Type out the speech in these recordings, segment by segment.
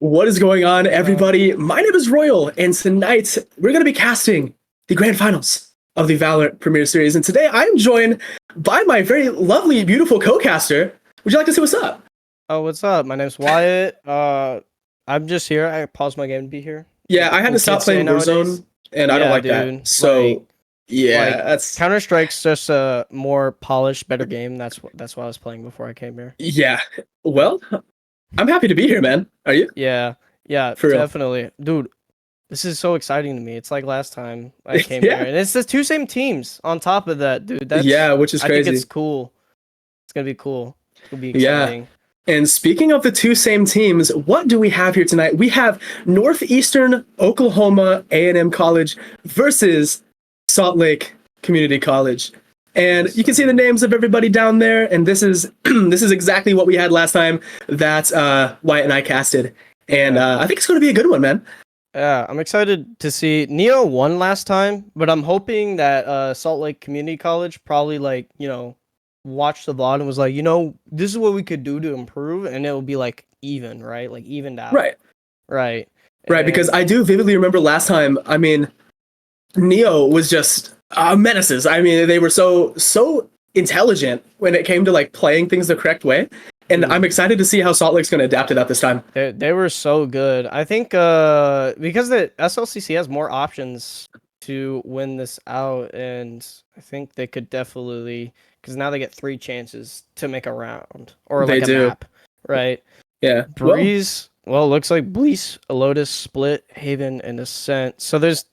What is going on, everybody? My name is Royal, and tonight we're going to be casting the grand finals of the Valorant Premier Series. And today I am joined by my very lovely, beautiful co-caster. Would you like to say what's up? Oh, what's up? My name's Wyatt. I'm just here. I paused my game to be here. Yeah, I had to stop playing Warzone, and I don't like that. So, that's Counter-Strike's just a more polished, better game. That's what I was playing before I came here. Yeah. Well, I'm happy to be here, man. Are you? Yeah, For real. definitely. Dude, this is so exciting to me. It's like last time I came here. And it's the two same teams on top of that, dude. Which is crazy. I think it's cool. It's going to be cool. It'll be exciting. Yeah. And speaking of the two same teams, what do we have here tonight? We have Northeastern Oklahoma A&M College versus Salt Lake Community College. And you can see the names of everybody down there, and this is exactly what we had last time that Wyatt and I casted. And I think it's going to be a good one, man. Yeah, I'm excited to see. Neo won last time, but I'm hoping that Salt Lake Community College probably watched the VOD and was like, this is what we could do to improve, and it will be like even, right? Like evened out. Right. Because I do vividly remember last time, I mean, Neo was just menaces. I mean, they were so intelligent when it came to like playing things the correct way. And I'm excited to see how Salt Lake's going to adapt to that this time. They were so good. I think because the SLCC has more options to win this out, and I think they could definitely, because now they get 3 chances to make a round or like a map, right? Yeah. Breeze. Well, it looks like Bleece, Lotus, Split, Haven, and Ascent. So there's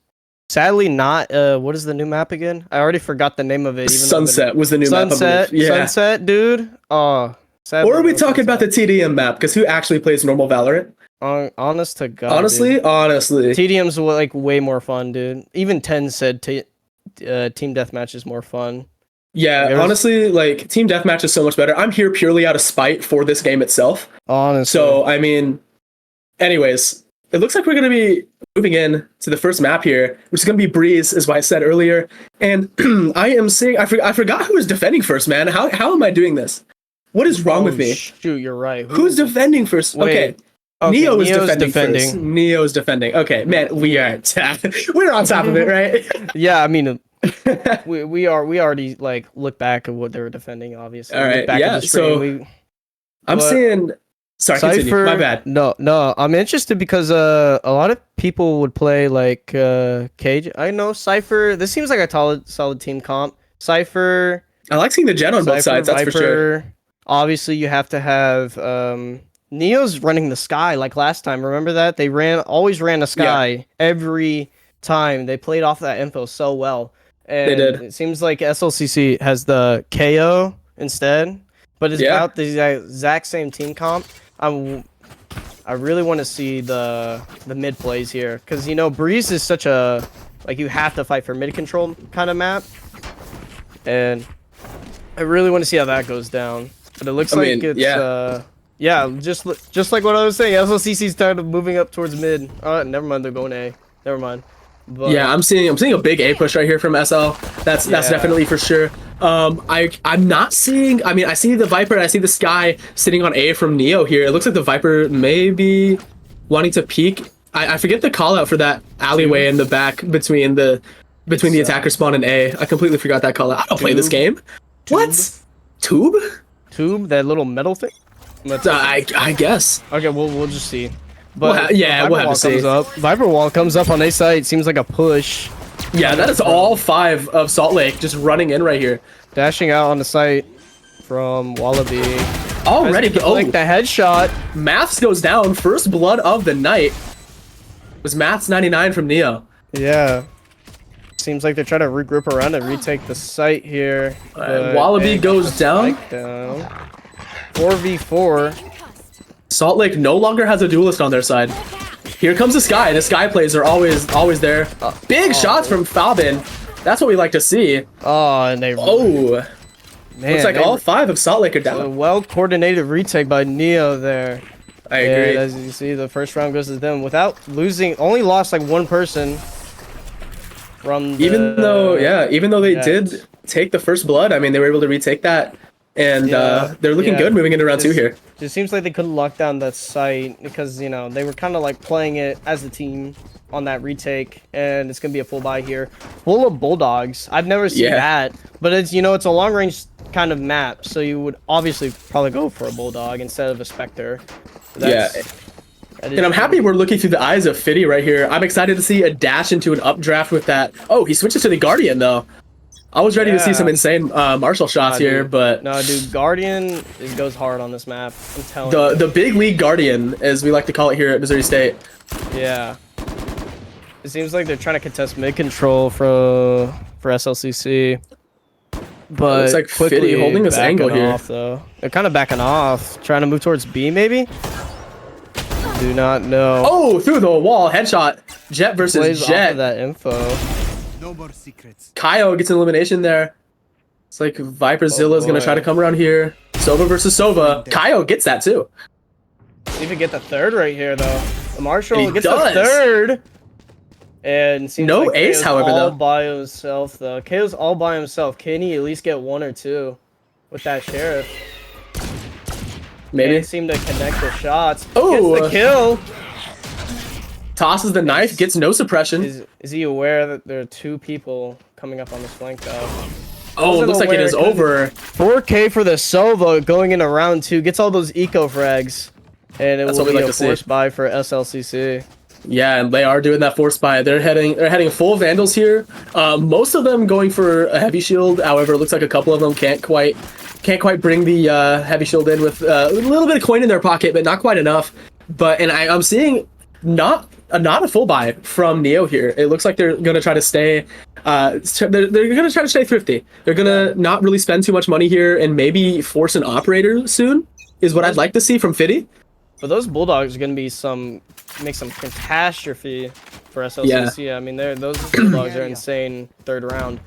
sadly not what is the new map again? I already forgot the name of it. Sunset was the new map. Sunset, dude. Oh. Or are we talking about the TDM map? Because who actually plays normal Valorant? Honest to God. Honestly. TDM's like way more fun, dude. Even 10 said team deathmatch is more fun. Yeah, honestly, like team deathmatch is so much better. I'm here purely out of spite for this game itself. Honestly. So I mean, anyways, it looks like we're gonna be moving in to the first map here, which is gonna be Breeze, as I said earlier. And I am seeing, I forgot who was defending first, man. How am I doing this? What is wrong with me? Shoot, you're right. Who's defending first? Wait. Okay. Neo's defending first. Neo's defending. Okay, man, we're on top of it, right? Yeah, I mean, we already like look back at what they were defending, obviously. All right, yeah. So I'm seeing. Sorry, Cypher, continue. My bad. No. I'm interested because a lot of people would play like Cage. I know Cypher. This seems like a solid team comp. Cypher. I like seeing the gen on both sides. That's Viper, for sure. Obviously, you have to have Neo's running the Sky like last time. Remember that? They always ran the Sky every time. They played off that info so well. And they did. It seems like SLCC has the KO instead, but it's about the exact same team comp. I really want to see the mid plays here because Breeze is such a you have to fight for mid control kind of map, and I really want to see how that goes down. But it looks just like what I was saying. SLCC's started moving up towards mid. Never mind, they're going A. Never mind. But, yeah, I'm seeing a big A push right here from SL. That's definitely for sure. I'm not seeing. I mean, I see the Viper and I see the Sky sitting on A from Neo here. It looks like the Viper may be wanting to peek. I forget the call out for that alleyway in the back between the attacker spawn and A. I completely forgot that call out. I don't play this game. What? Tube? That little metal thing? I guess. Okay, we'll just see. But we'll have to see. Viper wall comes up on A site. Seems like a push. Yeah, that is all 5 of Salt Lake just running in right here. Dashing out on the site from Wallaby. Already, like the headshot. Maths goes down. First blood of the night was Maths 99 from Neo. Yeah. Seems like they're trying to regroup around and retake the site here. Wallaby goes down. 4v4. Salt Lake no longer has a duelist on their side. Here comes the Sky. The Sky plays are always there. Big shots from Fabin. That's what we like to see. And they. Man, looks like all 5 of Salt Lake are down. A well-coordinated retake by Neo there. I agree. As you see, the first round goes to them without losing. Only lost like 1 person. From even though they did take the first blood, I mean, they were able to retake that and they're looking good moving into round 2 here. It seems like they couldn't lock down that site because, you know, they were kind of like playing it as a team on that retake, and it's gonna be a full buy here, full of bulldogs. I've never seen that, but it's, you know, it's a long range kind of map, so you would obviously probably go for a bulldog instead of a specter. And I'm happy we're looking through the eyes of Fiddy right here. I'm excited to see a dash into an updraft with that. Oh, he switches to the Guardian though. I was ready to see some insane martial shots here, but no, dude, Guardian goes hard on this map. I'm telling you. The big league Guardian, as we like to call it here at Missouri State. Yeah. It seems like they're trying to contest mid control for SLCC, but it's like Fiddy holding this angle here. Though they're kind of backing off, trying to move towards B maybe. Do not know. Oh, through the wall, headshot. Jet versus Plays Jet. Off of that info. No more secrets. Kaio gets an elimination there. It's like Viperzilla is gonna try to come around here. Sova versus Sova. Kaio gets that too. Even get the third right here though. The Marshall gets the third. And seems no like ace, KO's however, all though. by himself though. KO's all by himself. Can he at least get 1 or 2 with that sheriff? Maybe. Can't seem to connect the shots. Oh, gets the kill. Tosses the knife, gets no suppression. Is he aware that there are 2 people coming up on this flank though? Oh, it looks like it is over. 4K for the Sova going into round 2. Gets all those eco frags. And it will be a force buy for SLCC. Yeah, and they are doing that force buy. They're heading full Vandals here. Most of them going for a heavy shield. However, it looks like a couple of them can't quite bring the heavy shield in with a little bit of coin in their pocket, but not quite enough. And I'm seeing not a full buy from Neo here. It looks like they're gonna try to stay. They're gonna try to stay thrifty. They're gonna not really spend too much money here and maybe force an operator soon. Is what I'd like to see from Fiddy. But those bulldogs are gonna be make some catastrophe for SLCC. Yeah. I mean, those bulldogs are insane third round.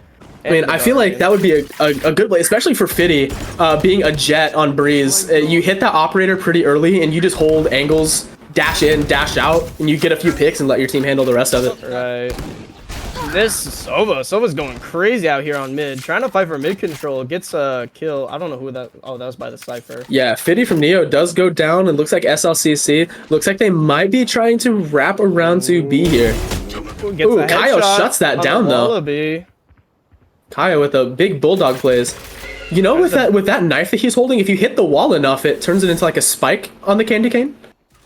I mean, I feel like that would be a good play, especially for Fiddy, being a jet on Breeze. You hit that operator pretty early, and you just hold angles, dash in, dash out, and you get a few picks and let your team handle the rest of it. Right. This Sova's going crazy out here on mid, trying to fight for mid control. Gets a kill. I don't know who that. Oh, that was by the Cypher. Yeah, Fiddy from Neo does go down, and looks like SLCC. Looks like they might be trying to wrap around to B here. Ooh, Kaio shuts that down though. Kaio with a big bulldog plays. You know, with that knife that he's holding, if you hit the wall enough, it turns it into like a spike on the candy cane.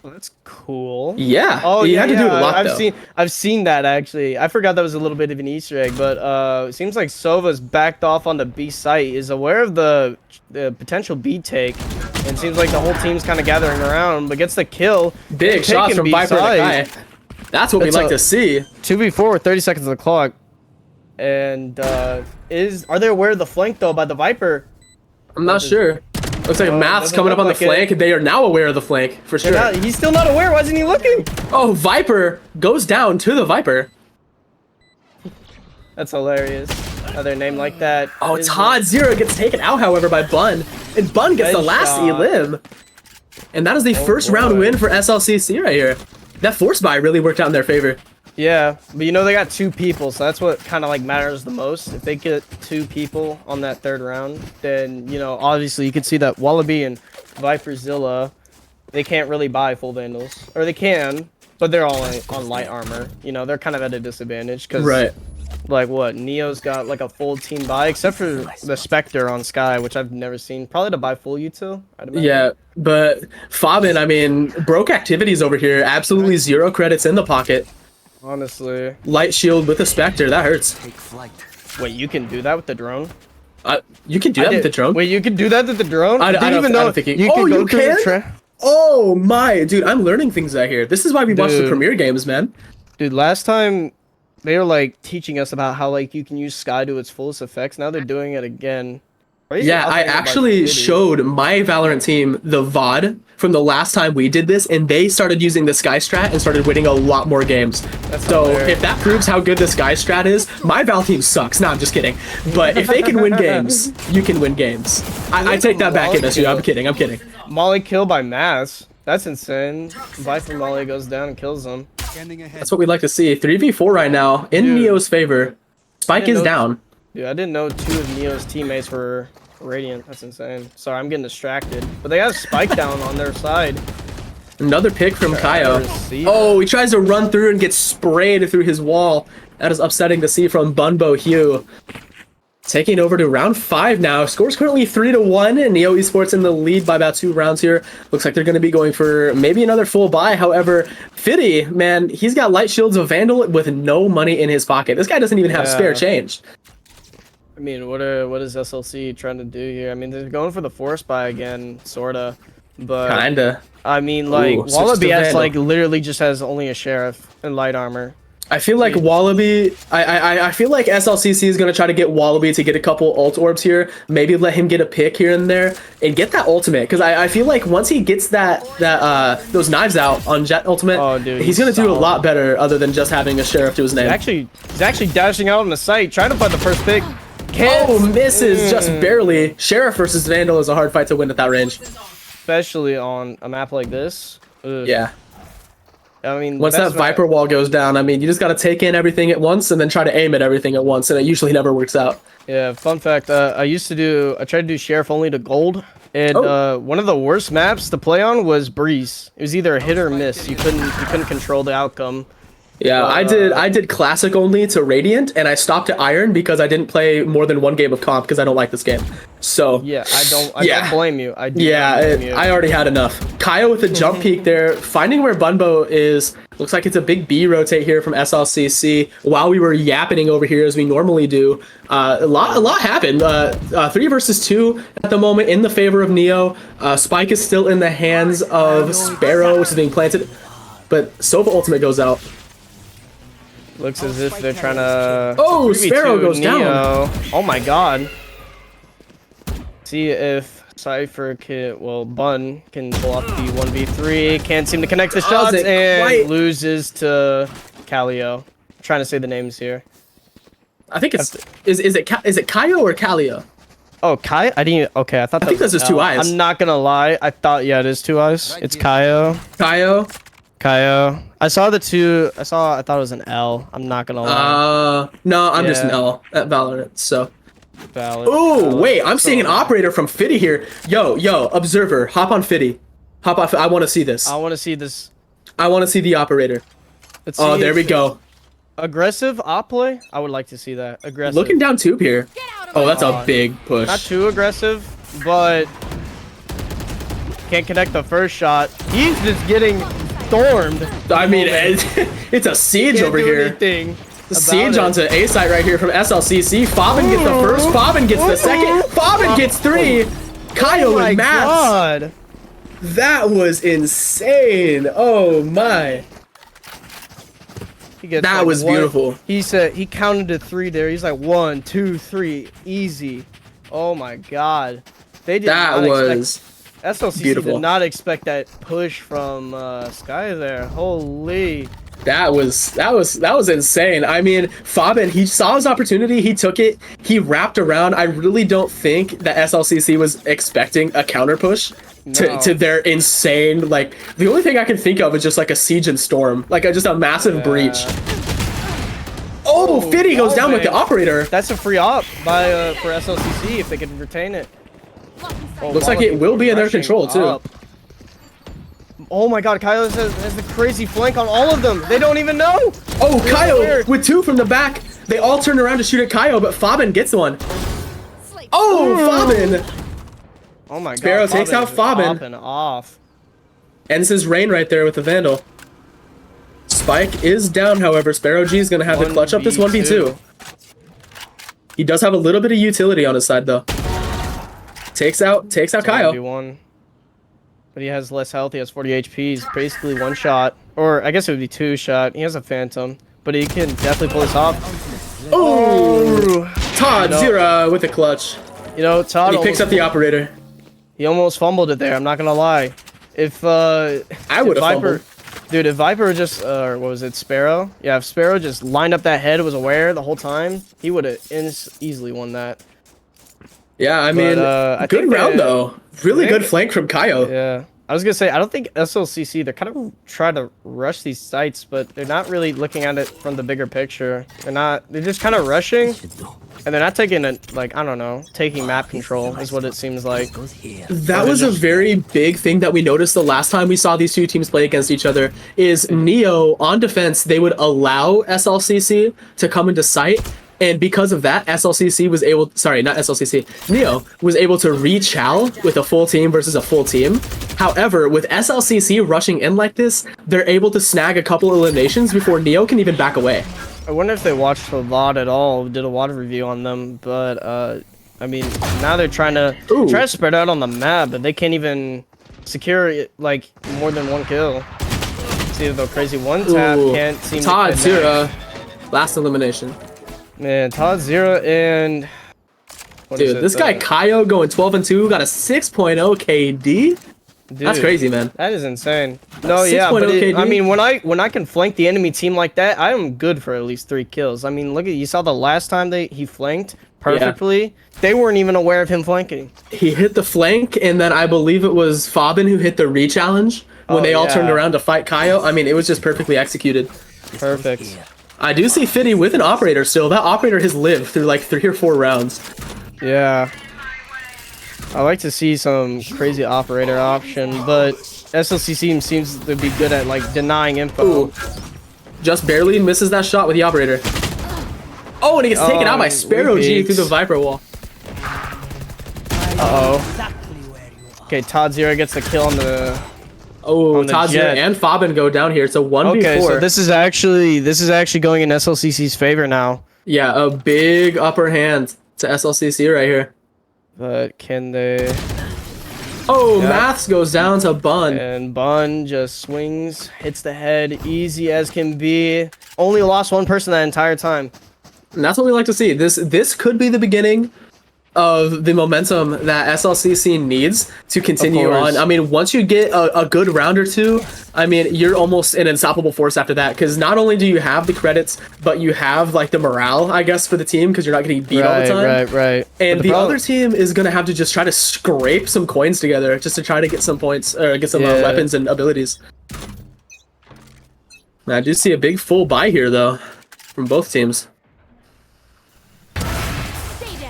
Well, that's cool. Yeah. Oh, you had to do it a lot though. I've seen that actually. I forgot that was a little bit of an Easter egg, but it seems like Sova's backed off on the B site, is aware of the potential B take, and seems like the whole team's kind of gathering around, but gets the kill. Big shots from Viper and Kai. That's what we like to see. 2v4 with 30 seconds on the clock. And are they aware of the flank though by the Viper? I'm not sure. Looks like Math's coming up on the flank. They are now aware of the flank for sure. He's still not aware. Why isn't he looking? Oh, Viper goes down to the Viper. That's hilarious. Another name like that. Oh, Todd Zero gets taken out, however, by Bun, and Bun gets the last elim. And that is the first round win for SLCC right here. That force buy really worked out in their favor. Yeah, but you know they got 2 people, so that's what kind of like matters the most. If they get 2 people on that third round, then, you know, obviously you can see that Wallaby and Viperzilla, they can't really buy full Vandals. Or they can, but they're all on light armor. You know, they're kind of at a disadvantage because, like, what, Neo's got like a full team buy, except for the Spectre on Sky, which I've never seen. Probably to buy full util, I'd imagine. Yeah, but Fabin, I mean, broke activities over here. Absolutely 0 credits in the pocket. Honestly. Light shield with a Spectre, that hurts. Take flight. Wait, you can do that with the drone? You can do that with the drone? Wait, you can do that with the drone? I don't even know. You can? Oh my, dude, I'm learning things out here. This is why we watch the Premier games, man. Dude, last time they were like teaching us about how like you can use Sky to its fullest effects. Now they're doing it again. Yeah, I actually showed my Valorant team the VOD from the last time we did this, and they started using the Sky Strat and started winning a lot more games. So if that proves how good the Sky Strat is, my Val team sucks. No, I'm just kidding. But if they can win games, you can win games. I take that back, MSU. I'm kidding. Molly kill by Mass. That's insane. Viper Molly goes down and kills them. That's what we'd like to see. 3v4 right now in Neo's favor. Spike is down. Dude, I didn't know 2 of Neo's teammates were Radiant. That's insane. Sorry, I'm getting distracted. But they have Spike down on their side. Another pick from Kaio. Oh, he tries to run through and gets sprayed through his wall. That is upsetting to see from Bunbo Hugh. Taking over to round 5 now. Score's currently 3-1, and Neo Esports in the lead by about 2 rounds here. Looks like they're going to be going for maybe another full buy. However, Fiddy, man, he's got light shields of Vandal with no money in his pocket. This guy doesn't even have spare change. I mean, what is SLC trying to do here? I mean, they're going for the force buy again, sorta. But kinda. I mean, like, Wallaby like literally just has only a sheriff and light armor. I feel like Wallaby, I feel like SLCC is going to try to get Wallaby to get a couple ult orbs here, maybe let him get a pick here and there, and get that ultimate, because I feel like once he gets those knives out on Jet ultimate, he's going to do a lot better other than just having a sheriff to his name. He's actually dashing out on the site, trying to find the first pick. Oh, misses just barely. Sheriff versus Vandal is a hard fight to win at that range. Especially on a map like this. Ugh. Yeah. I mean, once that Viper wall goes down, I mean, you just got to take in everything at once and then try to aim at everything at once, and it usually never works out. Yeah, fun fact, I tried to do Sheriff only to gold, and one of the worst maps to play on was Breeze. It was either a hit or miss. You couldn't control the outcome. Yeah, I did classic only to Radiant, and I stopped at Iron because I didn't play more than 1 game of comp because I don't like this game. So yeah, I don't blame you. I already had enough. Kaio with the jump peek there, finding where Bunbo is. Looks like it's a big B rotate here from SLCC. While we were yapping over here as we normally do, a lot happened. 3 versus 2 at the moment in the favor of Neo. Spike is still in the hands of Sparrow, which is being planted, but Sova ultimate goes out. Looks as if they're trying to... Oh, Sparrow goes Neo. down. Oh my god. See if Cypher can... Well, Bun can pull off the 1v3. Can't seem to connect the shots and loses to Calio. I'm trying to say the names here. I think it's... Is it Kaio or Calio? Oh, Kai? I didn't... Okay, I thought that I think that's just 2 eyes. I'm not gonna lie. I thought... Yeah, it is 2 eyes. It's Kaio. Kaio. I thought it was an L. I'm not gonna lie. No, I'm just an L at Valorant, so. Oh, wait, I'm seeing an operator from Fiddy here. Yo, observer, hop on Fiddy. Hop off. I want to see this. I want to see this. I want to see the operator. Oh, there we go. Aggressive op play? I would like to see that. Aggressive. Looking down tube here. Oh, that's a big push. Not too aggressive, but can't connect the first shot. He's just getting stormed. I mean, it's a siege over here. Siege onto A site right here from SLCC. Fobin gets the first. Fobin gets the second. Fobin gets 3. Kaio and Max. God. That was insane. Oh my. That was beautiful. He said he counted to 3 there. He's like 1, 2, 3, easy. Oh my god. They did that was. SLCC beautiful. did not expect that push from Sky there. Holy. That was insane. I mean, Fobin, he saw his opportunity, he took it, he wrapped around. I really don't think that SLCC was expecting a counter push to their insane, like, the only thing I can think of is just like a siege and storm, like just a massive breach. Oh, Fiddy goes down with the operator. That's a free op by for SLCC if they can retain it. Oh, looks like it will be in their control too. Up. Oh my god, Kaio has the crazy flank on all of them. They don't even know. Oh, Kaio with 2 from the back. They all turn around to shoot at Kaio, but Fobin gets one. Oh, Fobin. Oh my god. Sparrow takes out Fobin. Off. Ends his reign right there with the Vandal. Spike is down, however. Sparrow G is going to have to clutch up this 1v2. He does have a little bit of utility on his side, though. Takes out Kaio. 1v1. But he has less health. He has 40 HP. He's basically 1 shot. Or I guess it would be 2 shot. He has a Phantom. But he can definitely pull this off. Oh! Todd, Zira with the clutch. You know, Todd. And he picks up the operator. He almost fumbled it there. I'm not going to lie. If I would have fumbled. Dude, if Viper just, what was it, Sparrow? Yeah, if Sparrow just lined up that head, was aware the whole time, he would have easily won that. Yeah, I mean, good round though. Really good flank from Kaio. Yeah. I was gonna say, I don't think SLCC, they're kind of trying to rush these sites, but they're not really looking at it from the bigger picture. They're just kind of rushing, and they're not taking it, like, I don't know, taking map control is what it seems like. That was a very big thing that we noticed the last time we saw these two teams play against each other, is Neo, on defense, they would allow SLCC to come into sight, and because of that, SLCC was able, sorry, not SLCC, Neo was able to re-chow with a full team versus a full team. However, with SLCC rushing in like this, they're able to snag a couple eliminations before Neo can even back away. I wonder if they watched the VOD at all, did a VOD review on them, but, I mean, now they're trying to spread out on the map, but they can't even secure, like, more than one kill. See the crazy one tap, can't seem Todd to Zero, last elimination. Man, Todd Zero and... Dude, this guy Kaio going 12-2, got a 6.0 KD. Dude, that's crazy, man. That is insane. No, yeah, but I mean, when I can flank the enemy team like that, I am good for at least 3 kills. I mean, look at, you saw the last time he flanked perfectly. Yeah. They weren't even aware of him flanking. He hit the flank, and then I believe it was Fabin who hit the re-challenge when they all turned around to fight Kaio. I mean, it was just perfectly executed. Perfect. I do see Fitty with an operator still. That operator has lived through like 3 or 4 rounds. Yeah. I like to see some crazy operator option, but SLCC seems to be good at like denying info. Ooh. Just barely misses that shot with the operator. Oh, and he gets taken out by Sparrow G through the Viper wall. Uh-oh. Okay, Todd Zero gets the kill on the... Oh, Todd Zero and Fabin go down here. It's a 1v4. Okay, so this is actually going in SLCC's favor now. Yeah, a big upper hand to SLCC right here. But can they... Oh, Maths goes down to Bun. And Bun just swings, hits the head, easy as can be. Only lost 1 person that entire time. And that's what we like to see. This could be the beginning of the momentum that SLCC needs to continue on. I mean, once you get a good round or 2, I mean, you're almost an unstoppable force after that, because not only do you have the credits, but you have like the morale, I guess, for the team, because you're not getting beat all the time. Right. And the other team is going to have to just try to scrape some coins together just to try to get some points, or get some weapons and abilities. I do see a big full buy here, though, from both teams.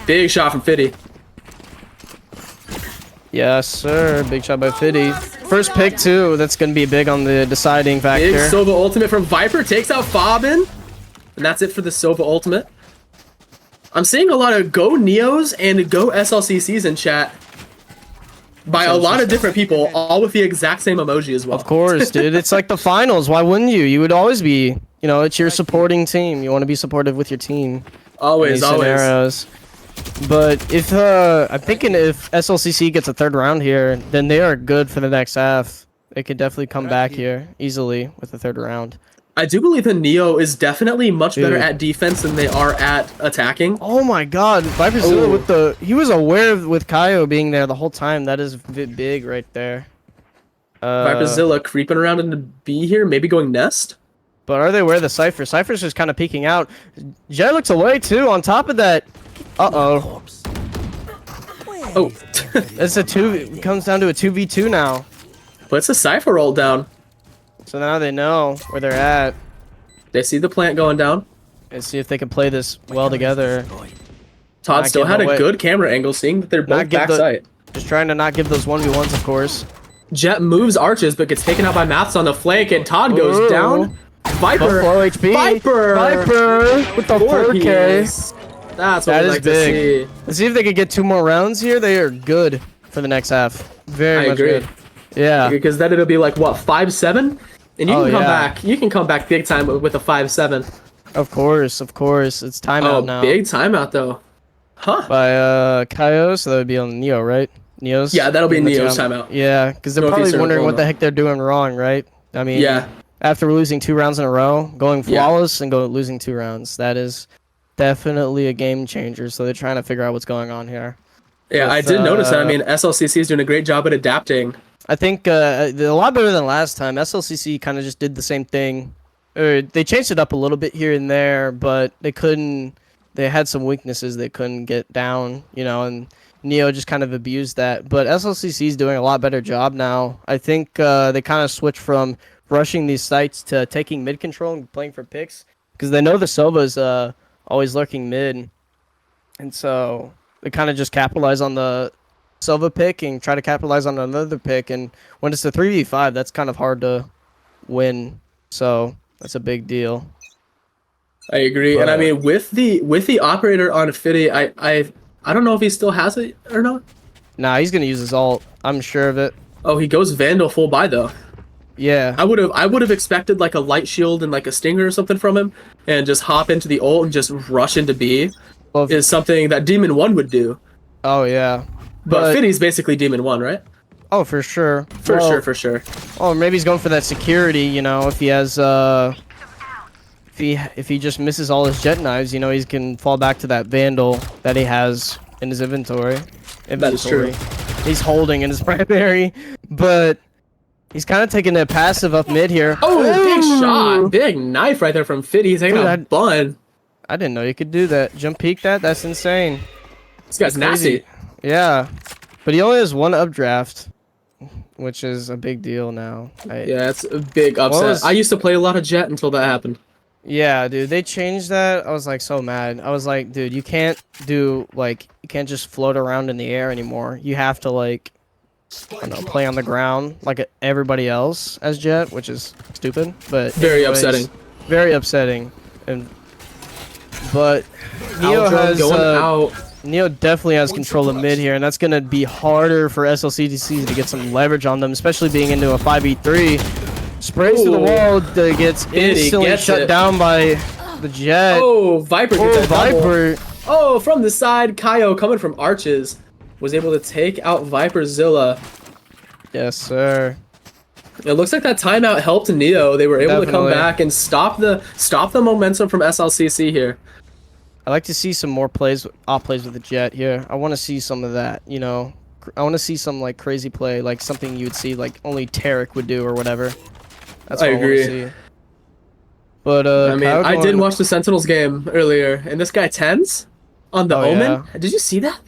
Big shot from Fitty. Yes, sir. Big shot by Fitty. First pick, too. That's going to be big on the deciding factor. Big Sova ultimate from Viper. Takes out Fabin. And that's it for the Sova ultimate. I'm seeing a lot of go Neos and go SLCCs in chat by a lot of different people, all with the exact same emoji as well. Of course, dude. It's like the finals. Why wouldn't you? You would always be, you know, it's your supporting team. You want to be supportive with your team. Always. But if I'm thinking if SLCC gets a 3rd round here, then they are good for the next half. They could definitely come back here easily with the 3rd round. I do believe that Neo is definitely much better at defense than they are at attacking. Oh my god, Viperzilla with he was aware with Kaio being there the whole time. That is a bit big right there. Viperzilla creeping around in the B here, maybe going Nest? But are they aware of the Cypher? Cypher's just kind of peeking out. Jet looks away too, on top of that. Uh-oh. Oh. It's it comes down to a 2v2 now. But it's a Cypher roll down. So now they know where they're at. They see the plant going down. And see if they can play this well together. Todd still had a good camera angle, seeing that they're both backside. Just trying to not give those 1v1s, of course. Jet moves arches, but gets taken out by Maths on the flank, and Todd goes down. Viper! Low HP. Viper! With the 4K. That's what we like to see. Let's see if they can get 2 more rounds here. They are good for the next half. Very much good. Yeah. Because then it'll be like, what, 5-7? And you can come back. You can come back big time with a 5-7. Of course. It's timeout now. Big timeout, though. Huh. By Kaio, so that would be on Neo, right? Neo's? Yeah, that'll be Neo's timeout. Yeah, because they're probably wondering what the heck they're doing wrong, right? I mean, after losing 2 rounds in a row, going flawless and losing 2 rounds, that is definitely a game changer. So they're trying to figure out what's going on here. Yeah, I did notice that. I mean, SLCC is doing a great job at adapting. I think they're a lot better than last time. SLCC kind of just did the same thing. They changed it up a little bit here and there, but they couldn't. They had some weaknesses they couldn't get down, you know, and Neo just kind of abused that. But SLCC is doing a lot better job now. I think they kind of switched from rushing these sites to taking mid control and playing for picks because they know the Sova's always lurking mid, and so they kind of just capitalize on the Sova pick and try to capitalize on another pick. And when it's a 3v5, that's kind of hard to win. So that's a big deal. I agree, But, and I mean with the operator on Fitty, I don't know if he still has it or not. nah, he's gonna use his ult. I'm sure of it. Oh, he goes Vandal full buy though. Yeah. I would have expected like a light shield and like a stinger or something from him, and just hop into the ult and just rush into B. Well, is something that Demon 1 would do. oh yeah. But Fitty's basically Demon 1, right? Oh, for sure. For sure. Oh, maybe he's going for that security. You know, if he has if he just misses all his jet knives, you know, he can fall back to that Vandal that he has in his inventory. That is true. He's holding in his primary, but he's kind of taking a passive up mid here. Oh, big shot. Big knife right there from Fitty. He's taking a bun. I didn't know you could do that. Jump peek that? That's insane. This guy's nasty. Yeah. But he only has one updraft, which is a big deal now. Yeah, it's a big upset. I used to play a lot of Jet until that happened. Yeah, dude, they changed that. I was like so mad. I was like, dude, you can't do like you can't just float around in the air anymore. You have to like I don't know, play on the ground like everybody else as Jet, which is stupid, but very upsetting. Very upsetting. But Neo has going out. Neo definitely has control of mid here, and that's gonna be harder for SLCDC to get some leverage on them, especially being into a 5v3. Sprays to the wall, gets instantly shut down by the Jet. Oh, Viper gets that Viper. Double. Oh, from the side, Kaio coming from Arches was able to take out Viper Zilla. Yes, sir. It looks like that timeout helped Neo. They were able to come back and stop the momentum from SLCC here. I like to see some more off plays with the Jet here. I want to see some of that, you know. I want to see some like crazy play, like something you would see like only Tarek would do or whatever. That's what I agree. I want to see. But I mean, I did watch the Sentinels game earlier, and this guy Tens on the Omen. Yeah. Did you see that?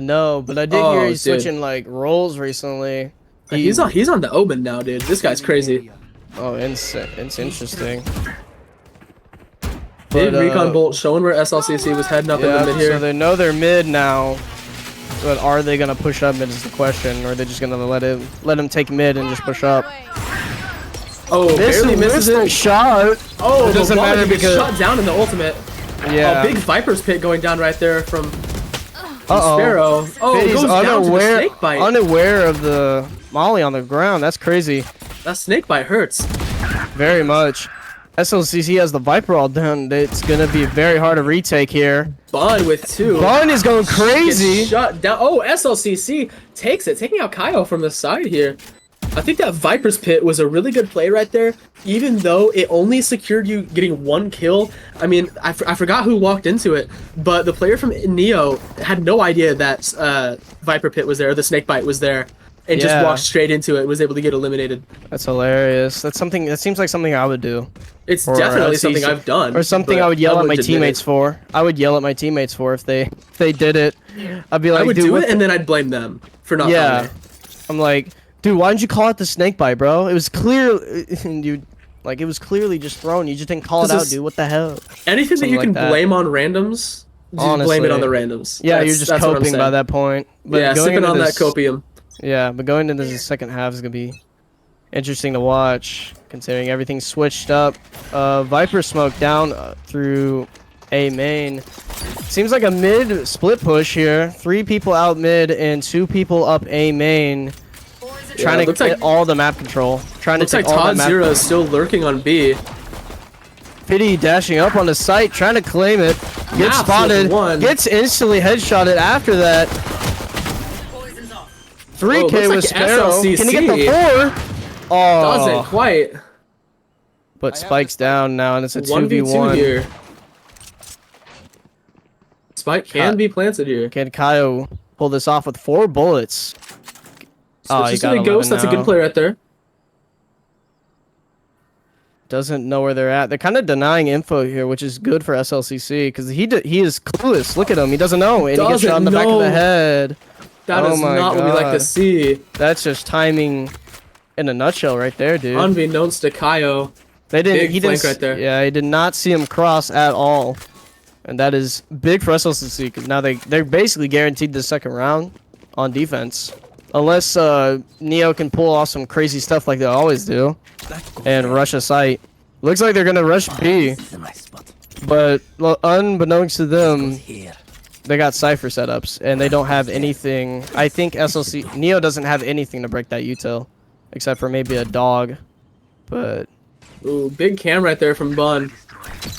No, but I did hear he's switching like roles recently. He's on the Omen now, dude. This guy's crazy. Oh, it's interesting. Big recon bolt showing where SLCC was heading up in the mid here. So they know they're mid now, but are they gonna push up mid is the question, or are they just gonna let him take mid and just push up? Oh, barely misses it. Shot. Oh, it doesn't matter because shot down in the ultimate. Yeah. A big Viper's pit going down right there from Sparrow. Oh, he's goes down to the snake bite. Unaware of the molly on the ground. That's crazy. That snake bite hurts. Very much. SLCC has the Viper all done. It's gonna be very hard to retake here. Bun with 2. Bun is going crazy. Gets shut down. Oh, SLCC takes it, taking out Kaio from the side here. I think that Viper's Pit was a really good play right there, even though it only secured you getting 1 kill. I mean, I forgot who walked into it, but the player from Neo had no idea that Viper Pit was there, the Snakebite was there, and just walked straight into it, was able to get eliminated. That's hilarious. That seems like something I would do. It's definitely something I've done. Or something I would yell at my teammates for. I would yell at my teammates for if they did it. I'd be like, I would do it, and then I'd blame them for not doing it. I'm like, dude, why didn't you call it the snake bite, bro? It was clear, dude. Like it was clearly just thrown. You just didn't call it out, dude. What the hell? Anything that you can blame on randoms, just blame it on the randoms. Yeah, you're just coping by that point. But yeah, sipping on that copium. Yeah, but going into the second half is gonna be interesting to watch, considering everything's switched up. Viper smoke down through A main. Seems like a mid split push here. 3 people out mid and 2 people up A main. Trying to get all the map control. Looks like Todd Zero is still lurking on B. Fitty dashing up on the site, trying to claim it. Gets spotted. Gets instantly headshotted after that. 3K with Sparrow. Can he get the 4? Oh. Doesn't quite. But Spike's down now, and it's a 2v1 here. Spike can be planted here. Can Kaio pull this off with 4 bullets? Oh, he got a Ghost. That's a good play right there. doesn't know where they're at. They're kind of denying info here, which is good for SLCC because he is clueless. Look at him. He doesn't know, and he gets shot in the back of the head. That is not what we like to see. That's just timing in a nutshell right there, dude. Unbeknownst to Kaio. They didn't. Big flank right there. Yeah, he did not see him cross at all, and that is big for SLCC because now they're basically guaranteed the second round on defense, unless Neo can pull off some crazy stuff like they always do, and rush a site. Looks like they're gonna rush B, but unbeknownst to them, they got Cypher setups, and they don't have anything. I think Neo doesn't have anything to break that util, except for maybe a dog. But ooh, big cam right there from Bun.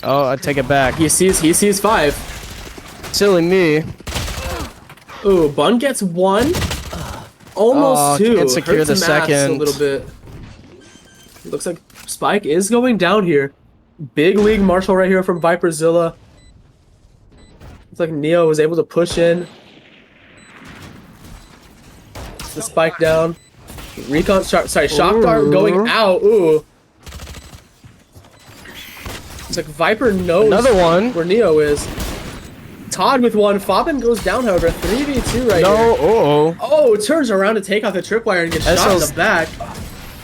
Oh, I take it back. He sees 5. Silly me. Ooh, Bun gets 1. Almost 2. Can't secure Hurts the him ass second. a little bit. Looks like Spike is going down here. Big league Marshall right here from Viperzilla. It's like Neo was able to push in. The spike down. Recon, shock dart going out. Ooh. It's like Viper knows Another one. where Neo is. Todd with 1. Fobin goes down, however. 3v2 right here. Oh, turns around to take out the tripwire and gets shot in the back.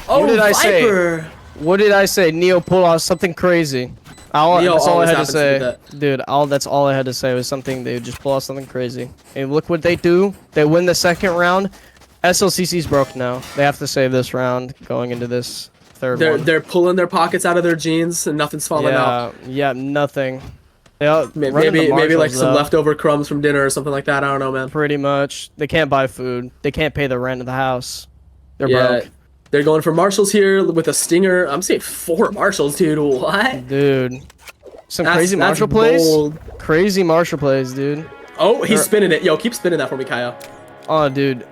Oh, what did I say? Viper. What did I say? Neo pulled off something crazy. That's all I had to say. Dude, that's all I had to say was something. They would just pull off something crazy. And look what they do. They win the second round. SLCC's broke now. They have to save this round going into this third one. They're pulling their pockets out of their jeans and nothing's falling out. Yeah, nothing. Maybe like some leftover crumbs from dinner or something like that. I don't know, man. Pretty much. They can't buy food. They can't pay the rent of the house. They're broke. They're going for Marshalls here with a stinger. I'm saying 4 Marshalls, dude. What? Dude. Some crazy Marshall plays. Bold. Crazy Marshall plays, dude. Oh, he's spinning it. Yo, keep spinning that for me, Kaio. Oh, dude.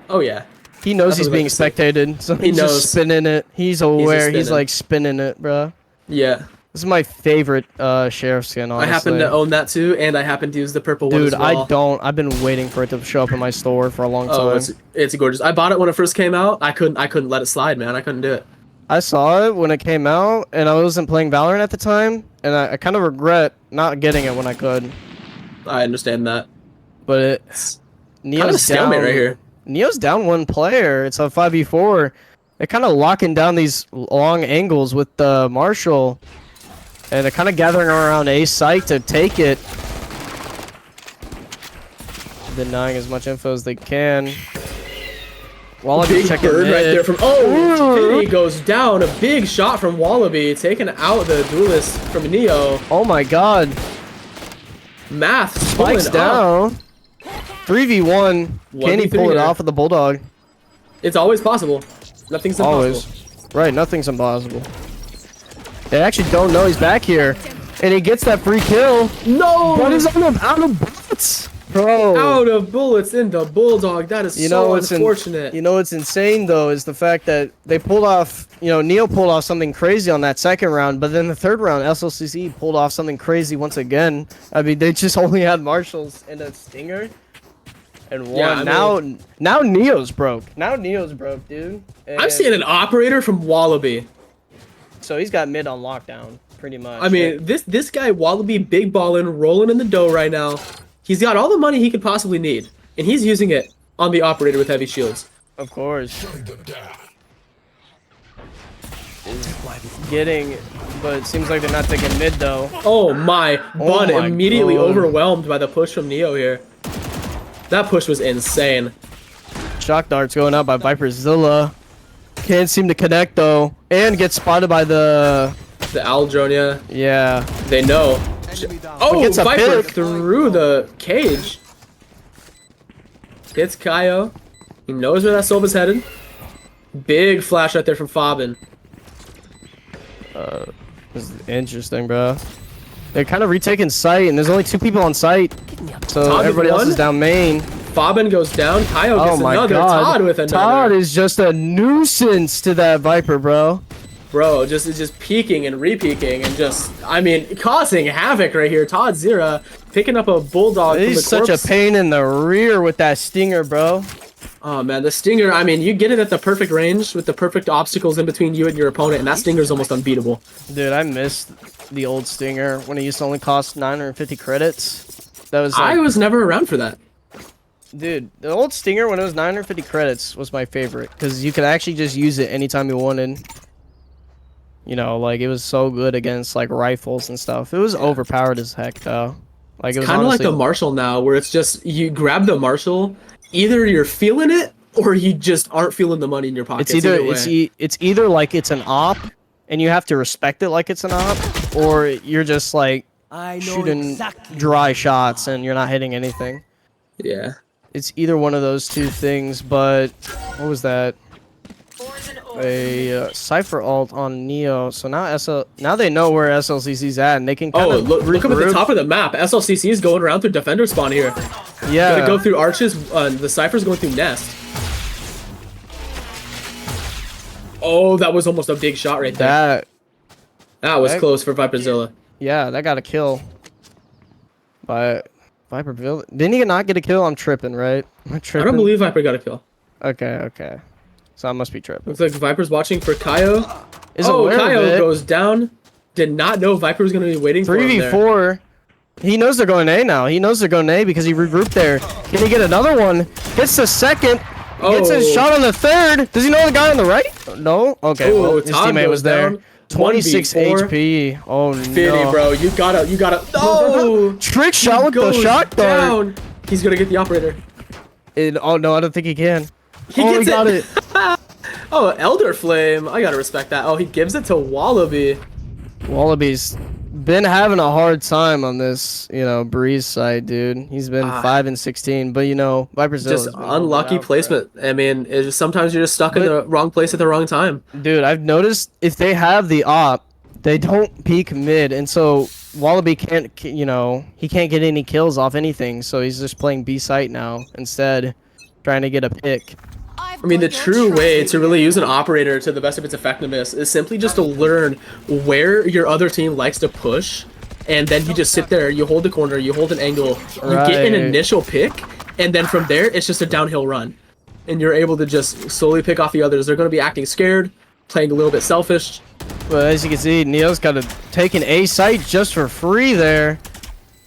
Oh, yeah. He knows he's being spectated, so he's just spinning it. He's aware. He's like spinning it, bro. Yeah. This is my favorite sheriff skin, honestly. I happen to own that too, and I happen to use the purple one as well. Dude, I don't. I've been waiting for it to show up in my store for a long time. Oh, it's gorgeous. I bought it when it first came out. I couldn't let it slide, man. I couldn't do it. I saw it when it came out, and I wasn't playing Valorant at the time, and I kind of regret not getting it when I could. I understand that. But it's Neo's kind of stalemate right here. Neo's down 1 player. It's a 5v4. They're kind of locking down these long angles with the Marshall. And they're kind of gathering around A site to take it. Denying as much info as they can. Wallaby big bird right there from Finny goes down. A big shot from Wallaby, taking out the duelist from Neo. Oh my god. Math spikes down. 3v1. Can he pull it off with the Bulldog? It's always possible. Nothing's impossible. Always. Right, nothing's impossible. They actually don't know he's back here. And he gets that free kill. No! But he's out of bullets. Bro. Out of bullets in the Bulldog. That is so unfortunate. You know what's insane, though, is the fact that they pulled off, Neo pulled off something crazy on that second round, but then the third round, SLCC pulled off something crazy once again. I mean, they just only had Marshalls and a Stinger. And one. Yeah, now Neo's broke. Now Neo's broke, dude. And I'm seeing an operator from Wallaby. So he's got mid on lockdown, pretty much. I mean, this guy Wallaby big ballin', rolling in the dough right now. He's got all the money he could possibly need, and he's using it on the operator with heavy shields. Of course. But it seems like they're not taking mid though. Oh my! Bun immediately overwhelmed by the push from Neo here. That push was insane. Shock darts going out by Viperzilla. Can't seem to connect though, and gets spotted by the owl drone. Yeah. They know. Oh, Viper through the cage. Hits Kaio. He knows where that Sova's headed. Big flash right there from Fobin. This is interesting, bro. They're kind of retaking site, and there's only 2 people on site. So everybody else is down main. Fobin goes down. Kaio gets another. God. Todd with another. Todd is just a nuisance to that Viper, bro. Bro, just peeking and re-peeking and just, I mean, causing havoc right here. Todd Zira picking up a Bulldog from the corpse. He's such a pain in the rear with that Stinger, bro. Oh man, the Stinger, I mean, you get it at the perfect range with the perfect obstacles in between you and your opponent, and that Stinger's almost unbeatable. Dude, I missed the old Stinger when it used to only cost 950 credits. That was like, I was never around for that. dude, the old Stinger when it was 950 credits was my favorite because you could actually just use it anytime you wanted. You know, like it was so good against like rifles and stuff. It was overpowered as heck though. Like it was Kind of like honestly, the Marshall now, where it's just you grab the Marshall, either you're feeling it or you just aren't feeling the money in your pocket. it's either like it's an op and you have to respect it like it's an op, or you're just like shooting dry shots and you're not hitting anything. Yeah. It's either one of those two things. But what was that? A Cypher alt on Neo. So now they know where SLCC's at, and they can kind of look up at the top of the map. SLCC is going around through defender spawn here. Yeah. Gotta go through arches. The Cypher's going through nest. Oh, that was almost a big shot right there. That was close for Viperzilla. Yeah, that got a kill. But Viperville didn't he not get a kill? I'm tripping, right? Am I tripping? I don't believe Viper got a kill. Okay. So I must be tripping. Looks like Viper's watching for Kaio. Oh, Kaio goes down. Did not know Viper was going to be waiting for him there. 3v4. He knows they're going A now. He knows they're going A because he regrouped there. Can he get another one? Gets the second. Gets his shot on the third. Does he know the guy on the right? No? Okay, well, his teammate was there. 26 HP. Oh, Fitty, no. bro. You gotta. Oh! Trick shot with the shot dart. He's going to get the operator. Oh, no, I don't think he can. He got it. Oh, Elder Flame. I gotta respect that. Oh, he gives it to Wallaby. Wallaby's been having a hard time on this, Breeze side, dude. He's been 5 and 16, but Viper's just unlucky placement. I mean, it's just, sometimes you're just stuck in the wrong place at the wrong time. Dude, I've noticed if they have the op, they don't peek mid, and so Wallaby can't, he can't get any kills off anything, so he's just playing B site now instead, trying to get a pick. I mean, the true way to really use an operator to the best of its effectiveness is simply just to learn where your other team likes to push, and then you just sit there, you hold the corner, you hold an angle, you get an initial pick, and then from there, it's just a downhill run. And you're able to just slowly pick off the others. They're going to be acting scared, playing a little bit selfish. Well, as you can see, Neo's got to take an A site just for free there.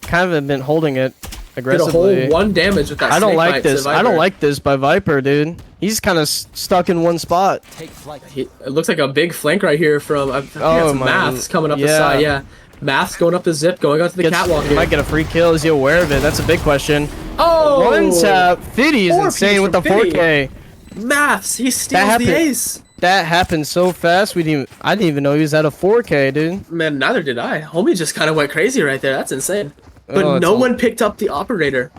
Kind of been holding it aggressively. Did a whole 1 damage with that. I don't like this. I don't like this by Viper, dude. He's kind of stuck in one spot. It looks like a big flank right here from Maths coming up the side. Yeah, Maths going up the zip, going out to the catwalk here. Might get a free kill. Is he aware of it? That's a big question. Oh, one tap. Fitty is insane with the 4K. Maths, he steals the ace. That happened so fast. I didn't even know he was at a 4K, dude. Man, neither did I. Homie just kind of went crazy right there. That's insane. But no one picked up the operator.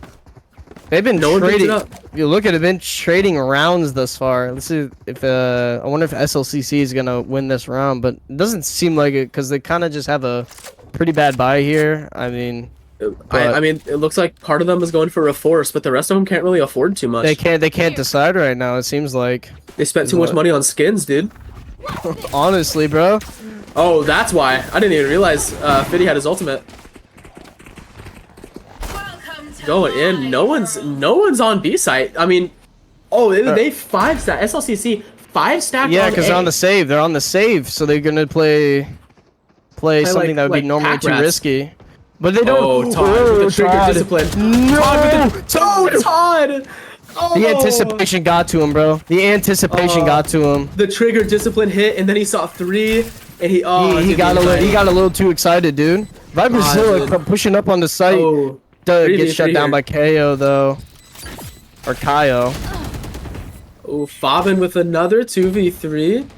They've been trading. You look at it, been trading rounds thus far. Let's see if I wonder if SLCC is gonna win this round, but it doesn't seem like it because they kind of just have a pretty bad buy here. I mean, I mean, it looks like part of them is going for a force, but the rest of them can't really afford too much. They can't decide right now. It seems like they spent too much money on skins, dude. Honestly, bro. Oh, that's why. I didn't even realize Fitty had his ultimate. Going in. No one's on B site. I mean, they 5-stack SLCC 5-stack. Yeah, because they're on the save. They're on the save, so they're gonna play something that would be normally too risky. But they don't. Oh, Todd with the trigger discipline. No, Todd. Oh. The anticipation got to him, bro. The anticipation got to him. The trigger discipline hit, and then he saw 3, and he got a little too excited, dude. Viperzilla pushing up on the site. Oh. Gets shut down by KO though, or Kaio. Oh, Fabin with another 2v3.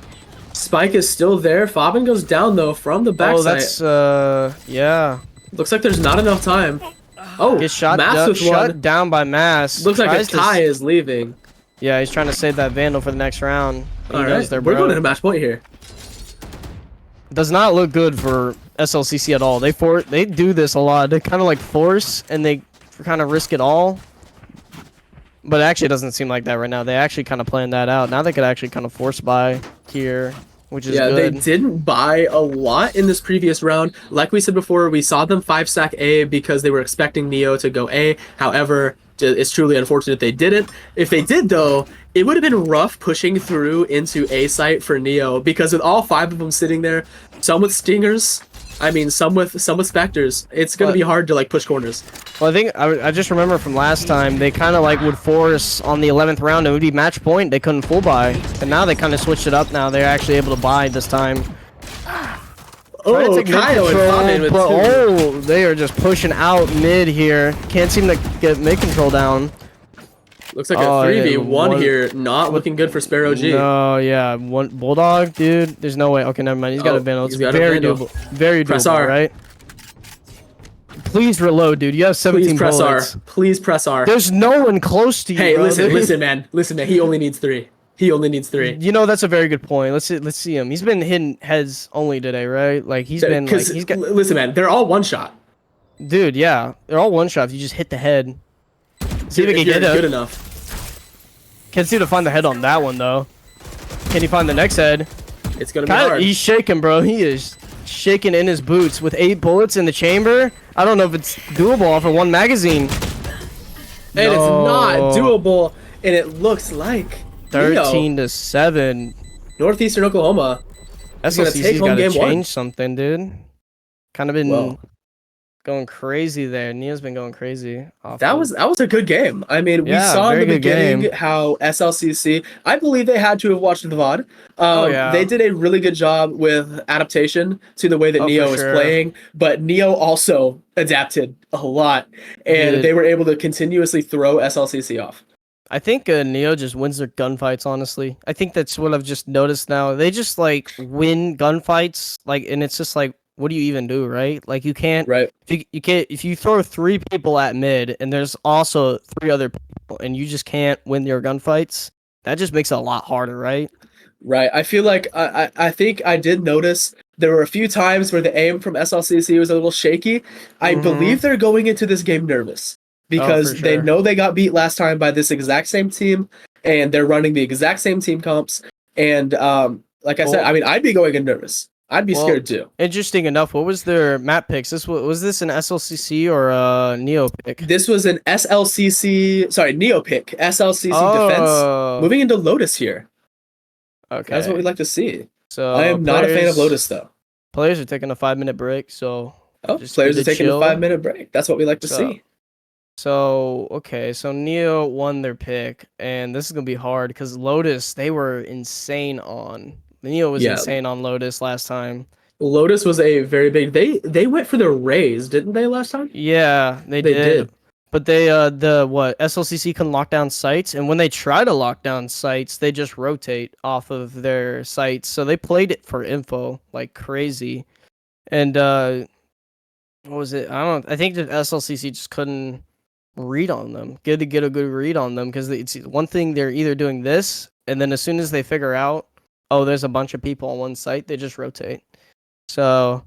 Spike is still there. Fabin goes down though from the backside. Oh, that's yeah. Looks like there's not enough time. Oh, gets shut down by Mass. Looks like a Kai is leaving. Yeah, he's trying to save that Vandal for the next round. All right, we're going to match point here. Does not look good for SLCC at all. They do this a lot. They kind of like force and they kind of risk it all. But actually, it doesn't seem like that right now. They actually kind of planned that out. Now they could actually kind of force buy here, which is good. They didn't buy a lot in this previous round. Like we said before, we saw them 5-stack A because they were expecting Neo to go A. However, It's truly unfortunate they didn't. If they did, though, it would have been rough pushing through into A site for Neo, because with all 5 of them sitting there, some with stingers, I mean, some with specters, it's gonna be hard to like push corners. Well, I think I just remember from last time they kind of like would force on the 11th round and it would be match point. They couldn't full buy, and now they kind of switched it up. Now they're actually able to buy this time. Oh, Kaio and Famin with 2. Oh, they are just pushing out mid here. Can't seem to get mid control down. Looks like a 3v1 here. Not looking good for Sparrow G. No, yeah. One Bulldog, dude. There's no way. Okay, never mind. He's got a Vandal. It's very doable. Very doable, press R. Right? Please reload, dude. You have 17 press bullets. R. Please press R. There's no one close to you, Hey, bro. listen, man. Listen, man. He only needs 3. He only needs 3. You know, that's a very good point. Let's see him. He's been hitting heads only today, right? Like he's been like he's got. Listen, man, they're all one shot. Dude, yeah, they're all one shot. If you just hit the head. See if he can get it. Good enough. Can't seem to find the head on that one though. Can he find the next head? It's gonna be hard. He's shaking, bro. He is shaking in his boots with 8 bullets in the chamber. I don't know if it's doable off of 1 magazine. And it's not doable, and it looks like 13-7. Northeastern Oklahoma. SLCC's got to change something, dude. Kind of been going crazy there. Neo's been going crazy. That was a good game. I mean, we saw in the beginning how SLCC, I believe they had to have watched the VOD. They did a really good job with adaptation to the way that Neo is playing, but Neo also adapted a lot, and they were able to continuously throw SLCC off. I think Neo just wins their gunfights, honestly. I think that's what I've just noticed now. They just, like, win gunfights, like, and it's just like, what do you even do, right? Like, you can't... Right. You can't... If you throw 3 people at mid, and there's also 3 other people, and you just can't win your gunfights, that just makes it a lot harder, right? Right. I feel like... I think I did notice there were a few times where the aim from SLCC was a little shaky. I believe they're going into this game nervous. Because they know they got beat last time by this exact same team, and they're running the exact same team comps. And like I said, I mean, I'd be going in nervous. I'd be scared too. Interesting enough, what was their map picks? Was this an SLCC or a Neo pick? This was an SLCC, sorry, Neo pick. SLCC defense. Moving into Lotus here. Okay. That's what we'd like to see. So I am not a fan of Lotus though. Players are taking a 5-minute break, so players are taking a 5-minute break. That's what we like to see. So, okay, so Neo won their pick, and this is going to be hard because Lotus, they were insane on. Neo was insane on Lotus last time. Lotus was a very big... They went for the Rays, didn't they, last time? Yeah, they did. But they, SLCC can lock down sites, and when they try to lock down sites, they just rotate off of their sites. So they played it for info like crazy. And, what was it? I think that SLCC just couldn't read on them, get a good read on them, because it's one thing they're either doing this, and then as soon as they figure out, oh, there's a bunch of people on one site, they just rotate. So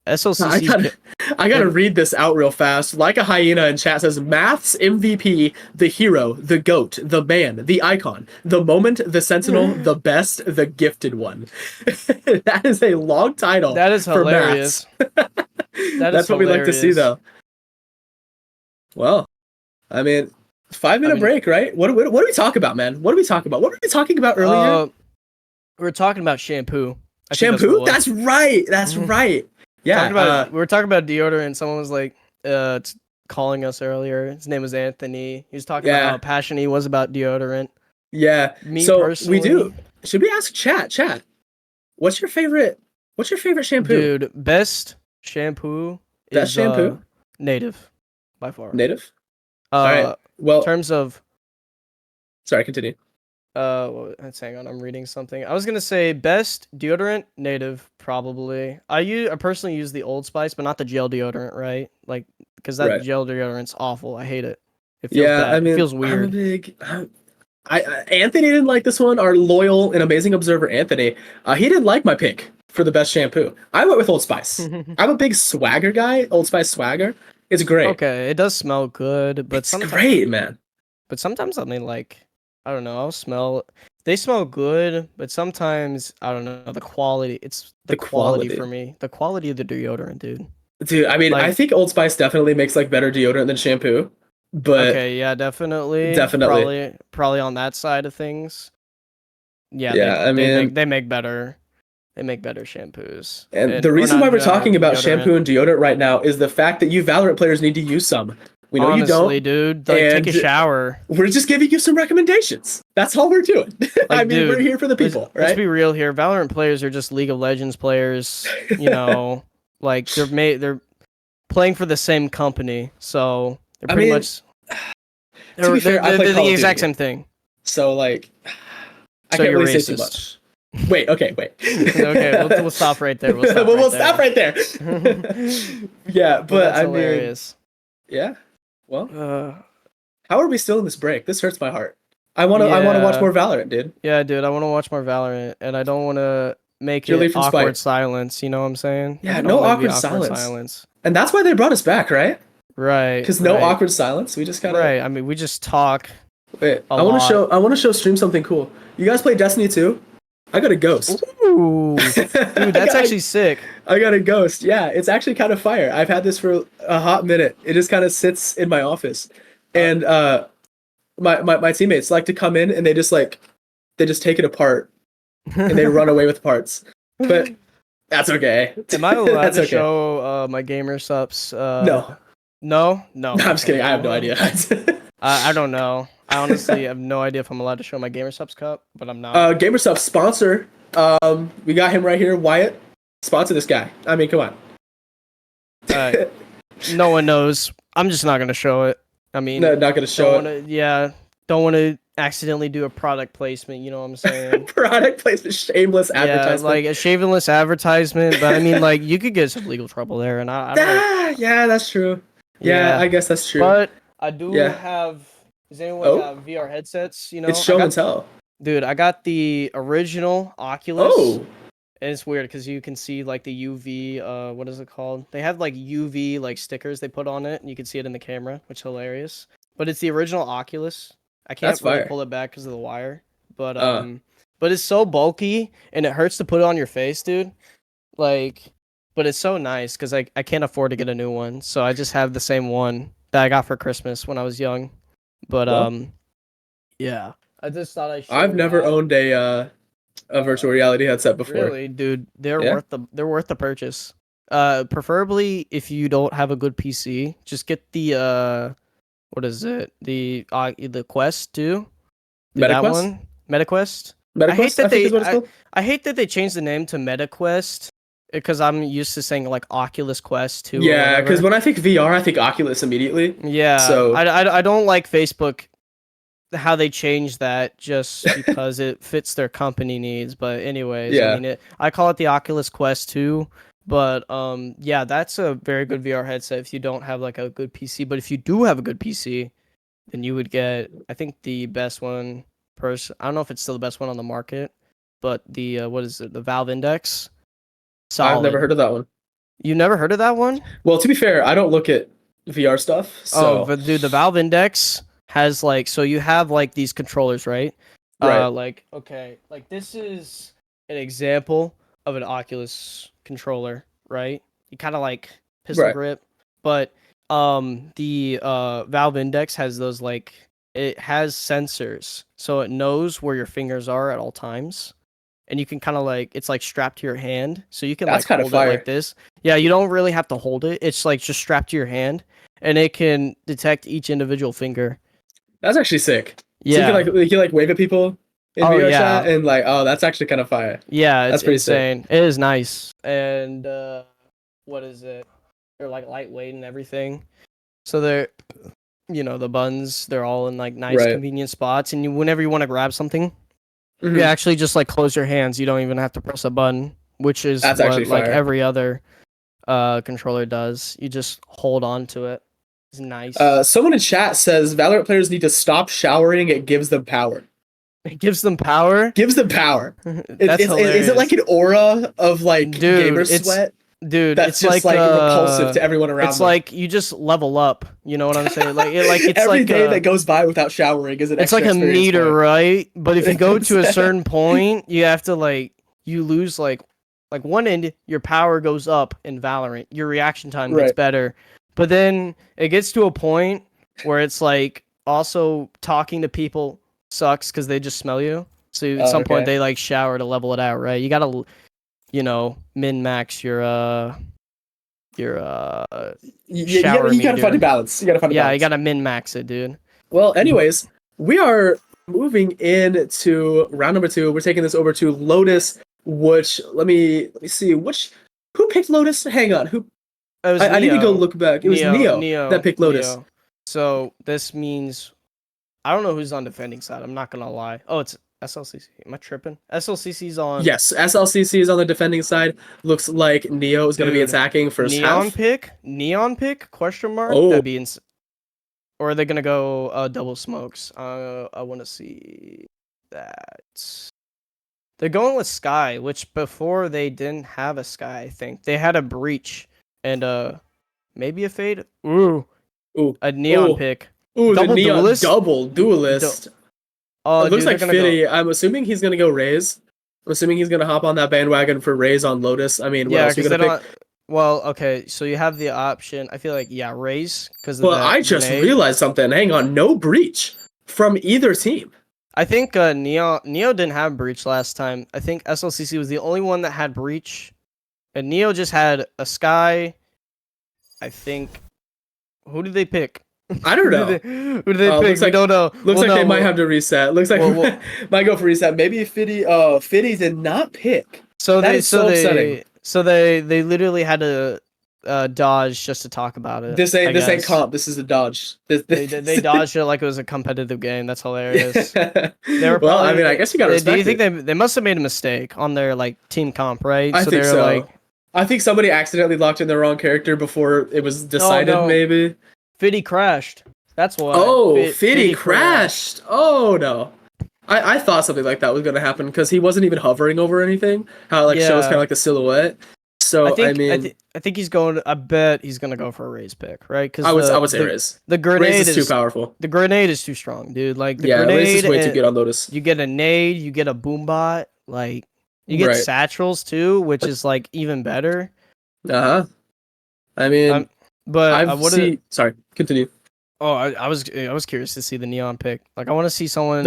SLCC, I gotta read this out real fast. Like a Hyena in chat says, Maths MVP, the hero, the goat, the man, the icon, the moment, the sentinel, the best, the gifted one. That is a long title. That is hilarious. That's what we like to see, though. Well, I mean, 5-minute break, right? What do we talk about, man? What do we talk about? What were we talking about earlier? We were talking about shampoo. Shampoo? That's right. That's right. Yeah. We were talking about deodorant. Someone was like calling us earlier. His name was Anthony. He was talking about how passionate he was about deodorant. Yeah. Me personally, we do. Should we ask chat? Chat. What's your favorite shampoo? Dude, best shampoo is Native. By far. Native? All right. Well, in terms of... Sorry, continue. Hang on, I'm reading something. I was gonna say best deodorant, Native, probably. I personally use the Old Spice, but not the gel deodorant, right? Like, because that gel deodorant's awful. I hate it. It feels bad. I mean, it feels weird. Anthony didn't like this one. Our loyal and amazing observer, Anthony, he didn't like my pick for the best shampoo. I went with Old Spice. I'm a big Swagger guy. Old Spice Swagger. It's great. Okay, it does smell good, but it's great, man. But sometimes I mean, like, I don't know. They smell good, but sometimes I don't know the quality. It's the quality for me. The quality of the deodorant, dude. Dude, I mean, I think Old Spice definitely makes like better deodorant than shampoo. but Okay, yeah, definitely. definitely. Probably on that side of things. Yeah, Yeah, I mean, they make better shampoos. and the And or reason not why we're talking about deodorant. shampoo and deodorant right now is the fact that you Valorant players need to use some. We know you Honestly, don't, dude, like take a and shower. we're just giving you some recommendations. That's all we're doing. I Like, mean, we're dude, here for the people, let's right? be real here. Valorant players are just League of Legends players, you know, like they're playing for the same company, so they're I pretty mean, much to be fair, I play they're Call the of exact Duty, same thing. so like, I So can't you're really say too racist. much. Wait, okay, wait. Okay, we'll stop right there. We'll stop Well, right we'll stop there. right there. Yeah, Well, but that's I mean, hilarious. yeah. Well, Uh, how are we still in this break? This hurts my heart. I wanna watch yeah, more Valorant, dude. yeah, dude. I want to watch more Valorant, and I don't want to make Purely it from awkward spite. silence. You know what I'm saying? Like Yeah, I don't no want it to be awkward awkward silence. silence. And that's why they brought us back, right? Right, Because no right, awkward silence. We just gotta right. I mean, we just talk wait. a I want to lot. show. I want to show stream something cool. You guys play Destiny 2? I got a ghost. Ooh, dude, that's actually sick. I got a ghost. Yeah, it's actually kind of fire. I've had this for a hot minute. It just kind of sits in my office, and my teammates like to come in and they just take it apart and they run away with parts. But that's okay. Am I allowed That's to okay. show my gamer subs? No, No, no, no. I'm just Okay, kidding. I have no well, idea. I don't know. I honestly have no idea if I'm allowed to show my gamer subs cup, but I'm not. Gamerstuff sponsor. We got him right here. Wyatt, sponsor this guy. I mean, come on. No one knows. I'm just not gonna show it. I mean, No, not gonna show don't it. want to. Yeah, don't want to accidentally do a product placement. You know what I'm saying? Product placement, shameless Yeah, advertisement. like a shameless advertisement. But I mean, like you could get some legal trouble there, and I don't. Yeah, that's true. Yeah, I guess that's true. But I do Yeah. have. Does anyone Oh. got VR headsets? You know, It's show and tell. dude, I got the original Oculus. Oh, And it's weird because you can see like the UV, what is it called? They have like UV like stickers they put on it, and you can see it in the camera, which is hilarious. But it's the original Oculus. I can't That's really fire. pull it back because of the wire, but Uh. but it's so bulky and it hurts to put it on your face, dude. Like, but it's so nice because I can't afford to get a new one, so I just have the same one that I got for Christmas when I was young. But Well. yeah, I just thought I should. I've never owned a virtual reality headset before. Really, dude, they're Yeah? they're worth the purchase. Preferably if you don't have a good PC, just get the what is it? The Quest 2. That MetaQuest? one? MetaQuest? MetaQuest, I think is what it's called. I hate that they changed the name to MetaQuest because I'm used to saying like Oculus Quest 2 or Yeah, because whatever. when I think VR, I think Oculus immediately. Yeah, So- I don't like Facebook how they changed that just because it fits their company needs. But anyways, Yeah. I mean, I call it the Oculus Quest 2. But yeah, that's a very good VR headset if you don't have like a good PC. But if you do have a good PC, then you would get, I think, the best one. I don't know if it's still the best one on the market, but the what is it? The Valve Index. Solid. I've never heard of that one. You never heard of that one? Well, to be fair, I don't look at VR stuff. So Oh, but dude, the Valve Index has like, so you have like these controllers, right? Right. Like, okay, like this is an example of an Oculus controller, right? You kind of like pistol Right. grip, but the Valve Index has those like, it has sensors, so it knows where your fingers are at all times. And you can kind of like, it's like strapped to your hand, so you can That's like kinda hold fire. it like this. Yeah, you don't really have to hold it. It's like just strapped to your hand, and it can detect each individual finger. That's actually sick. Yeah, So you can like wave at people in Oh, VR yeah. chat and like, oh, that's actually kind of fire. yeah, That's it's pretty sick. insane. It is nice, and what is it? They're like lightweight and everything. So they're, you know, the buttons, they're all in like nice, Right. convenient spots, and whenever you want to grab something, Mhm. you actually just like close your hands. You don't even have to press a button, which is That's what actually like fire. every other controller does. You just hold on to it. It's nice. Someone in chat says Valorant players need to stop showering. It gives them power. It gives them power. Gives them power. That's hilarious. Is it like an aura of like Dude, gamer it's- sweat Dude, that's it's just like repulsive to everyone around It's them? like you just level up. You know what I'm saying? Like it's Every like day a, that goes by without showering is an it's extra like a experience meter, point. right? But if you go to a certain point, you have to like you lose like one end, your power goes up in Valorant. Your reaction time gets Right. better. But then it gets to a point where it's like also talking to people sucks because they just smell you. So at some point they like shower to level it out, right? You gotta, min max your shower you gotta meter. find a balance. You gotta find a balance. You gotta min max it, dude. Well, anyways, we are moving into round number 2. We're taking this over to Lotus, which let me see who picked Lotus. Hang on, who? I need to go look back. It was Neo that picked Lotus. Neo. So this means I don't know who's on defending side. I'm not gonna lie. Oh, it's SLCC. Am I tripping? SLCC's on. Yes, SLCC is on the defending side. Looks like Neo is going to be attacking first half. Neon pick? Question mark? Oh. That'd be or are they gonna go double smokes? I want to see that. They're going with Sky, which before they didn't have a Sky. I think they had a Breach and maybe a Fade. Ooh, a Neon pick. Ooh, double the Neon duelist? Double duelist. It looks like Fitty. I'm assuming he's gonna go Raze. I'm assuming he's gonna hop on that bandwagon for Raze on Lotus. I mean, what else are you gonna pick? Well, okay, so you have the option. I feel like Raze because. Well, I just realized something. Hang on, no Breach from either team. I think Neo didn't have Breach last time. I think SLCC was the only one that had Breach, and Neo just had a Sky. I think. Who did they pick? I don't know. Who did they pick? We don't know. Looks like they might have to reset. Looks like might go for reset. Maybe Fitty. Fitty did not pick. So that is so upsetting. So they literally had to dodge just to talk about it. This ain't comp. This is a dodge. They dodged it like it was a competitive game. That's hilarious. They were well, I mean, I guess you gotta respect. Do you think they must have made a mistake on their like team comp, right? I think so. I think somebody accidentally locked in the wrong character before it was decided. Oh, no. Maybe. Fitty crashed. That's why. Oh, Fitty crashed. Oh no. I thought something like that was gonna happen because he wasn't even hovering over anything. How it shows kind of like the silhouette. So I think he's going. I bet he's gonna go for a Raze pick, right? Because I would say Raze. The grenade Raze is too powerful. The grenade is too strong, dude. Like the grenade Raze is way too good on Lotus. You get a nade, you get a boom bot, like you get satchels too, which is like even better. I mean, sorry, continue. Oh, I was curious to see the Neon pick. Like, I want to see someone,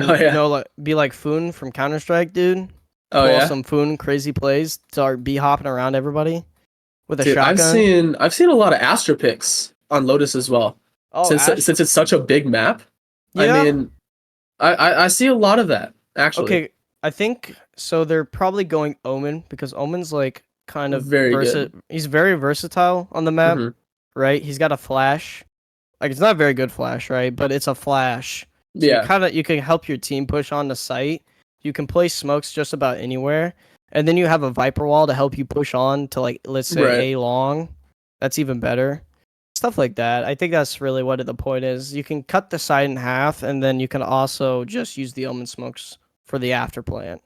be like Foon from Counter-Strike, dude. Pull some Foon crazy plays to be hopping around everybody with a shotgun. I've seen a lot of Astra picks on Lotus as well. Oh, since it's such a big map. Yeah. I mean, I see a lot of that actually. Okay, I think so. They're probably going Omen because Omen's like kind of good. He's very versatile on the map, right? He's got a flash. Like, it's not a very good flash, right? But it's a flash. So you can help your team push on the site. You can place smokes just about anywhere. And then you have a Viper wall to help you push on to, like, let's say A long. That's even better. Stuff like that. I think that's really what the point is. You can cut the site in half, and then you can also just use the Omen smokes for the after plant.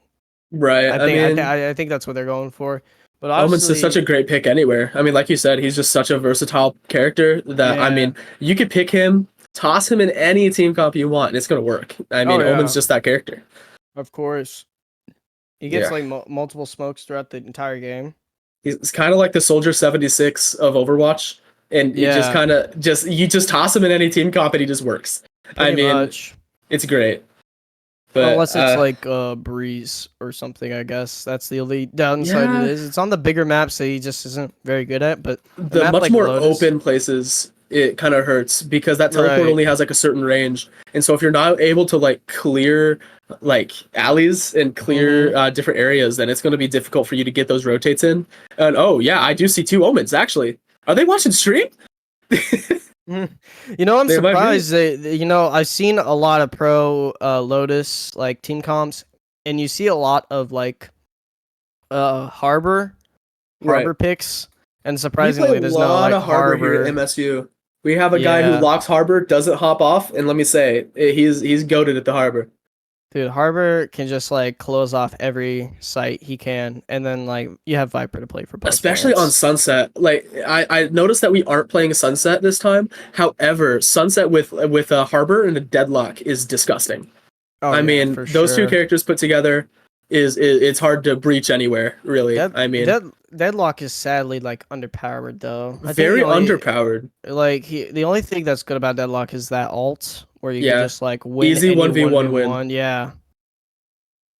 Right. I think that's what they're going for. But Omen's just such a great pick anywhere. I mean, like you said, he's just such a versatile character that, I mean, you could pick him, toss him in any team comp you want, and it's going to work. I mean, Omen's just that character. Of course. He gets, like, multiple smokes throughout the entire game. He's kind of like the Soldier 76 of Overwatch, and you just kind of, you just toss him in any team comp, and he just works. Pretty much. It's great. But, unless it's like Breeze or something, I guess that's the only downside it is. It's on the bigger maps that he just isn't very good at. But the much more open places, it kind of hurts because that teleport only has like a certain range, and so if you're not able to like clear like alleys and clear different areas, then it's going to be difficult for you to get those rotates in. And I do see 2 Omens actually. Are they watching stream? I'm surprised. I've seen a lot of pro Lotus like team comps, and you see a lot of like Harbor picks, and surprisingly, there's no like Harbor here at MSU. We have a guy who locks Harbor, doesn't hop off, and let me say, he's goated at the Harbor. Dude, Harbor can just like close off every site he can, and then like you have Viper to play for both. Especially on Sunset. Like I noticed that we aren't playing Sunset this time. However, Sunset with a Harbor and a Deadlock is disgusting. I mean, those 2 characters put together, it's hard to breach anywhere, really. I mean, that Deadlock is sadly like underpowered though. I think very the only, underpowered. Like the only thing that's good about Deadlock is that ult where you can just like win Easy any 1v1 win. Yeah.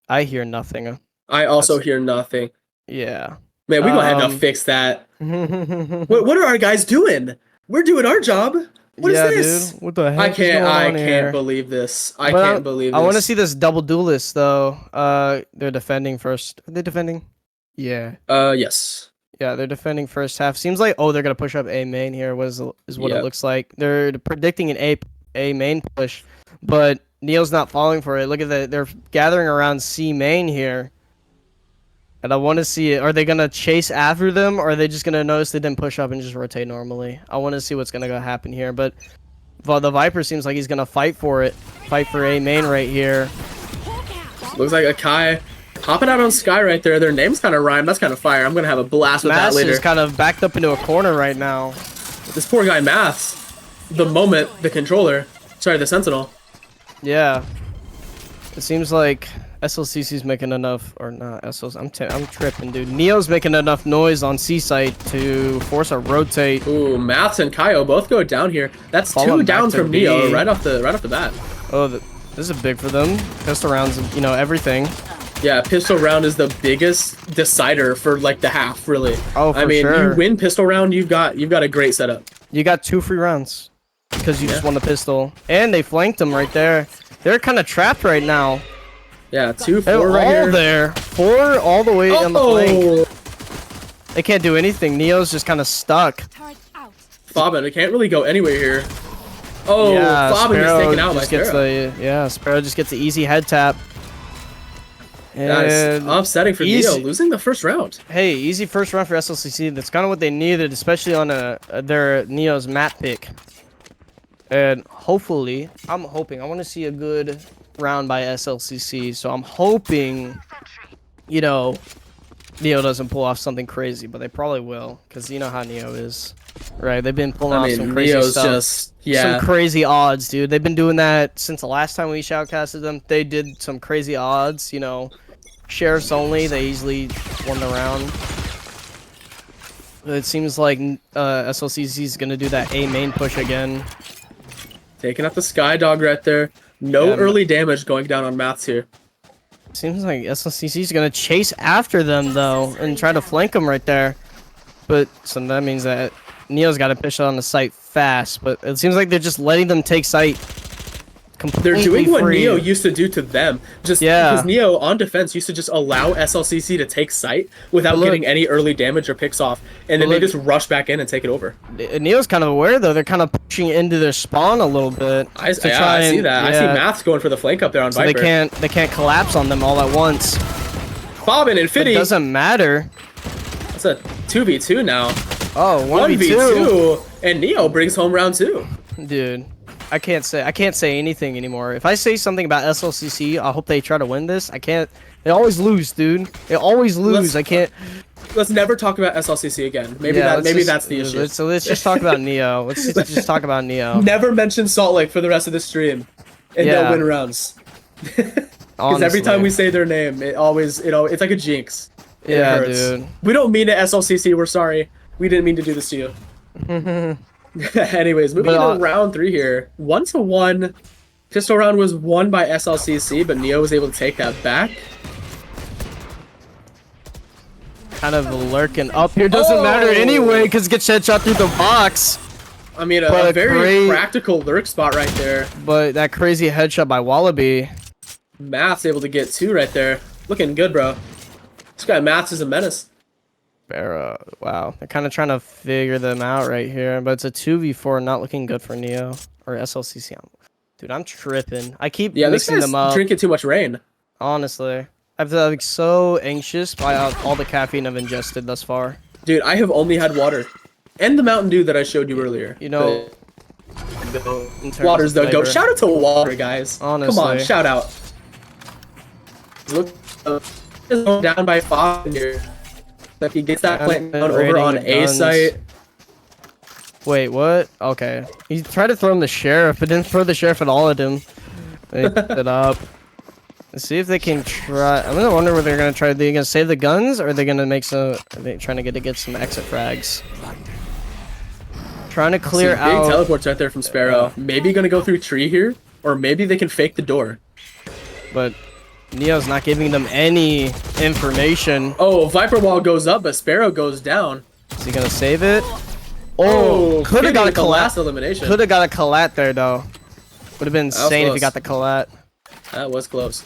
I hear nothing. I also hear nothing. Yeah. Man, we gonna have to fix that. What are our guys doing? We're doing our job. What is this? Dude. What the heck? I can't believe this. I can't believe this. I want to see this double duelist though. They're defending first. Are they defending? Yeah. Yes. Yeah, they're defending first half. Seems like they're gonna push up A main here. Is what it looks like. They're predicting an A main push, but Neo's not falling for it. Look at that. They're gathering around C main here. And I want to see it. Are they going to chase after them, or are they just going to notice they didn't push up and just rotate normally? I want to see what's going to happen here. But the Viper seems like he's going to fight for it. Fight for A main right here. Looks like Akai hopping out on Sky right there. Their names kind of rhyme. That's kind of fire. I'm going to have a blast with that later. Maths is kind of backed up into a corner right now. This poor guy Maths. The moment the controller. Sorry, the Sentinel. Yeah. It seems like SLCC's making enough, or not SLC, I'm tripping, dude. Neo's making enough noise on C site to force a rotate. Ooh, Maths and Kaio both go down here. That's two downs from Neo right off the bat. Oh, this is big for them. Pistol rounds, everything. Yeah, pistol round is the biggest decider for like the half, really. Oh, for I mean, sure. you win pistol round, you've got a great setup. You got 2 free rounds because you just won the pistol, and they flanked them right there. They're kind of trapped right now. Yeah, 2, 4 right here. There. 4 all the way on the flank. They can't do anything. Neo's just kind of stuck. Bobbin, it can't really go anywhere here. Oh, yeah, Bobbin is taken out by Sparrow. Sparrow just gets the easy head tap. That is upsetting for Neo, losing the first round. Hey, easy first round for SLCC. That's kind of what they needed, especially on their Neo's map pick. And hopefully, I want to see a good round by SLCC. So I'm hoping, Neo doesn't pull off something crazy, but they probably will, because you know how Neo is, right? They've been pulling off some crazy stuff. Some crazy odds, dude. They've been doing that since the last time we shoutcasted them. They did some crazy odds, sheriffs only. They easily won the round. It seems like SLCC is gonna do that A main push again. Taking out the Sky Dog right there. No early damage going down on Maths here. Seems like SLCC is gonna chase after them though and try to flank them right there. But so that means that Neo's got to push on the site fast. But it seems like they're just letting them take site. They're doing what Neo used to do to them. Because Neo on defense used to just allow SLCC to take site without getting any early damage or picks off, and then they just rush back in and take it over. Neo's kind of aware though. They're kind of pushing into their spawn a little bit. I see that. Yeah. I see Maths going for the flank up there on Viper. They can't collapse on them all at once. Bobbin and Fitty. It doesn't matter. It's a 2v2 now. Oh, 1v2. And Neo brings home round 2. Dude. I can't say anything anymore. If I say something about SLCC, I hope they try to win this. I can't. They always lose, dude. They always lose. I can't. Let's never talk about SLCC again. Maybe that's the issue. So let's just talk about Neo. Let's just talk about Neo. Never mention Salt Lake for the rest of the stream, and they'll win rounds. Because every time we say their name, it's like a jinx. It hurts. Dude. We don't mean it, SLCC. We're sorry. We didn't mean to do this to you. Anyways, moving into round 3 here. 1-1. Pistol round was won by SLCC, but Neo was able to take that back. Kind of lurking up here. Doesn't matter anyway, because it gets headshot through the box. I mean, a very practical lurk spot right there. But that crazy headshot by Wallaby. Maths able to get 2 right there. Looking good, bro. This guy Maths is a menace. Wow, they're kind of trying to figure them out right here, but it's a 2v4, not looking good for Neo or SLCC. Dude, I'm tripping. I keep mixing them up. Drinking too much rain. Honestly, I've been like so anxious by all the caffeine I've ingested thus far. Dude, I have only had water and the Mountain Dew that I showed you earlier. Water's the go. Shout out to water, guys. Honestly, come on, shout out. Look, down by 5 here. If he gets that plant down over on A site. Wait, what? Okay. He tried to throw him the sheriff, but didn't throw the sheriff at all at him. They picked it up. Let's see if they can try. I'm gonna wonder what they're gonna try. Are they gonna save the guns, or are they gonna make some? Are they trying to get some exit frags? Trying to clear out. Big teleports right there from Sparrow. Maybe gonna go through tree here, or maybe they can fake the door. But Neo's not giving them any information. Oh, Viper wall goes up, but Sparrow goes down. Is he gonna save it? Oh, could have got a last elimination. Could have got a collat there though. Would have been insane if he got the collat. That was close.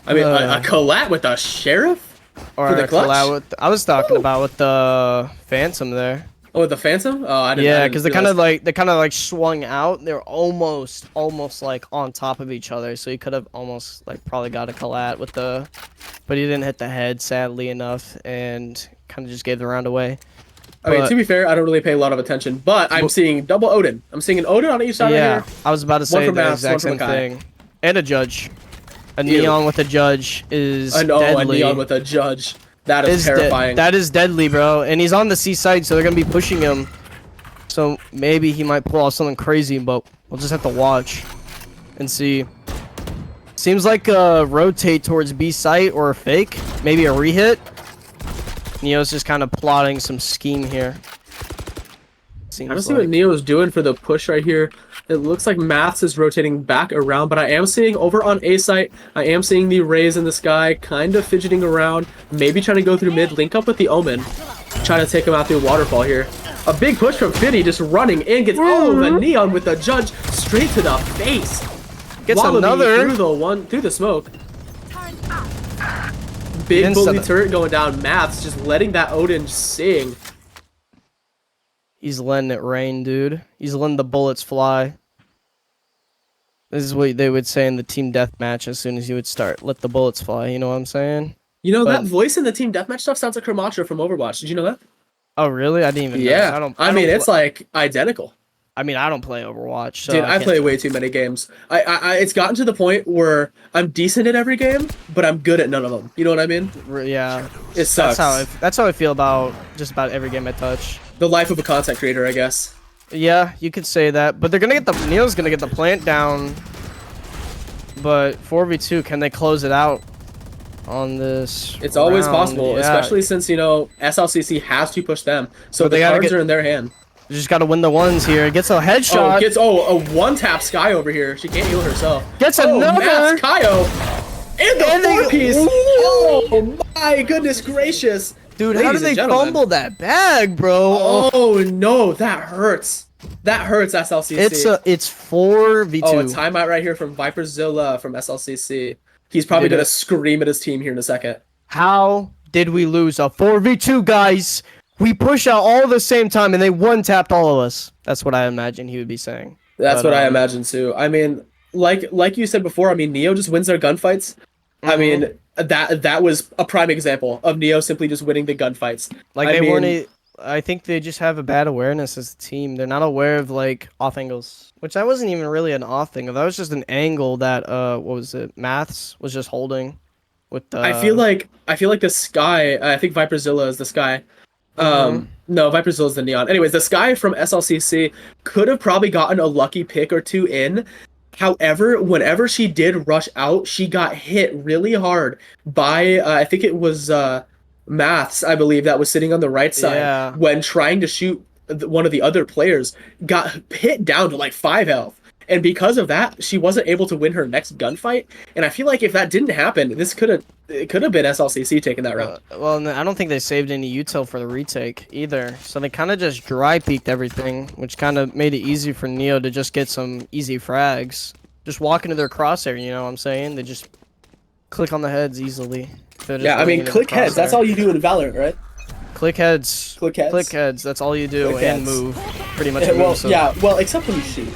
I mean, a collat with a sheriff? Or a collat with. I was talking about with the Phantom there. Oh, with the Phantom? Oh, I didn't. Yeah, because they kind of like swung out. They're almost like on top of each other. So he could have almost like probably got a collat with the, but he didn't hit the head sadly enough, and kind of just gave the round away. I mean, to be fair, I don't really pay a lot of attention, but I'm seeing double Odin. I'm seeing an Odin on each side right here. I was about to say the exact same thing. And a judge. A Neon with a judge is deadly. A Neon with a judge. That is terrifying. That is deadly, bro. And he's on the C side, so they're going to be pushing him. So maybe he might pull off something crazy, but we'll just have to watch and see. Seems like a rotate towards B site or a fake. Maybe a rehit. Neo's just kind of plotting some scheme here. I don't see what Neo's doing for the push right here. It looks like Maths is rotating back around, but I am seeing over on A site, I am seeing the Rays in the sky kind of fidgeting around, maybe trying to go through mid, link up with the Omen, trying to take him out through waterfall here. A big push from Fiddy, just running in, gets the Neon with the judge straight to the face. Gets another through the smoke. Big bully turret going down. Maths just letting that Odin sing. He's letting it rain, dude. He's letting the bullets fly. This is what they would say in the team deathmatch as soon as you would start. Let the bullets fly, you know what I'm saying? You know, that voice in the team deathmatch stuff sounds like Kramatra from Overwatch. Did you know that? Oh, really? I didn't even know. Yeah. I mean, it's like identical. I mean, I don't play Overwatch. So dude, I play way too many games. It's gotten to the point where I'm decent at every game, but I'm good at none of them. You know what I mean? Yeah. It sucks. That's how I feel about just about every game I touch. The life of a content creator, I guess. Yeah, you could say that. But they're gonna get Neo's gonna get the plant down. But 4v2, can they close it out on this? It's always possible, especially since, you know, SLCC has to push them. So the cards are in their hand. You just gotta win the ones here. Gets a headshot. A one-tap Sky over here. She can't heal herself. Gets another. Maths, Kaio. And the four-piece. Oh my goodness gracious. Dude, how did they fumble that bag, bro? Oh no, that hurts. That hurts, SLCC. It's 4v2. Oh, a timeout right here from Viperzilla from SLCC. He's probably gonna scream at his team here in a second. How did we lose a 4v2, guys? We push out all at the same time, and they one-tapped all of us. That's what I imagine he would be saying. That's what I imagine too. I mean, like you said before, I mean, Neo just wins their gunfights. I mean, that was a prime example of Neo simply just winning the gunfights. Like I think they just have a bad awareness as a team. They're not aware of like off angles, which that wasn't even really an off angle. That was just an angle that what was it? Maths was just holding. With the. I feel like the Sky. I think Viperzilla is the Sky. No, Viperzilla is the Neon. Anyways, the Sky from SLCC could have probably gotten a lucky pick or two in. However, whenever she did rush out, she got hit really hard by, I think it was Maths, I believe, that was sitting on the right side when trying to shoot one of the other players, got hit down to like 5 health. And because of that, she wasn't able to win her next gunfight. And I feel like if that didn't happen, it could have been SLCC taking that round. Well, I don't think they saved any util for the retake either. So they kind of just dry peeked everything, which kind of made it easy for Neo to just get some easy frags. Just walk into their crosshair, you know what I'm saying? They just click on the heads easily. Yeah, I mean, click heads. That's all you do in Valorant, right? Click heads. Click heads. Click heads. That's all you do, and move. Pretty much. Well, except when you shoot.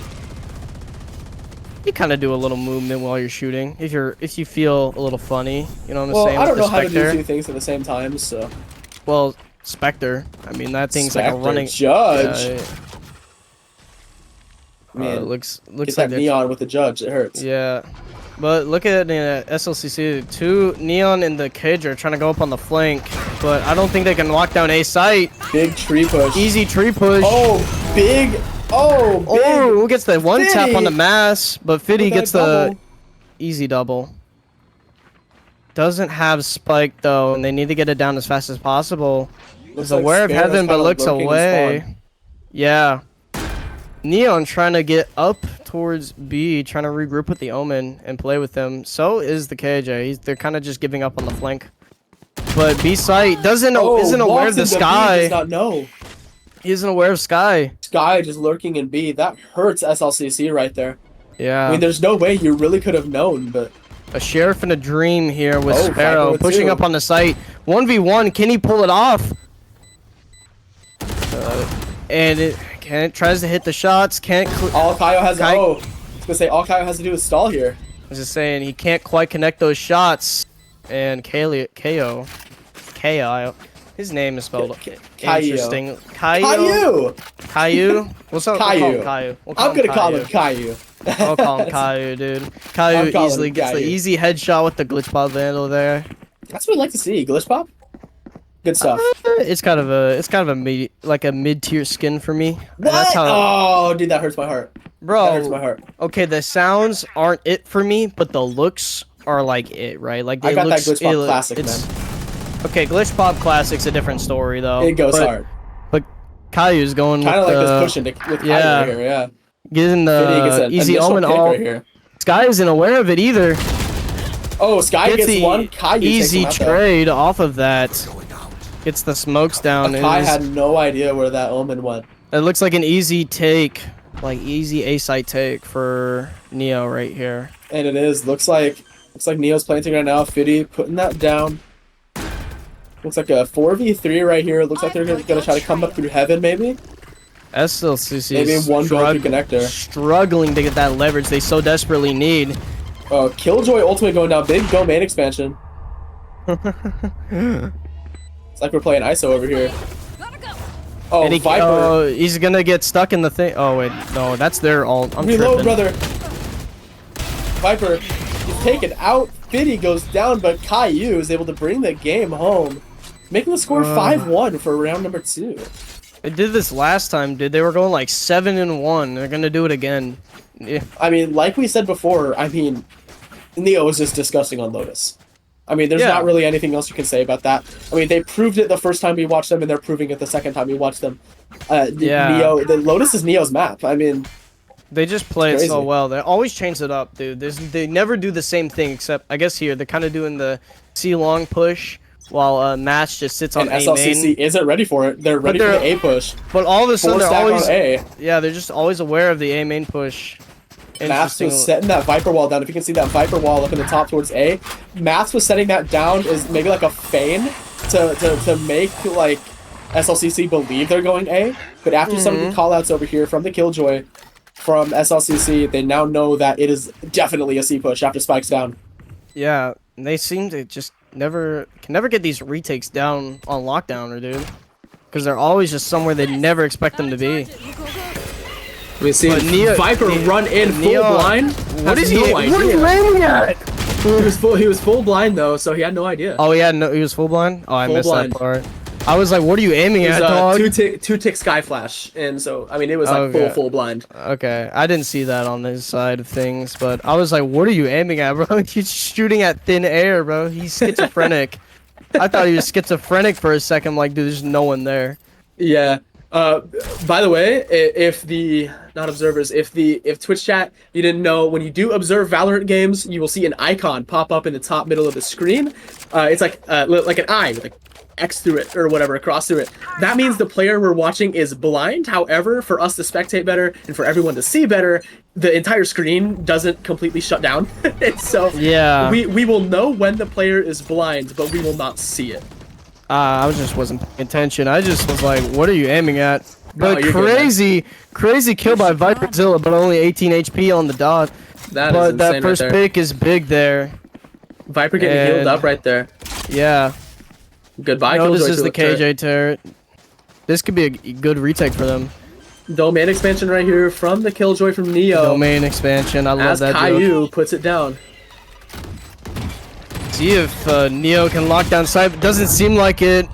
You kind of do a little movement while you're shooting, if you feel a little funny, you know what I'm saying? Well, I don't know how to do two things at the same time, so. Well, Spectre. I mean, that thing's like a running judge. Man, looks like like Neon with the judge. It hurts. Yeah, but look at SLCC. Two Neon and the Cage are trying to go up on the flank, but I don't think they can lock down A site. Big tree push. Easy tree push. Oh, big. Oh, who gets the one tap on the mass, but Fiddy gets the easy double. doesn't have Spike though, and they need to get it down as fast as possible. Looks Is aware of Sparrow's heaven, but kinda looks lurking in away. spawn. Yeah. Neon trying to get up towards B, trying to regroup with the Omen and play with them. So is the KJ. They're kind of just giving up on the flank. But B site isn't aware of the Sky. Does not know. He isn't aware of Sky. Sky just lurking in B. That hurts SLCC right there. Yeah. I mean, there's no way you really could have known, but A sheriff in a dream here with Oh, Sparrow with pushing two. up on the site. 1v1, can he pull it off? And it tries to hit the shots, can't. all Kaio has Kai- I was gonna say all Kaio has to do is stall here. I was just saying he can't quite connect those shots. And KO, his name is spelled Caillou. interesting. Caillou! What's up? We'll call him Caillou. Caillou. I'm gonna call him Caillou. I'll call him Caillou, dude. I'm Caillou calling easily him gets the Caillou. easy headshot with the glitch pop vandal there. That's what we like to see. Glitch pop? Good stuff. It's kind of a mid-tier skin for me. What? That's how, Oh, dude, that hurts my heart. That hurts my bro. heart. Okay, the sounds aren't it for me, but the looks are like it, right? Like I got that looks, Glitch Pop Classic, man. Okay, glitch pop classic's a different story though. It goes but, hard. But Caillou's going Kind of with like the, this pushing with yeah. Caillou right here, yeah. getting Fiddy gets the an easy initial omen pick all. right here. Sky isn't aware of it either. Oh, Sky Gets gets the one. Caillou takes easy him out there. trade off of that. Gets the smokes down. Kai and had no idea where that omen went. it looks like an easy take, like easy A site take for Neo right here. And it is. Looks like Neo's planting right now. Fiddy putting that down. Looks like a 4v3 right here. Looks like they're gonna try to come up through heaven, maybe. SLCC Maybe is one going through connector. struggling to get that leverage they so desperately need. Killjoy ultimate going down. Big domain expansion. It's like we're playing ISO over here. Oh, And Viper. he's gonna get stuck in the thing. Oh wait, no, that's their ult. I'm Reload, tripping. brother. Viper is taken out. Fiddy goes down, but Caillou is able to bring the game home, making the score 5-1 for round number 2. They did this last time, dude. They were going like 7-1. They're gonna do it again. Yeah. I mean, like we said before, I mean, Neo is just disgusting on Lotus. I mean, there's Yeah. not really anything else you can say about that. I mean, they proved it the first time we watched them, and they're proving it the second time we watched them. Yeah. The Lotus is Neo's map. I mean, They just play it so crazy. well. They always change it up, dude. They never do the same thing, except I guess here they're kind of doing the C long push while Match just sits on and A SLCC main. isn't ready for it. They're ready for they're- the A push. But all of a sudden 4 they're stack always on A. yeah, they're just always aware of the A main push. Maths Interesting. was setting that Viper wall down. If you can see that Viper wall up in the top towards A, Maths was setting that down is maybe like a feign to make like SLCC believe they're going A. But after some of the callouts over here from the Killjoy from SLCC, they now know that it is definitely a C push after Spike's down. Yeah, and they seem to just can never get these retakes down on lockdown, or dude, because they're always just somewhere they never expect them to be. We see But Neo- Viper run in full Neo- blind. What has is he? no What are idea. you aiming at? He was full blind though, so he had no idea. Oh yeah, no, he was full blind. Oh, I Full missed blind. that part. I was like, what are you aiming It was at, dog? two tick sky flash, and so I mean it was like Okay. full blind. Okay, I didn't see that on this side of things, but I was like, what are you aiming at, bro? He's shooting at thin air, bro. He's schizophrenic. I thought he was schizophrenic for a second. Like, dude, there's no one there. Yeah. By the way, if Twitch chat, you didn't know, when you do observe Valorant games, you will see an icon pop up in the top middle of the screen. It's like an eye with like X through it or whatever across through it. That means the player we're watching is blind. However, for us to spectate better and for everyone to see better, the entire screen doesn't completely shut down. And so Yeah. we will know when the player is blind, but we will not see it. I wasn't paying attention. I just was like, what are you aiming at? No, But you're good, man. crazy kill by Viperzilla, but only 18 HP on the dot. That is But insane that right first there. pick is big there. Viper getting healed And- up right there. Yeah. Goodbye, No, this Killjoy is to the a turret. KJ turret. This could be a good retake for them. Domain expansion right here from the Killjoy from Neo. Domain expansion. I love as that. Caillou puts it down. See if Neo can lock down side. Doesn't seem like it.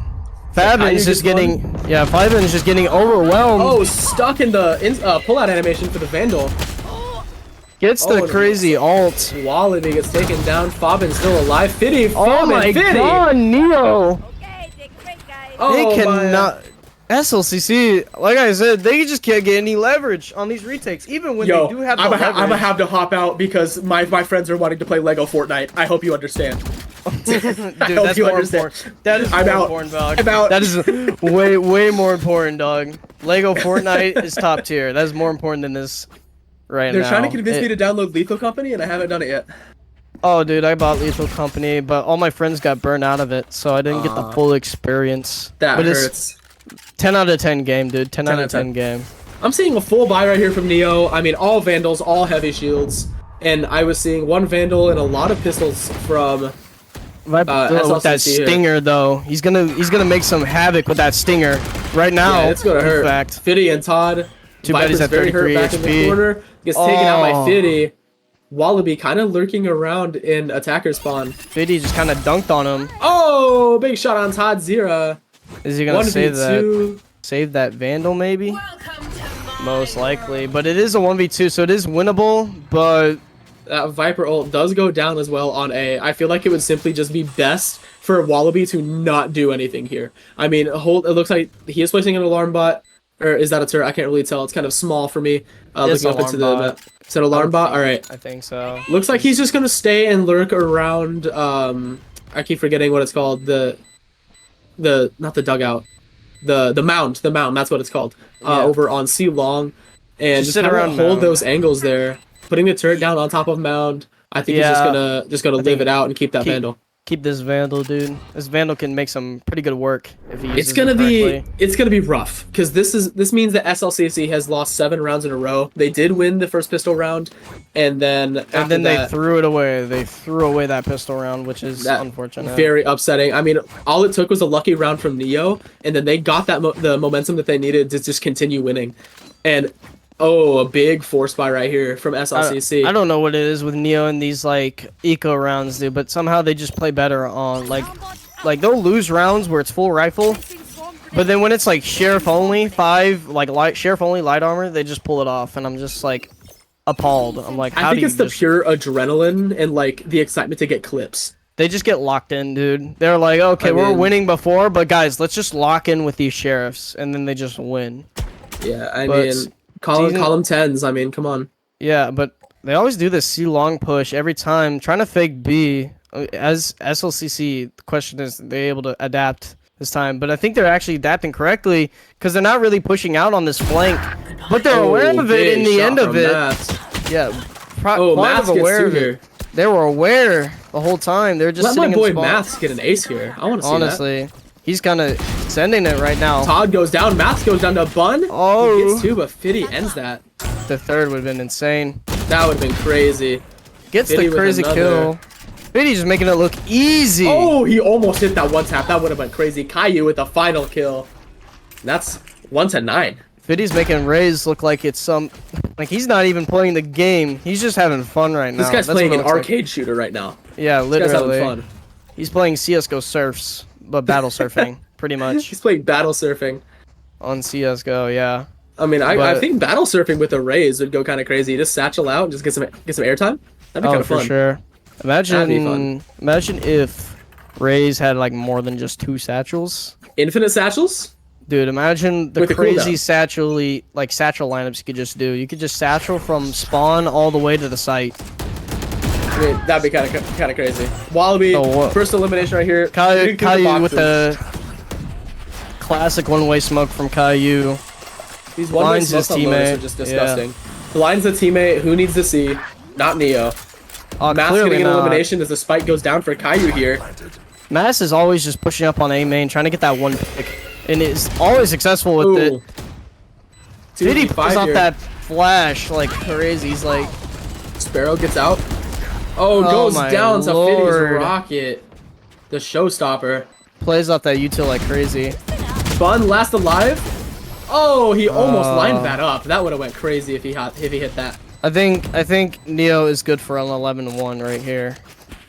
Caillou Fabin's just just getting. Yeah, Fabin's just getting overwhelmed. Oh, stuck in the pull-out animation for the Vandal. Gets the crazy ult. Wallaby gets taken down. Fobin's still alive. Fitty, Oh Fobin, my Fitty. god, Neo! Okay, take a break, guys. Oh, They my- cannot. SLCC, like I said, they just can't get any leverage on these retakes, even when Yo, they do have the I'm leverage. gonna have to hop out because my friends are wanting to play Lego Fortnite. I hope you understand. Dude, hope that's you more understand. important. That is I'm more out. important, dog. I'm out. That is way more important, dog. Lego Fortnite is top tier. That is more important than this right They're now. trying to convince me to download Lethal Company, and I haven't done it yet. Oh, dude, I bought Lethal Company, but all my friends got burned out of it, so I didn't get the full experience. That but hurts. It's 10 out of 10 game, dude. 10 out of 10 game. I'm seeing a full buy right here from Neo. I mean, all Vandals, all heavy shields. And I was seeing one Vandal and a lot of pistols from With that SLCC here. stinger, though, he's gonna make some havoc with that stinger right now. Yeah, it's gonna hurt. In fact, Fitty and Todd. Too bad he's Viper's at very hurt 33 back in the HP. corner. Gets taken out by Oh. Fitty. Wallaby kind of lurking around in attacker spawn. Fiddy just kind of dunked on him. Oh, big shot on Todd Zira. Is he gonna save that? 1v2. Save that Vandal, maybe? Most likely, but it is a 1v2, so it is winnable. But That Viper ult does go down as well on A. I feel like it would simply just be best for Wallaby to not do anything here. I mean, it looks like he is placing an alarm bot. Or is that a turret? I can't really tell. It's kind of small for me. It's Looking up into alarm the bot. map. Is that alarm bot? All right. I think so. Looks like he's just gonna stay and lurk around. I keep forgetting what it's called. The not the dugout. The mound. The mound. That's what it's called. Yeah. Over on C long, and just sit kinda around hold mound. those angles there. Putting the turret down on top of mound. I think he's just gonna live think it out and keep that keep- Vandal. Keep this Vandal, dude. This Vandal can make some pretty good work if he uses It's gonna it be correctly. rough because this means that SLCC has lost 7 rounds in a row. They did win the first pistol round, and then after they that, threw it away. They threw away that pistol round, which is that unfortunate. very upsetting. I mean, all it took was a lucky round from Neo, and then they got that the momentum that they needed to just continue winning. And a big force buy right here from SLCC. I don't know what it is with Neo in these like eco rounds, dude, but somehow they just play better on like they'll lose rounds where it's full rifle, but then when it's like sheriff only 5 like sheriff only light armor, they just pull it off, and I'm just like appalled. I'm like, how I think do it's you the pure adrenaline and like the excitement to get clips. They just get locked in, dude. They're like, okay, I we're mean- winning before, but guys, let's just lock in with these sheriffs, and then they just win. Yeah, I But mean, call them 10s. I mean, come on. Yeah, but they always do this C long push every time, trying to fake B. As SLCC, the question is, they're able to adapt this time. But I think they're actually adapting correctly because they're not really pushing out on this flank. But they're aware of it in big the shot end of from it. Mats. Yeah, Oh, kind Mats of gets aware 2 of it. here. They were aware the whole time. They're just Let my sitting boy in spawn. Mats get an ace here. I want to see that. Honestly, he's kind of sending it right now. Todd goes down. Mats goes down to Bun. Oh. He gets 2, but Fitty ends that. The third would have been insane. That would have been crazy. Gets Fitty the with crazy another. kill. Fitty just making it look easy. Oh, he almost hit that one tap. That would have been crazy. Caillou with the final kill. That's 1-9. Fitty's making Raze look like it's like he's not even playing the game. He's just having fun right now. This guy's That's playing what an it looks arcade shooter right now. like. Yeah, This guy's literally. having fun. He's playing CS:GO surfs, but battle surfing, pretty much He's playing battle surfing. on CS:GO. Yeah. I mean, I But- think battle surfing with a Raze would go kind of crazy. Just satchel out and just get some airtime. That'd be kind Oh, of for fun. sure. That'd be fun. Imagine if Raze had like more than just 2 satchels. Infinite satchels? Dude, imagine the With the crazy cooldown. satchel lineups you could just do. You could just satchel from spawn all the way to the site. I mean, that'd be kind of crazy. Wallaby, Oh, what? first elimination right here. Caillou Digging through Caillou with boxes. the classic one-way smoke from Caillou. These one-way lines his smokes on Lotus are teammate. just Yeah. disgusting. The line's the teammate. Who needs to see? Not Neo. Mass Clearly getting an not. elimination as the spike goes down for Caillou here. Mass is always just pushing up on A main, trying to get that one pick, and is always successful with it. Ooh. Did he 2v5 pulls off here. that flash like crazy? He's like, Sparrow gets out. Oh, Oh goes my down to lord. Fitty's rocket. The showstopper. plays off that util like crazy. Bun last alive. Oh, he almost lined that up. That would have went crazy if he hit that. I think Neo is good for an 11-1 right here.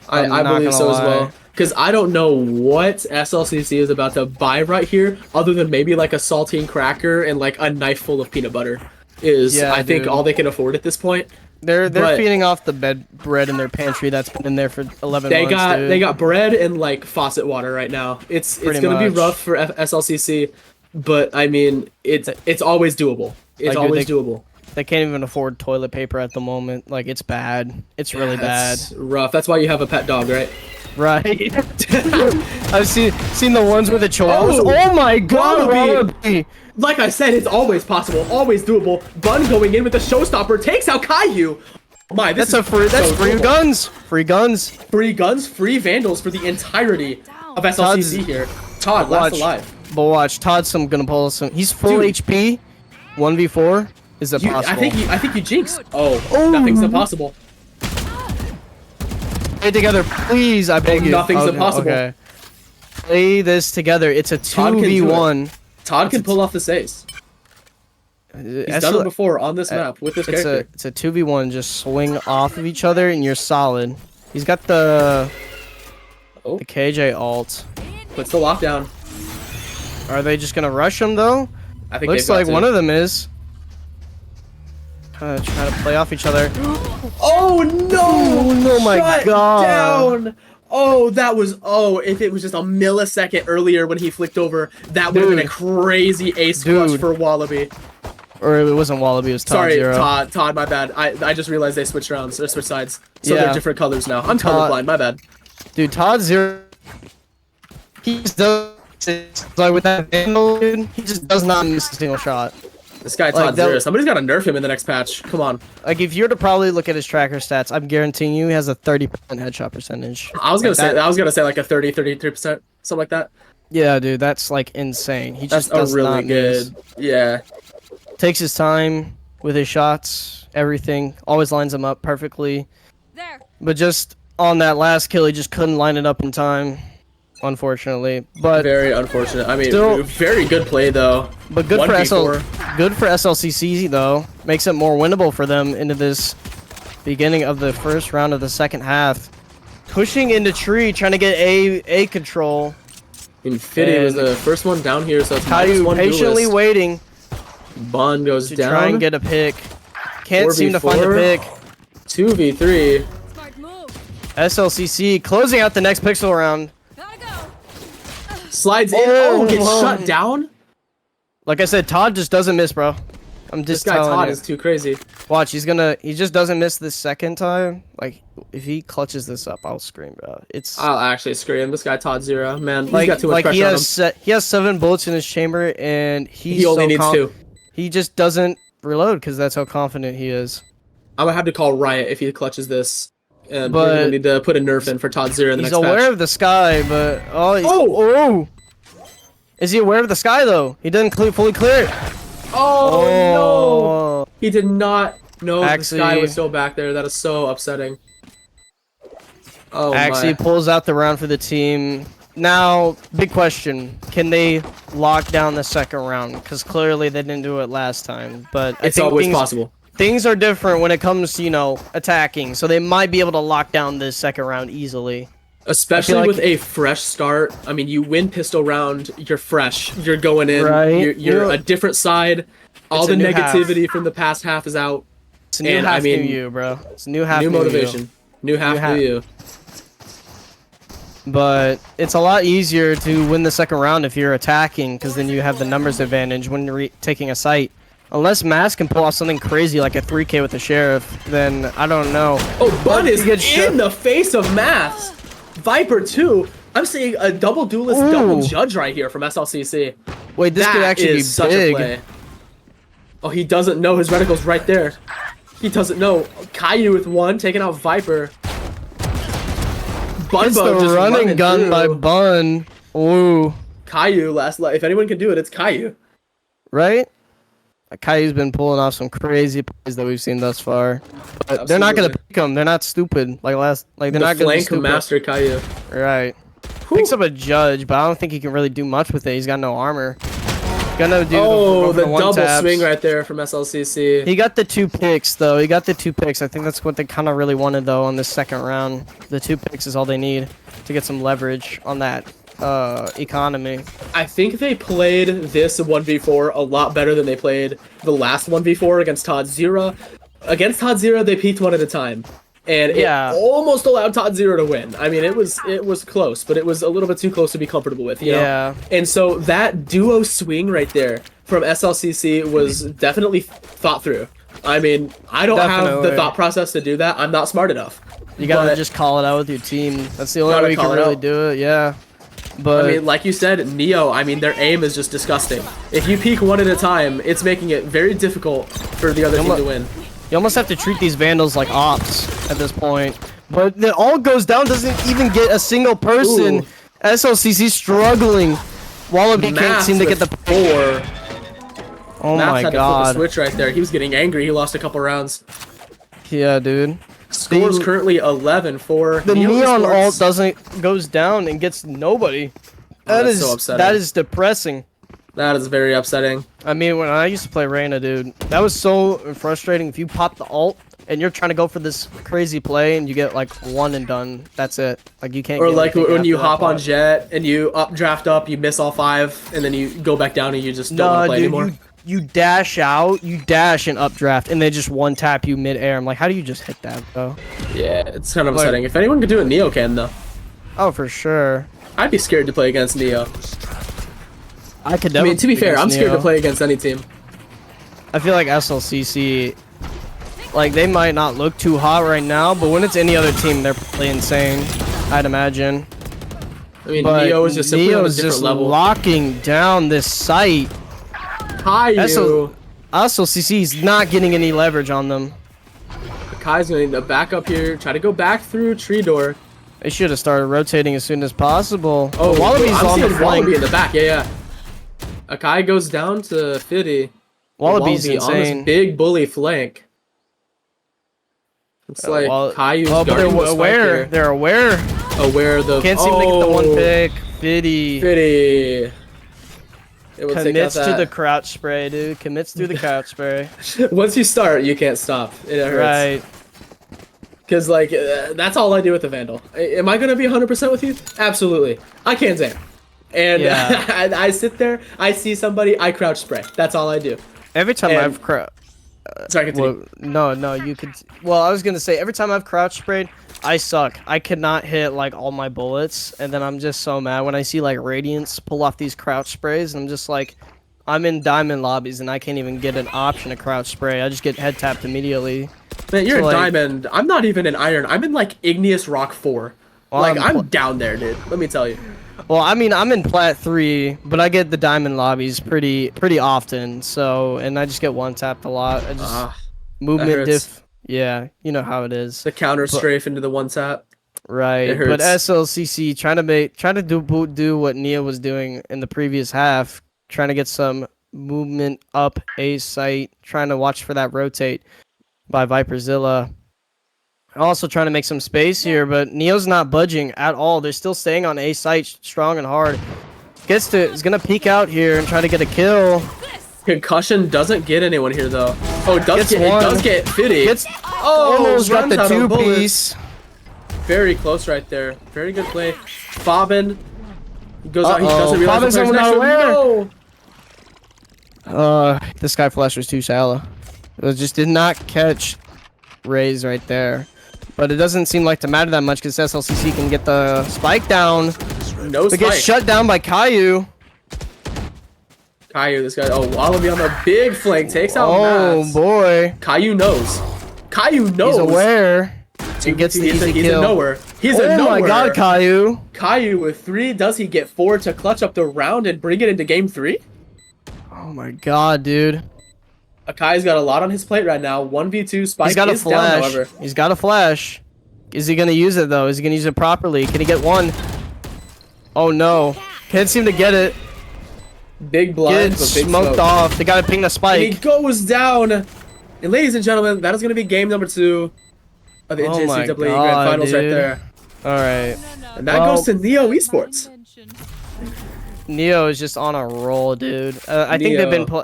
I not believe gonna so as lie. well. Because I don't know what SLCC is about to buy right here, other than maybe like a saltine cracker and like a knife full of peanut butter. I think dude. all they can afford at this point. They're But feeding off the bread in their pantry that's been in there for 11 months. They got bread and like faucet water right now. It's gonna be rough for SLCC, but I mean it's always doable. It's always doable. They can't even afford toilet paper at the moment. Like it's bad. It's really bad. It's rough. That's why you have a pet dog, right? Right. I've seen the ones with the chihuahuas. Oh my god, Wallaby. Like I said, it's always possible, always doable. Bun going in with the showstopper takes out Caillou. Oh my, that's free guns. Free guns. Free guns, free vandals for the entirety of SLCC here. Todd, last alive. But watch, Todd's gonna pull some. He's full HP. 1v4. Is it possible? I think you jinxed. Oh, nothing's impossible. Play together, please. I beg you. Nothing's impossible. Okay. Play this together. It's a 2v1. Todd can pull off the saves. He's done it before on this map with this character. It's a 2v1. Just swing off of each other and you're solid. He's got the KJ ult. Puts the lockdown. Are they just gonna rush him though? I think looks like one of them is. Trying to play off each other. Oh no! Oh my god! Down. Oh, that was. Oh, if it was just a millisecond earlier when he flicked over, that would have been a crazy ace clutch for Wallaby. Or it wasn't Wallaby, it was Todd. Sorry, Zero. Todd, my bad. I just realized they switched rounds, or switched sides. So they're different colors now. I'm colorblind, my bad. Dude, Todd Zero. He just does, like with that vandal, dude, he just does not miss a single shot. This guy Todd Zero. Somebody's got to nerf him in the next patch. Come on. Like if you were to probably look at his tracker stats, I'm guaranteeing you he has a 30% headshot percentage. I was gonna say like a 33%, something like that. Yeah, dude, that's like insane. He just does really not good. miss. Yeah. Takes his time with his shots, everything. Always lines them up perfectly. There. But just on that last kill, he just couldn't line it up in time. Unfortunately, but very unfortunate. I mean, still, very good play though. But good for SLCC though. Makes it more winnable for them into this beginning of the first round of the second half. Pushing into tree, trying to get A control. Infinity was the first one down here, so it's Caillou patiently waiting. Bun goes to down. Try and get a pick. Can't seem to find a pick. 2v3. Smart move. SLCC closing out the next pixel round. Slides in. Oh, gets shut down. Like I said, Todd just doesn't miss, bro. I'm just this guy telling Todd you. is too crazy. Watch, he just doesn't miss this second time. Like if he clutches this up, I'll scream, bro. I'll actually scream. This guy Todd Zero, man, he's got too much pressure on him. He has 7 bullets in his chamber, and he only needs 2. He just doesn't reload because that's how confident he is. I'm gonna have to call Riot if he clutches this. And we're gonna need to put a nerf in for Todd Zero in the next patch. He's aware of the sky, but is he aware of the sky though? He didn't fully clear it. Oh no! He did not know the sky was still back there. That is so upsetting. Oh Actually pulls out the round for the team. Now, big question: can they lock down the second round? Because clearly they didn't do it last time. But it's always possible. Things are different when it comes to, attacking, so they might be able to lock down this second round easily. Especially with a fresh start. I mean, you win pistol round, you're fresh, you're going in, right? You're a different side. All the negativity from the past half is out. It's a new half, new you, bro. It's a new half, new motivation. New half, new you. But it's a lot easier to win the second round if you're attacking, because then you have the numbers advantage when you're taking a site. Unless Mass can pull off something crazy like a 3K with the Sheriff, then I don't know. Oh, Bun is in the face of Mass. Viper 2. I'm seeing a double duelist, double judge right here from SLCC. Wait, this could actually be such big. A play. Oh, he doesn't know his reticle's right there. He doesn't know. Caillou with 1, taking out Viper. It's the running gun by Bun. Ooh. Caillou, if anyone can do it, it's Caillou. Right? Caillou's been pulling off some crazy plays that we've seen thus far. But they're not gonna pick him. They're not stupid. They're not gonna be stupid. Master Caillou. Right. Picks up a judge, but I don't think he can really do much with it. He's got no armor. Gonna do the double swing right there from SLCC. He got the 2 picks though. He got the 2 picks. I think that's what they kind of really wanted though on this second round. The 2 picks is all they need to get some leverage on that economy. I think they played this 1v4 a lot better than they played the last 1v4 against Todd Zero. against Todd Zero, they peaked one at a time, and it almost allowed Todd Zero to win. I mean, it was close, but it was a little bit too close to be comfortable with. You know? And so that duo swing right there from SLCC was definitely thought through. I mean, I don't have the thought process to do that. I'm not smart enough. You gotta just call it out with your team. That's the only way you can really do it. Yeah. But I mean, like you said, Neo, I mean, their aim is just disgusting. If you peek one at a time, it's making it very difficult for the other team to win. You almost have to treat these Vandals like ops at this point. But it all goes down, doesn't even get a single person. Ooh. SLCC struggling. Wallaby can't seem to get the 4. Oh my god. Had to flip a switch right there. He was getting angry. He lost a couple rounds. Yeah, dude. Score's currently 11-4. The Neon ult goes down and gets nobody. That is so upsetting. That is depressing. That is very upsetting. I mean, when I used to play Reyna, dude, that was so frustrating. If you pop the ult and you're trying to go for this crazy play and you get like one and done, that's it. Like you can't. Or like when you hop on Jet and you draft up, you miss all 5, and then you go back down and you just don't want to play anymore. You dash out, you dash and updraft, and they just one tap you mid-air. I'm like, how do you just hit that, though? Yeah, it's kind of upsetting. If anyone could do it, Neo can, though. Oh, for sure. I'd be scared to play against Neo. I could definitely. I mean, to be fair, I'm scared to play against any team. I feel like SLCC, like, they might not look too hot right now, but when it's any other team, they're probably insane, I'd imagine. I mean, Neo is just simply on a different level. Locking down this site. SLCC is not getting any leverage on them. Kai's going to back up here, try to go back through tree door. They should have started rotating as soon as possible. Oh, Wallaby's on the flank. Wallaby in the back, yeah. Akai goes down to Fiddy. Wallaby's insane. On this big bully flank. It's like Kaiu's guarding the aware. They're aware. Aware of the. Can't seem to get the one pick. Fiddy. Commits to the crouch spray, dude. Commits to the crouch spray. Once you start, you can't stop. It hurts. Right. Because, like, that's all I do with the Vandal. Am I going to be 100% with you? Absolutely. I can't say. And I sit there, I see somebody, I crouch spray. That's all I do. Every time I've crouched... Sorry, continue. Well, no, you could... Well, I was going to say, every time I've crouch sprayed, I suck. I could not hit, like, all my bullets, and then I'm just so mad when I see, like, Radiants pull off these crouch sprays, and I'm just like, I'm in diamond lobbies, and I can't even get an option to crouch spray. I just get head tapped immediately. Man, you're in diamond. I'm not even in iron. I'm in, like, igneous rock 4. Well, like, I'm down there, dude. Let me tell you. Well, I mean, I'm in plat 3, but I get the diamond lobbies pretty often, so, and I just get one tapped a lot. I just, movement diff. Yeah, you know how it is. The counter strafe into the one tap. Right, but SLCC trying to do what Nia was doing in the previous half, trying to get some movement up A site, trying to watch for that rotate by Viperzilla. Also trying to make some space here, but Neo's not budging at all. They're still staying on A site strong and hard. Is gonna peek out here and try to get a kill. Concussion doesn't get anyone here though. Oh, it does get Fiddy. Almost got the 2-piece. Very close right there. Very good play. Bobbin goes out. He doesn't realize the not aware. No. The sky flash was too shallow. It just did not catch Raze right there. But it doesn't seem like to matter that much because SLCC can get the spike down. No spike. It gets shut down by Kaiu. Kaiu, this guy. Oh, Wallaby on the big flank takes out. Oh boy. Kaiu knows. Kaiu knows. He's aware. He gets the easy kill. He's a nowhere. He's a nowhere. Oh my god, Kaiu. Kaiu with 3. Does he get 4 to clutch up the round and bring it into game 3? Oh my god, dude. Akai's got a lot on his plate right now. 1v2 spike. He's got a flash. Down, however. He's got a flash. Is he gonna use it though? Is he gonna use it properly? Can he get one? Oh no. Can't seem to get it. Big blind, but big smoked off. They gotta ping the spike. And he goes down. And ladies and gentlemen, that is gonna be game number 2 of the NJCAAE Grand Finals right there. Alright. And that goes to Neo Esports. Neo is just on a roll, dude. I think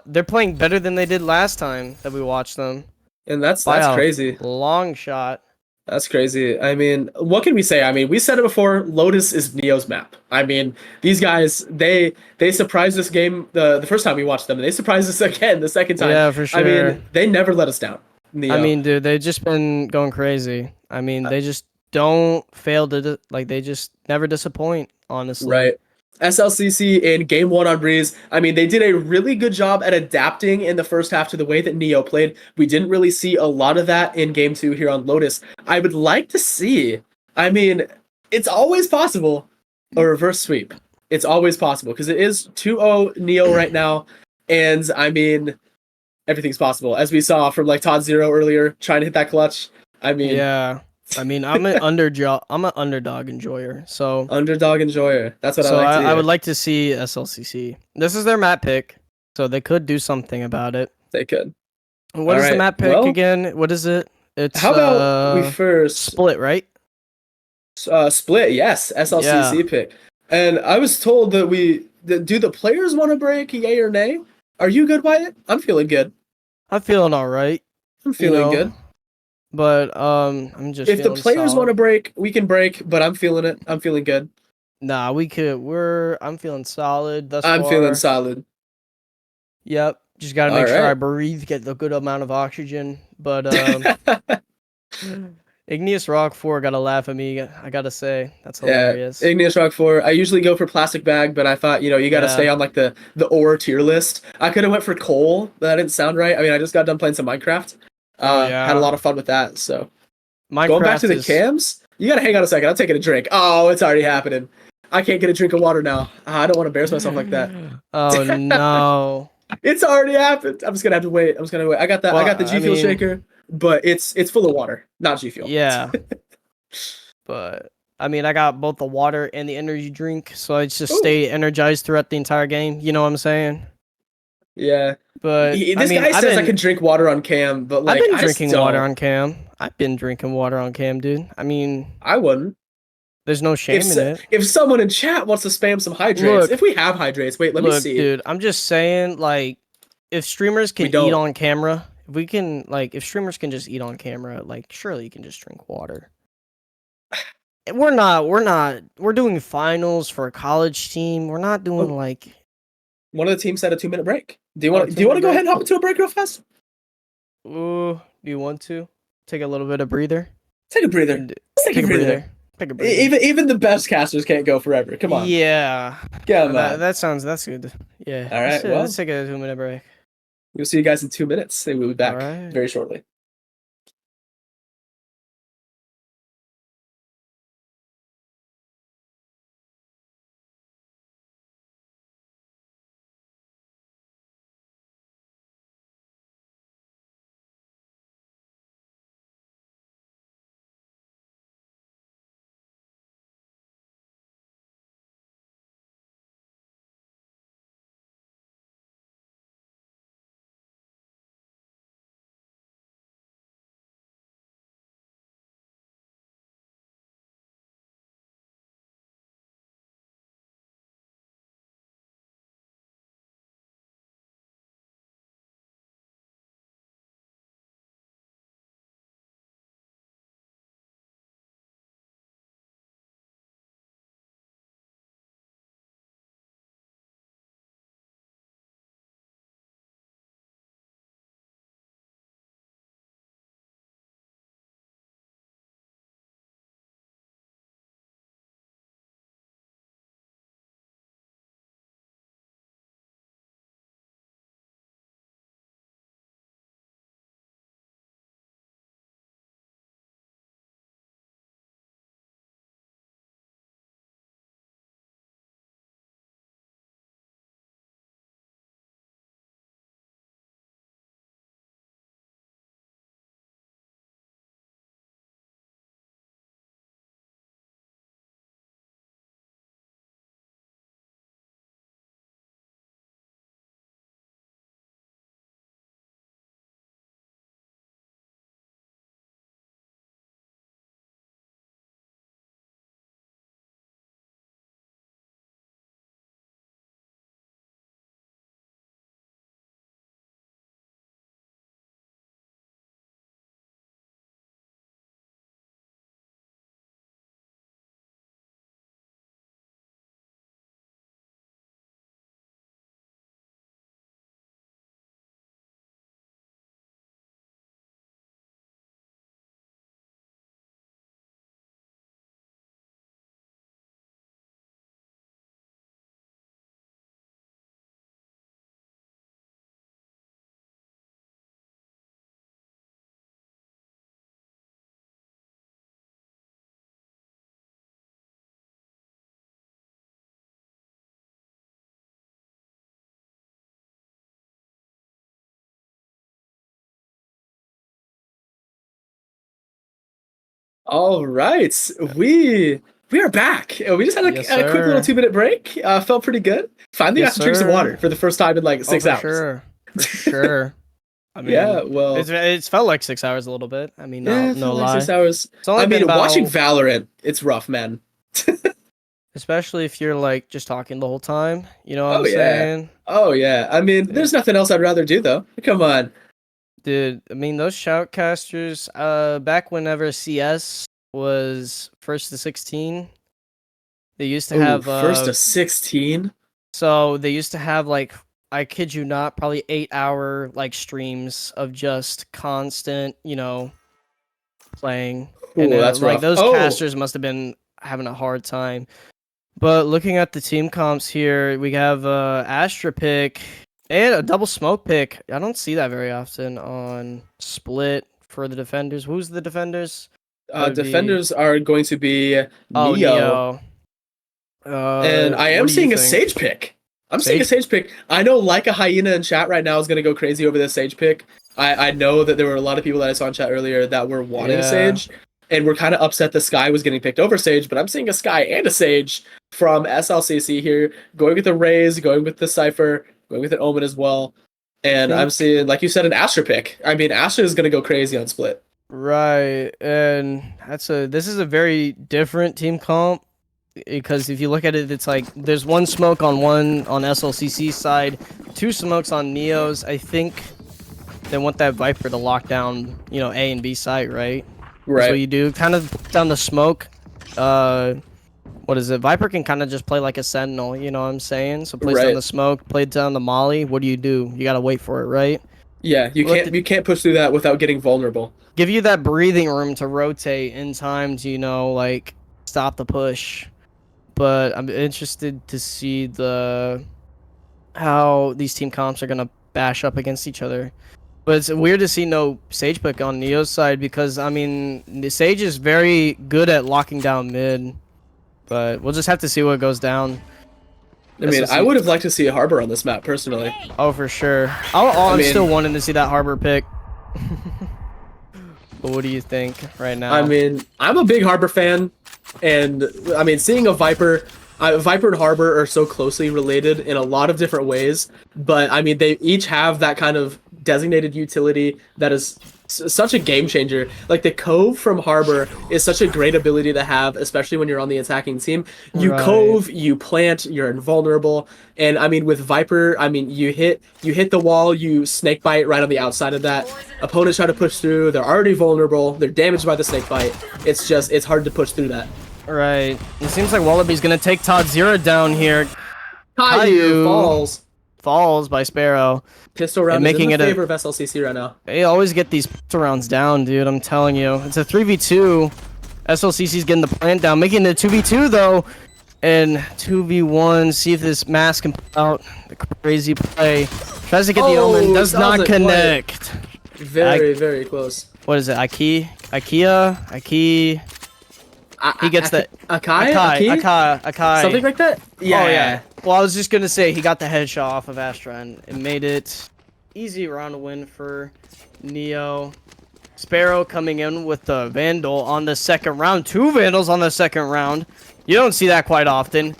they're playing better than they did last time that we watched them. And that's crazy. Long shot. That's crazy. I mean, what can we say? I mean, we said it before. Lotus is Neo's map. I mean, these guys, they surprised this game the first time we watched them. And they surprised us again the second time. Yeah, for sure. I mean, they never let us down. I Neo. mean, dude, they've just been going crazy. I mean, they just don't fail to like they just never disappoint, honestly. Right. SLCC in game one on Breeze. I mean, they did a really good job at adapting in the first half to the way that Neo played. We didn't really see a lot of that in game two here on Lotus. I would like to see, I mean, it's always possible a reverse sweep. It's always possible because it is 2-0 Neo right now. And I mean, everything's possible. As we saw from like Todd Zero earlier, trying to hit that clutch. I mean, Yeah. I mean, I'm an underdog enjoyer. So underdog enjoyer. That's what I so like to I would hear. like to see SLCC. This is their map pick, so they could do something about it. They could. What All is the right. map pick Well, again? What is it? It's how about we first split, right? split? Yes, Yeah. SLCC pick. And I was told that do the players want to break, yay or nay? Are you good, Wyatt? I'm feeling good. I'm feeling all right, I'm you feeling know, good. but I'm just If the feeling players want solid. to break, we can break, but I'm feeling it. I'm feeling good. Nah, I'm feeling solid thus I'm feeling far. solid. Yep. Just got to All make sure I right. breathe, get the good amount of oxygen. But Igneous Rock 4 gotta laugh at me. I gotta say, that's Yeah, hilarious. Igneous Rock 4. I usually go for plastic bag, but I thought, you got to stay Yeah. on like the ore tier list. I could have went for coal, but that didn't sound right. I mean, I just got done playing some Minecraft. Oh Had a yeah. lot of fun with that. So going back to Minecraft the is. cams, you got to hang on a second. I'm taking a drink. Oh, it's already happening. I can't get a drink of water now. I don't want to embarrass myself like that. Oh no. It's already happened. I'm just gonna have to wait. I'm just gonna wait. I got that. I Well, got the G I Fuel mean, shaker, but it's full of water, not G Fuel. yeah, but I mean, I got both the water and the energy drink, so I just Ooh, stay energized throughout the entire game. You know what I'm saying? yeah. But I This mean, guy says I can drink water on cam, but I've like been I just drinking water don't. on cam. I've been drinking water on cam, dude. I mean, I wouldn't. there's no shame in it. If someone in chat wants to spam some hydrates, if Look, we have hydrates, wait, let me look, see. dude. I'm just saying, like, if streamers We can eat don't. on camera, if streamers can just eat on camera, like, surely you can just drink water. We're doing finals for a college team. We're not doing Oh, like one of the teams had a 2 minute break. Do you oh, want? two Do you want minute to go ahead break. and hop into a break real fast? Ooh, do you want to take a little bit of breather? Take a breather. And Let's take a take a breather. breather. Take a breather. Even the best casters can't go forever. Come on, Yeah, come on. that's good. Yeah, All right. let's Well, take a 2 minute break. we'll see you guys in 2 minutes. And we'll be All back right. very shortly. All right, we are back. We just had Yes, a quick little sir. 2 minute break. Felt pretty good. Finally Yes, got to drink some sir. water for the first time in like Oh, 6 for hours. sure. For sure. I Yeah, mean, well, it's felt like 6 hours a little bit. I mean, yeah, it no felt like lie. 6 hours. It's only I been mean, watching about, Valorant, it's rough, man. especially if you're like just talking the whole time. You know what Oh I'm yeah, saying? oh yeah. I mean, Dude, there's nothing else I'd rather do though. Come on. dude, I mean, those shoutcasters, back whenever CS was first to 16, they used to Oh, have, first to 16. so they used to have like, I kid you not, probably 8 hour like streams of just constant, playing. And Ooh, that's like rough. those Oh, casters must have been having a hard time. But looking at the team comps here, we have Astra pick and a double smoke pick. I don't see that very often on split for the defenders. Who's the defenders? That would be defenders are going to be Neo. Neo. And I What am do you seeing a think? Sage pick. I'm seeing a Sage? Sage pick. I know like a hyena in chat right now is gonna go crazy over this Sage pick. I know that there were a lot of people that I saw in chat earlier that were wanting Yeah. Sage, and we're kind of upset the Sky was getting picked over Sage, but I'm seeing a Sky and a Sage from SLCC here, going with the Raze, going with the Cypher, going with an Omen as well. And I'm Think seeing, like you said, an Astra pick. I mean, Astra is gonna go crazy on split. right. And this is a very different team comp. Because if you look at it, it's like there's one smoke on SLCC side, two smokes on Neo's. I think they want that Viper to lock down, A and B site, right? That's what Right. you do. Kind of down the smoke. What is it? Viper can kind of just play like a sentinel, you know what I'm saying? So plays down Right. the smoke, plays down the molly. What do? You gotta wait for it, right? Yeah, you can't push through that without getting vulnerable. Give you that breathing room to rotate in time to, like stop the push. But I'm interested to see how these team comps are gonna bash up against each other. But it's weird to see no Sage pick on Neo's side because I mean the Sage is very good at locking down mid. But we'll just have to see what goes down. I mean, I would have liked to see a Harbor on this map personally. Oh, for sure. I'm still wanting to see that Harbor pick. But what do you think right now? I mean, I'm a big Harbor fan, and I mean, seeing a Viper, Viper and Harbor are so closely related in a lot of different ways. But I mean, they each have that kind of designated utility that is such a game changer. Like the Cove from Harbor is such a great ability to have, especially when you're on the attacking team. You Right. Cove, you plant, you're invulnerable. And I mean, with Viper, I mean, you hit the wall, you snake bite right on the outside of that. Opponents try to push through. They're already vulnerable. They're damaged by the snake bite. It's hard to push through that. Right. It seems like Wallaby's gonna take Todd Zero down here. Caillou Falls by Sparrow. Pistol round making is in it the favor of SLCC right now. They always get these pistol rounds down, dude. I'm telling you. It's a 3v2. SLCC's getting the plant down, making it a 2v2 though. And 2v1. See if this mask can pull out the crazy play. Tries to get the Omen. Does not connect. Very close. What is it? Ikea? He gets the Akai. Something like that? Yeah. Oh, yeah. Well, I was just gonna say he got the headshot off of Astra and it made it easy round win for Neo. Sparrow coming in with the Vandal on the second round. 2 Vandals on the second round. You don't see that quite often.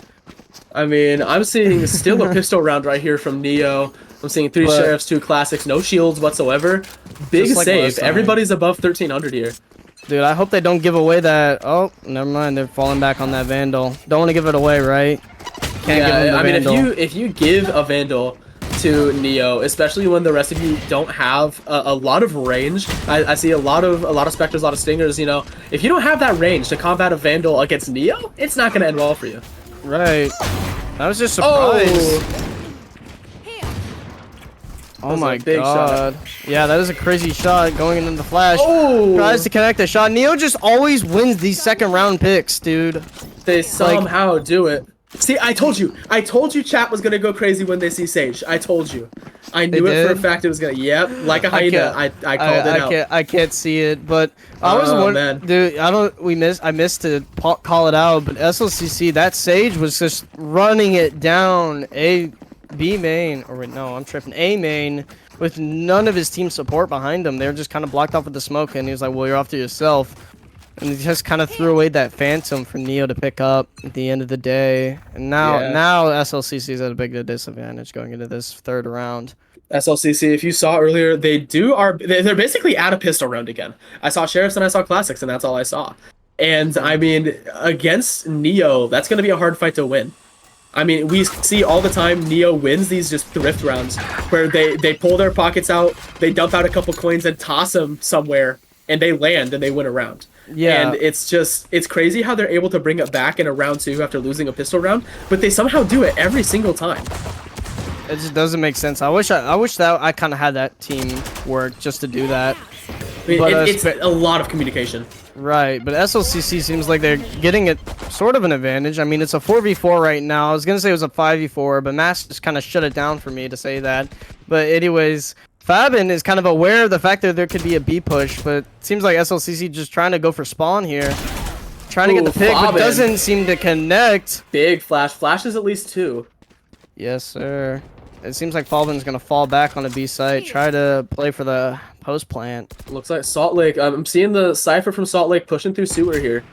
I mean, I'm seeing still a pistol round right here from Neo. I'm seeing 3 Sheriffs, 2 Classics, no shields whatsoever. Big like save. Everybody's above 1300 here. Dude, I hope they don't give away that. Oh, never mind. They're falling back on that Vandal. Don't want to give it away, right? Can't give them the I mean, Vandal. if you give a Vandal to Neo, especially when the rest of you don't have a lot of range, I see a lot of Spectres, a lot of Stingers. If you don't have that range to combat a Vandal against Neo, it's not gonna end well for you. Right. I was just surprised. Oh my god. Yeah, that is a crazy shot going into the flash. Oh! Tries to connect the shot. Neo just always wins these second round picks, dude. They somehow do it. See, I told you. I told you chat was gonna go crazy when they see Sage. I told you. I knew it for a fact it was gonna. Yep, like a hyena. I called it out. I can't see it, but I was wondering, dude. I missed to call it out, but SLCC, that Sage was just running it down B main, or wait, no, I'm tripping. A main with none of his team support behind him. They're just kind of blocked off with the smoke, and he was like, "Well, you're off to yourself." And he just kind of threw away that Phantom for Neo to pick up at the end of the day. And now SLCC is at a big disadvantage going into this third round. SLCC, if you saw earlier, they're basically at a pistol round again. I saw Sheriffs and I saw Classics, and that's all I saw. And I mean, against Neo, that's going to be a hard fight to win. I mean, we see all the time Neo wins these just thrift rounds where they pull their pockets out, they dump out a couple coins and toss them somewhere, and they land and they win a round. Yeah. And it's crazy how they're able to bring it back in a round 2 after losing a pistol round, but they somehow do it every single time. It just doesn't make sense. I wish that I kind of had that team work just to do that. I mean, it's a lot of communication. Right, but SLCC seems like they're getting it sort of an advantage. I mean, it's a 4v4 right now. I was going to say it was a 5v4, but Mass just kind of shut it down for me to say that. But anyways, Fabin is kind of aware of the fact that there could be a B push, but it seems like SLCC just trying to go for spawn here. Trying to get the pick, but doesn't seem to connect. Big flash. Flash is at least 2. Yes, sir. It seems like Falvin's going to fall back on a B site, try to play for the post plant. Looks like Salt Lake. I'm seeing the Cypher from Salt Lake pushing through sewer here.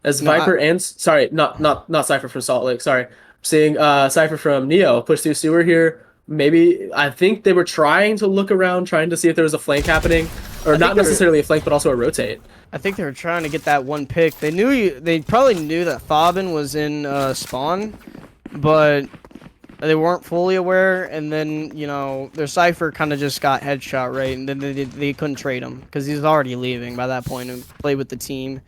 As Viper and... Sorry, not Cypher from Salt Lake. Sorry. I'm seeing Cypher from Neo push through sewer here. Maybe, I think they were trying to look around, trying to see if there was a flank happening. Or not necessarily a flank, but also a rotate. I think they were trying to get that one pick. They probably knew that Fabin was in spawn, but... they weren't fully aware, and then, you know, their Cypher kind of just got headshot, right? And then they couldn't trade him because he's already leaving by that point and play with the team.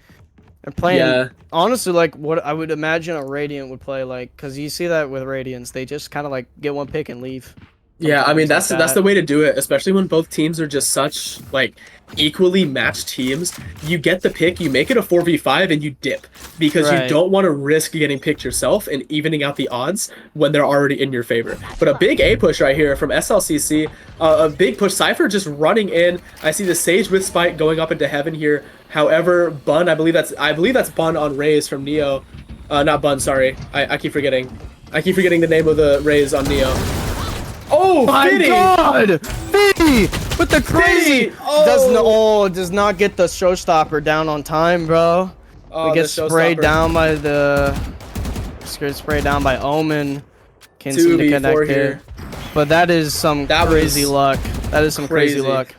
They're playing, honestly, like what I would imagine a Radiant would play like, because you see that with Radiants. They just kind of like get one pick and leave. Yeah, I mean, that's the way to do it, especially when both teams are just such, like, equally matched teams. You get the pick, you make it a 4v5, and you dip. Because you don't want to risk getting picked yourself and evening out the odds when they're already in your favor. But a big A push right here from SLCC. A big push. Cypher just running in. I see the Sage with Spike going up into heaven here. However, Bun, I believe that's Bun on Raze from Neo. Not Bun, sorry. I keep forgetting. I keep forgetting the name of the Raze on Neo. Oh my God! Fitty with the crazy does not get the showstopper down on time, bro. We get sprayed down by Omen. Can't seem to connect here. But that is some crazy luck. That is some crazy luck.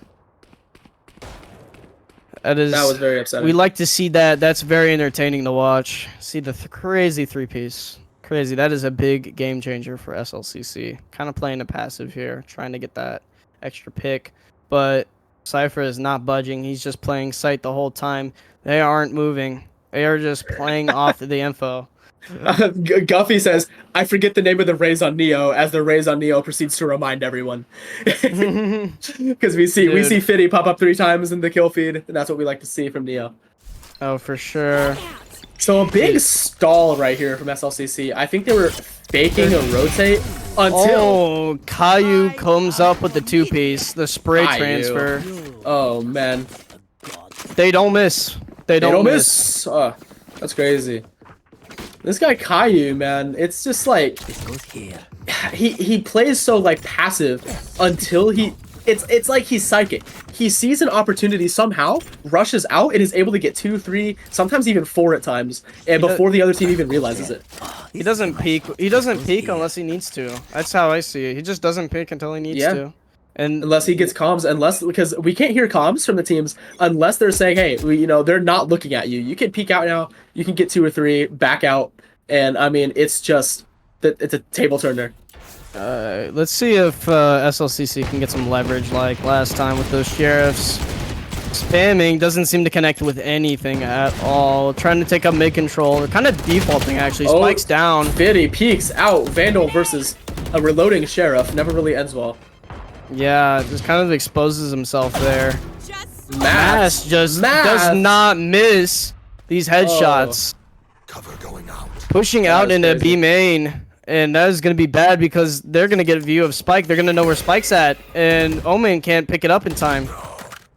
That was very upsetting. We like to see that. That's very entertaining to watch. See the crazy 3-piece. Crazy. That is a big game changer for SLCC. Kind of playing a passive here, trying to get that extra pick. But Cypher is not budging. He's just playing sight the whole time. They aren't moving. They are just playing off the info. Guffy says, I forget the name of the Raze on Neo as the Raze on Neo proceeds to remind everyone. Because we see Fitty pop up 3 times in the kill feed, and that's what we like to see from Neo. Oh, for sure. So a big stall right here from SLCC. I think they were faking a rotate until... Caillou comes up with the 2-piece, the spray transfer. Oh, man. They don't miss. They don't miss. Oh, that's crazy. This guy Caillou, man, it's just like... He plays so, like, passive until he... It's like he's psychic. He sees an opportunity somehow, rushes out, and is able to get 2, 3, sometimes even 4 at times, and before the other team even realizes it. He doesn't peek. He doesn't peek unless he needs to. That's how I see it. He just doesn't peek until he needs to. And unless he gets comms, because we can't hear comms from the teams unless they're saying, hey, they're not looking at you. You can peek out now. You can get 2 or 3, back out, and I mean, it's a table turner. Let's see if SLCC can get some leverage like last time with those Sheriffs. Spamming doesn't seem to connect with anything at all. Trying to take up mid control. They're kind of defaulting actually. Spikes down. Fitty peeks out. Vandal versus a reloading Sheriff. Never really ends well. Yeah, just kind of exposes himself there. Mass does not miss these headshots. Cover going out. Pushing out into B main. And that is going to be bad because they're going to get a view of Spike. They're going to know where Spike's at. And Omen can't pick it up in time.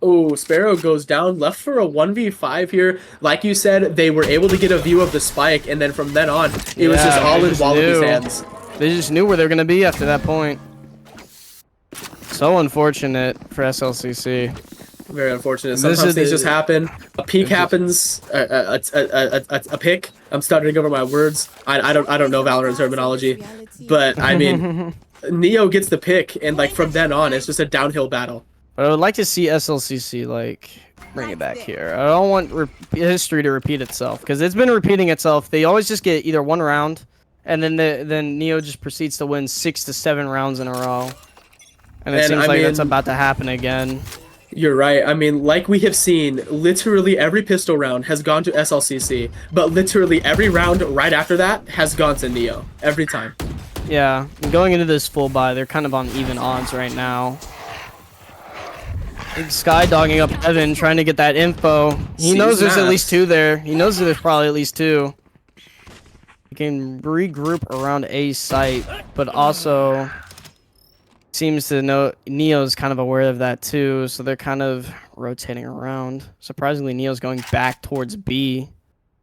Oh, Sparrow goes down, left for a 1v5 here. Like you said, they were able to get a view of the Spike. And then from then on, it was just all in Wallaby's hands. They just knew where they were going to be after that point. So unfortunate for SLCC. Very unfortunate. Sometimes things just happen. A peak happens. A pick. I'm stuttering over my words. I don't know Valorant terminology, but I mean, Neo gets the pick, and like from then on, it's just a downhill battle. But I would like to see SLCC like bring it back here. I don't want history to repeat itself because it's been repeating itself. They always just get either one round, and then Neo just proceeds to win 6 to 7 rounds in a row. And it seems like that's about to happen again. You're right. I mean, like we have seen, literally every pistol round has gone to SLCC, but literally every round right after that has gone to Neo. Every time. Yeah, going into this full buy, they're kind of on even odds right now. Sky dogging up Evan, trying to get that info. He knows there's at least 2 there. He knows there's probably at least 2. He can regroup around A site, but also seems to know Neo's kind of aware of that too, so they're kind of rotating around. Surprisingly, Neo's going back towards B.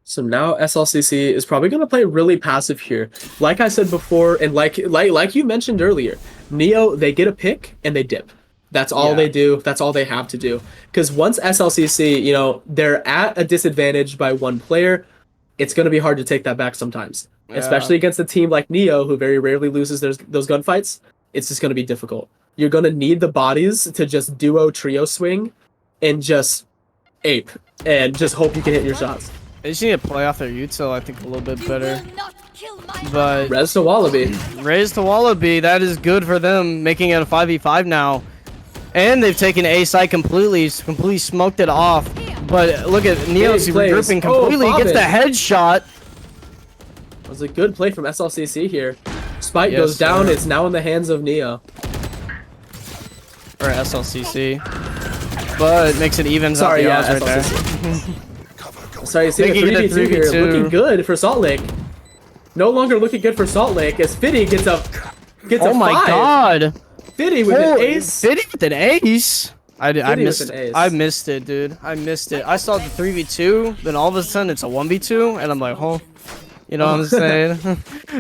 So now SLCC is probably going to play really passive here. Like I said before, and like you mentioned earlier, Neo, they get a pick and they dip. That's all they do. That's all they have to do. Because once SLCC, you know, they're at a disadvantage by 1 player, it's going to be hard to take that back sometimes. Yeah. Especially against a team like Neo, who very rarely loses those gunfights. It's just going to be difficult. You're going to need the bodies to just duo trio swing and just ape and just hope you can hit your shots. They just need to play off their util, I think, a little bit better. But Res to Wallaby. Res to Wallaby, that is good for them, making it a 5v5 now. And they've taken A side completely smoked it off. But look at Neo's regrouping completely, gets the headshot. It was a good play from SLCC here. Spike goes down, it's now in the hands of Neo. Or SLCC. But makes it evens out the odds right there. Sorry, you see the 3v2 here, looking good for Salt Lake. No longer looking good for Salt Lake as Fiddy gets a 5. Oh my god! Fiddy with an ace. Fiddy with an ace. I missed it, dude. I missed it. I saw the 3v2, then all of a sudden it's a 1v2, and I'm like, oh. You know what I'm saying?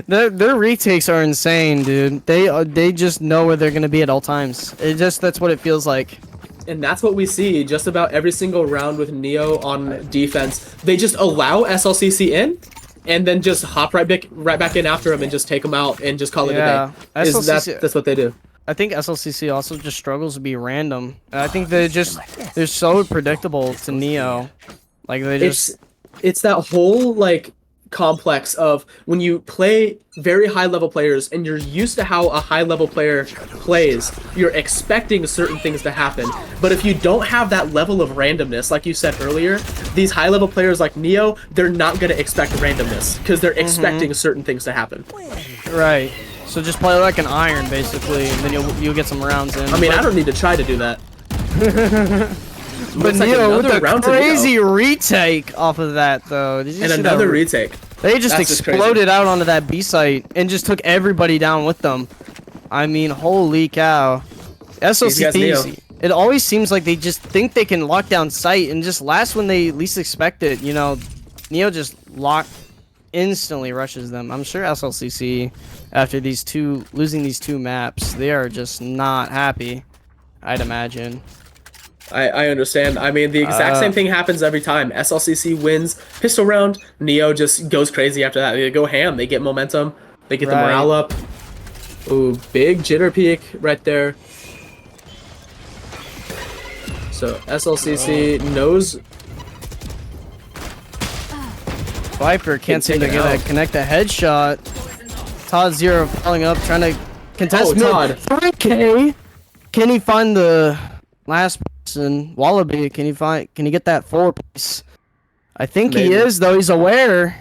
their retakes are insane, dude. They just know where they're gonna be at all times. That's what it feels like. And that's what we see just about every single round with Neo on defense. They just allow SLCC in, and then just hop right back in after him and just take them out and just call it a day. That's what they do. I think SLCC also just struggles to be random. And I think they're so predictable to Neo. Like it's that whole like complex of when you play very high level players and you're used to how a high level player plays, you're expecting certain things to happen. But if you don't have that level of randomness, like you said earlier, these high level players like Neo, they're not going to expect randomness because they're expecting certain things to happen. Right. So just play like an iron basically, and then you'll get some rounds in. I mean, I don't need to try to do that. But Neo with a crazy retake off of that, though. And another retake. They just exploded out onto that B site and just took everybody down with them. I mean, holy cow. SLCC, it always seems like they just think they can lock down site and just last when they least expect it. You know, Neo just instantly rushes them. I'm sure SLCC, after losing these 2 maps, they are just not happy, I'd imagine. I understand. I mean, the exact same thing happens every time. SLCC wins pistol round. Neo just goes crazy after that. They go ham. They get momentum. They get the morale up. Ooh, big jitter peak right there. So SLCC knows. Viper can't seem to connect a headshot. Todd Zero falling up, trying to contest mid. Todd. 3K. Can he find the last person? Wallaby, can he get that 4 piece? I think he is, though. He's aware.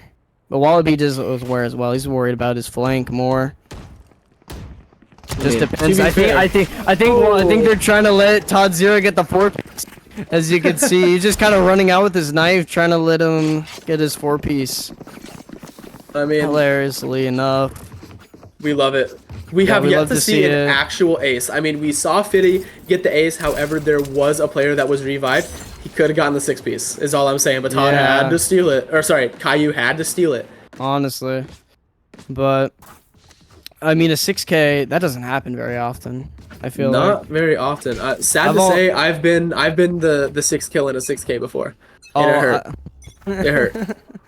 But Wallaby is aware as well. He's worried about his flank more. Just depends. I think they're trying to let Todd Zero get the 4 piece. As you can see, he's just kind of running out with his knife, trying to let him get his 4 piece. I mean, hilariously enough, we love it. We have yet to see an actual ace. I mean, we saw Fiddy get the ace. However, there was a player that was revived. He could have gotten the 6 piece, is all I'm saying. But Todd had to steal it. Or sorry, Caillou had to steal it. Honestly. But, I mean, a 6K, that doesn't happen very often. I feel Not like. very often. Sad to say, I've been the 6 kill in a 6K before, and it hurt.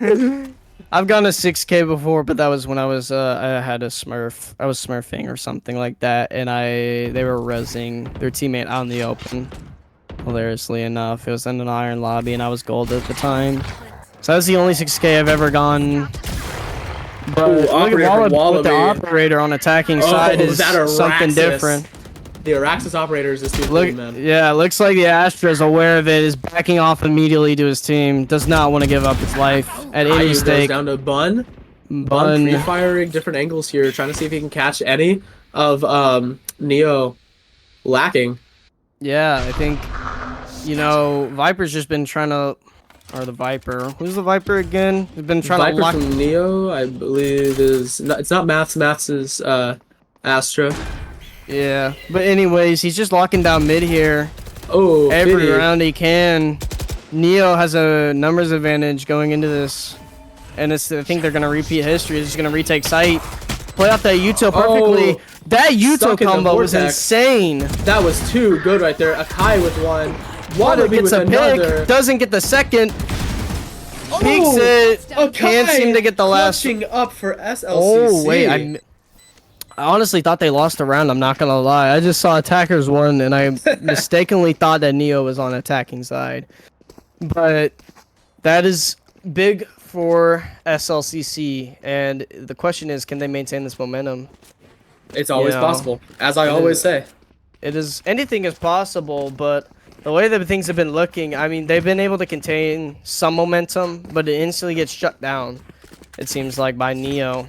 It hurt. I've gone to 6K before, but that was when I was I had a Smurf. I was smurfing or something like that, and they were rezzing their teammate out in the open. Hilariously enough, it was in an iron lobby, and I was gold at the time. So that was the only 6K I've ever gone. But Ooh, look at Wallop with the operator on attacking side is something different. The Araxis operator is just too Look, clean, man. yeah, it looks like the Astra is aware of it, is backing off immediately to his team, does not want to give up his life at any stake. Goes down to Bun pre-firing different angles here, trying to see if he can catch any of Neo lacking. Yeah, I think, you know, Viper's just been trying to, or the Viper. Who's the Viper again? He's been trying Viper to lock. From Neo, I believe is it's not Maths. Maths is Astra. Yeah, but anyways, he's just locking down mid here. Oh, every pity. round he can. Neo has a numbers advantage going into this, and I think they're gonna repeat history. They're just gonna retake site, play off that Yuto perfectly. That Yuto combo was insane. That was too good right there. Akai with one. Water gets with a another. pick, doesn't get the second. Peeks it. Akai Can't seem to get the last. Up for SLCC. Oh wait, I honestly thought they lost a round. I'm not gonna lie. I just saw attackers won, and I mistakenly thought that Neo was on attacking side. But that is big for SLCC, and the question is, can they maintain this momentum? It's always possible, as I always say. It is. Anything is possible, but the way that things have been looking, I mean, they've been able to contain some momentum, but it instantly gets shut down. It seems like by Neo.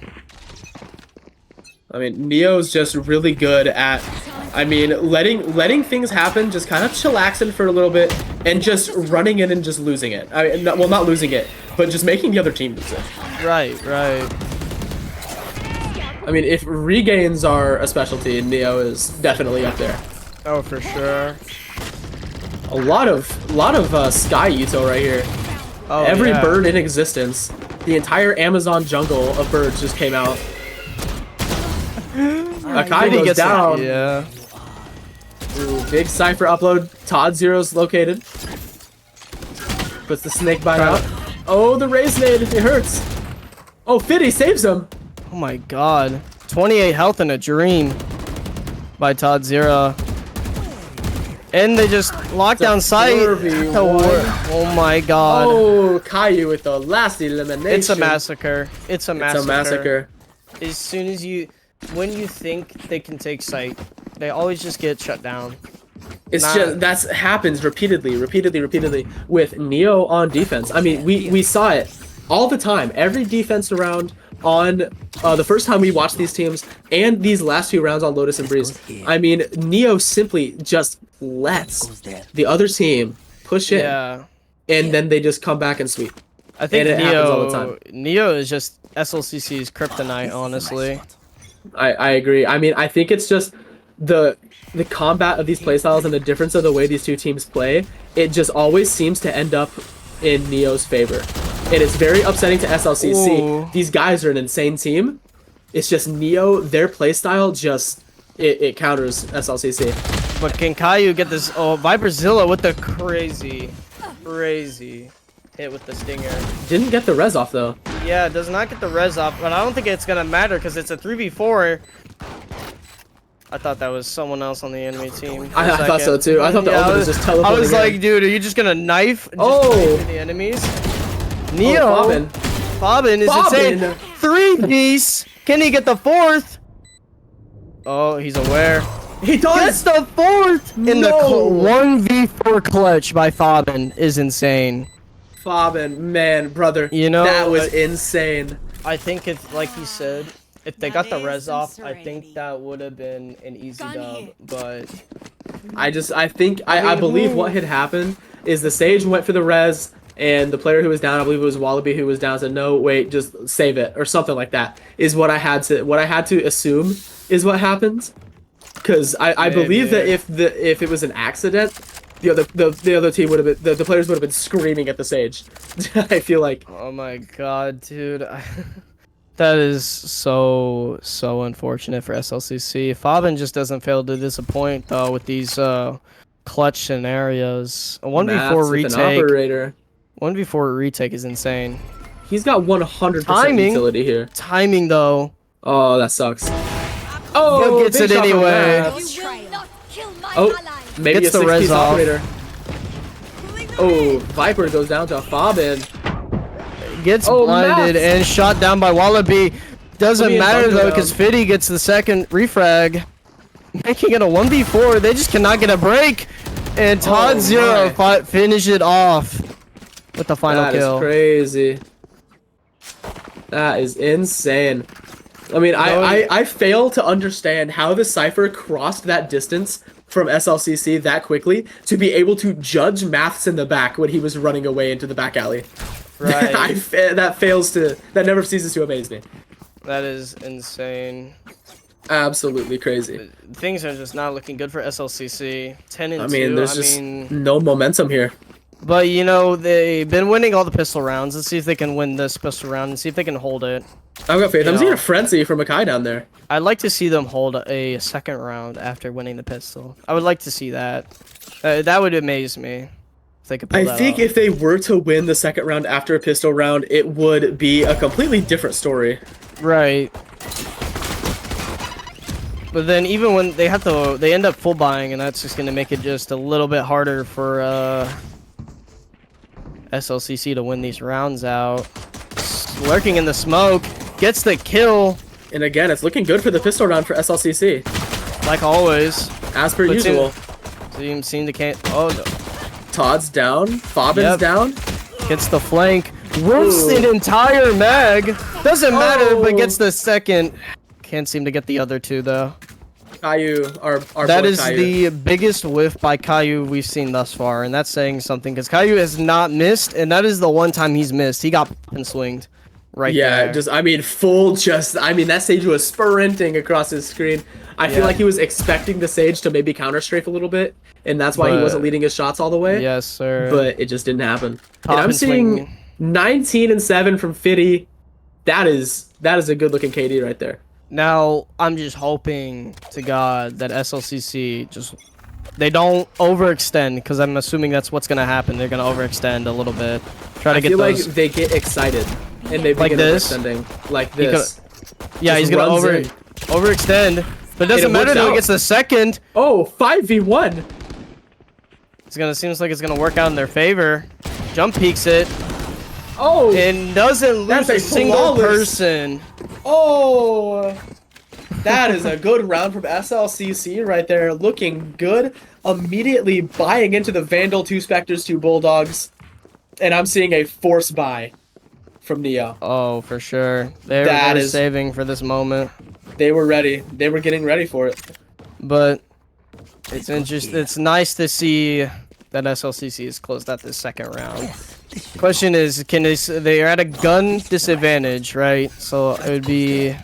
I mean, Neo's just really good at, I mean, letting things happen, just kind of chillaxing for a little bit, and just running in and just losing it. I mean, well, not losing it, but just making the other team lose it. Right, right. I mean, if regains are a specialty, Neo is definitely up there. Oh, for sure. A lot of Sky Yuto right here. Oh, every yeah. bird in existence, the entire Amazon jungle of birds just came out. Akai goes down. Yeah. Ooh, big Cypher upload. Todd Zero's located. Puts the snake bite out. Oh, the raise nade. It hurts. Oh, Fiddy saves him. Oh my god. 28 health in a dream by Todd Zero. And they just lock down sight. Oh my god. Oh, Caillou with the last elimination. It's a massacre. It's a massacre. It's a massacre. As soon as when you think they can take sight, they always just get shut down. It's just happens repeatedly with Neo on defense. I mean, we saw it all the time. Every defense round on the first time we watched these teams, and these last few rounds on Lotus and Breeze. I mean, Neo simply just lets the other team push in, and then they just come back and sweep. I think and it happens all the time. Neo is just SLCC's kryptonite, honestly. I agree. I mean, I think it's just the combat of these playstyles and the difference of the way these two teams play. It just always seems to end up in Neo's favor, and it's very upsetting to SLCC. Ooh. These guys are an insane team. It's just Neo, their playstyle just it counters SLCC. But can Caillou get this? Oh, Viperzilla with the crazy hit with the stinger. Didn't get the res off though. Yeah, does not get the res off, but I don't think it's gonna matter because it's a 3v4. I thought that was someone else on the enemy team. I thought so too. I thought the omen was just teleporting. I was like, dude, are you just gonna knife the enemies? Neo, Bobbin is insane. 3-piece. Can he get the fourth? Oh, he's aware. He does. Gets the fourth in the 1v4 clutch by Fobin is insane. Fobin, man, brother, you know that was insane. I think if, like he said, if they got the res off, I think that would have been an easy dub. But I believe what had happened is the Sage went for the res, and the player who was down, I believe it was Wallaby who was down, said no, wait, just save it or something like that. Is what I had to assume is what happens. Because I believe that if it was an accident, the other team would have been the players would have been screaming at the Sage. I feel like. Oh my god, dude. That is so unfortunate for SLCC. Fabin just doesn't fail to disappoint though with these clutch scenarios. A 1v4 Maths with an retake. operator. 1v4 retake is insane. He's got 100% Timing. utility here. Timing though. Oh, that sucks. Oh, Gets big it shot from anyway. Maths. You will not kill my Oh, ally. maybe Gets a the 6-piece res off. operator. Oh, Viper goes down to Fabin. Gets Oh, blinded Maths. and shot down by Wallaby. Doesn't Wallaby and matter Thunder though, down. because Fiddy gets the second refrag, making it a 1v4. They just cannot get a break, and Todd Oh, Zero my. finish it off with the final That is kill. crazy. That is insane. I mean, I fail to understand how the Cypher crossed that distance from SLCC that quickly to be able to judge Maths in the back when he was running away into the back alley. Right. That never ceases to amaze me. That is insane. Absolutely crazy. Things are just not looking good for SLCC. 10 and I 2. mean, there's just no momentum here. But you know, they've been winning all the pistol rounds. Let's see if they can win this pistol round and see if they can hold it. I've got faith. You I'm seeing know. a frenzy from Makai down there. I'd like to see them hold a second round after winning the pistol. I would like to see that. That would amaze me if they could pull I that think off. if they were to win the second round after a pistol round, it would be a completely different story. Right. But then even when they end up full buying, and that's just gonna make it just a little bit harder for SLCC to win these rounds out. Lurking in the smoke, gets the kill, And again, it's looking good for the pistol round for SLCC, like always. as per Puts in- usual. Team seem to can't. Oh, no. Todd's down, Fabin's Yep. down. Gets the flank, roasts Ooh. an entire mag. Doesn't matter, but Oh. gets the second. Can't seem to get the other two though. Caillou, our That boy is Caillou. the biggest whiff by Caillou we've seen thus far, and that's saying something because Caillou has not missed, and that is the one time he's missed. He got and swinged right Yeah, there. that Sage was sprinting across his screen. I feel Yeah. like he was expecting the Sage to maybe counter strafe a little bit, and that's why he But- wasn't leading his shots all the way. Yes, sir. But it just didn't happen. Pop And I'm and seeing swing. 19 and 7 from Fiddy. That is a good looking KD right there. Now I'm just hoping to God that SLCC they don't overextend, because I'm assuming that's what's gonna happen. They're gonna overextend a little bit, try to I get feel those. like they get excited and they Like begin this? overextending like He this. Yeah, Just he's gonna runs in. overextend, but it doesn't it matter works though. He out. gets the second. Oh, 5v1. Seems like it's gonna work out in their favor. Jump peeks it Oh, and doesn't lose That's a a single flawless- person. oh. That is a good round from SLCC right there. Looking good. Immediately buying into the Vandal, 2 Spectres, 2 Bulldogs. And I'm seeing a force buy from Neo. Oh, for sure. They're That is- saving for this moment. They were ready. They were getting ready for it. But it's interesting. It's nice to see that SLCC is closed out this second round. Question is, they're at a gun disadvantage, right? So it would be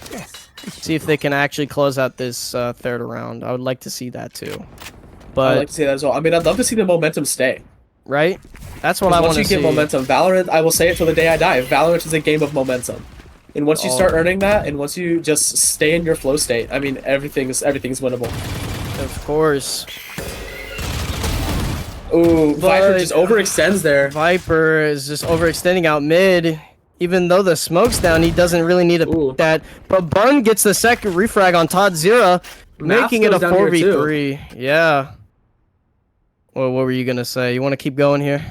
see if they can actually close out this third round. I would like to see that too. I'd But like to see that as well. I mean, I'd love to see the momentum stay. right, that's what I want Once to you see. get momentum, Valorant, I will say it till the day I die. Valorant is a game of momentum. And once you start earning that, and once you just stay in your flow state, I mean, everything's winnable. Of course, Ooh, Viper But- just overextends there. Viper is just overextending out mid. Even though the smoke's down, he doesn't really need Ooh. that. But Bun gets the second refrag on Todd Zero, making it a goes down here, too. 4v3. Yeah. Well, what were you gonna say? You want to keep going here?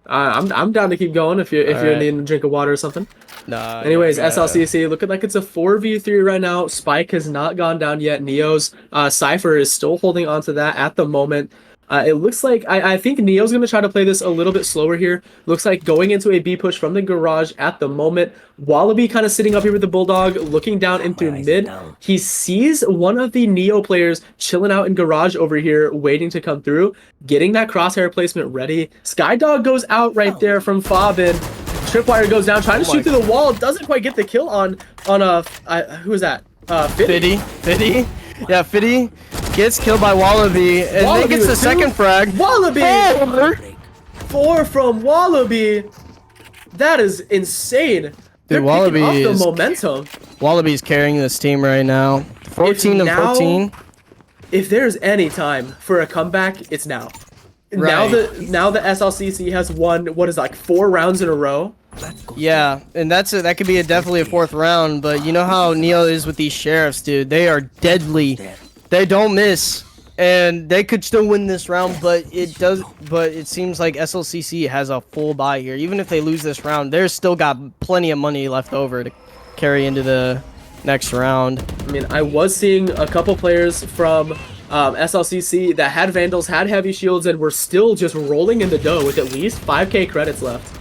I'm down to keep going if you're Alright. needing a drink of water or something. Nah. Anyways, yeah, SLCC looking like it's a 4v3 right now. Spike has not gone down yet. Neo's Cypher is still holding on to that at the moment. It looks like I think Neo's going to try to play this a little bit slower here. Looks like going into a B push from the garage at the moment. Wallaby kind of sitting up here with the Bulldog, looking down in through mid. He sees one of the Neo players chilling out in garage over here, waiting to come through, getting that crosshair placement ready. Skydog goes out right there from Fabin. Tripwire goes down, trying to shoot through the wall. Doesn't quite get the kill on who is that? Fiddy. Fiddy. Yeah, Fiddy gets killed by Wallaby, and Wallaby then gets the with two. second frag. Wallaby! 4 from Wallaby. That is insane. They're Wallaby picking up is the momentum. Wallaby's carrying this team right now. 14 and 14. If there's any time for a comeback, it's now. Right. Now the SLCC has won what is it, like 4 rounds in a row. Yeah, and that could be definitely a 4th round, but you know how Neo is with these sheriffs, dude. They are deadly. They don't miss, and they could still win this round, but it seems like SLCC has a full buy here. Even if they lose this round, they're still got plenty of money left over to carry into the next round. I mean, I was seeing a couple players from SLCC that had Vandals, had heavy shields, and were still just rolling in the dough with at least 5k credits left.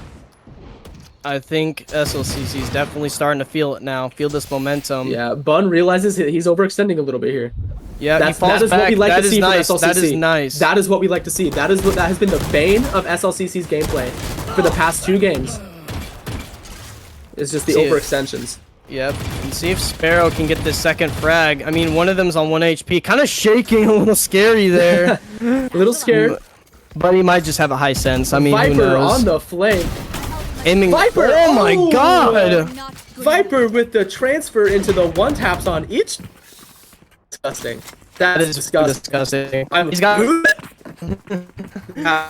I think SLCC is definitely starting to feel it now. Feel this momentum. Yeah, Bun realizes he's overextending a little bit here. Yeah, that is what we like to see from SLCC. That is nice. That is what we like to see. That has been the bane of SLCC's gameplay for the past 2 games. It's just the overextensions. Yep. And see if Sparrow can get this second frag. I mean, one of them's on 1 HP. Kind of shaking, a little scary there. A little scared. But he might just have a high sense. I mean, Viper who knows? on the flank. Aiming. Viper! Oh my god! Viper with the transfer into the 1-taps on each. Disgusting. That is disgusting. He's got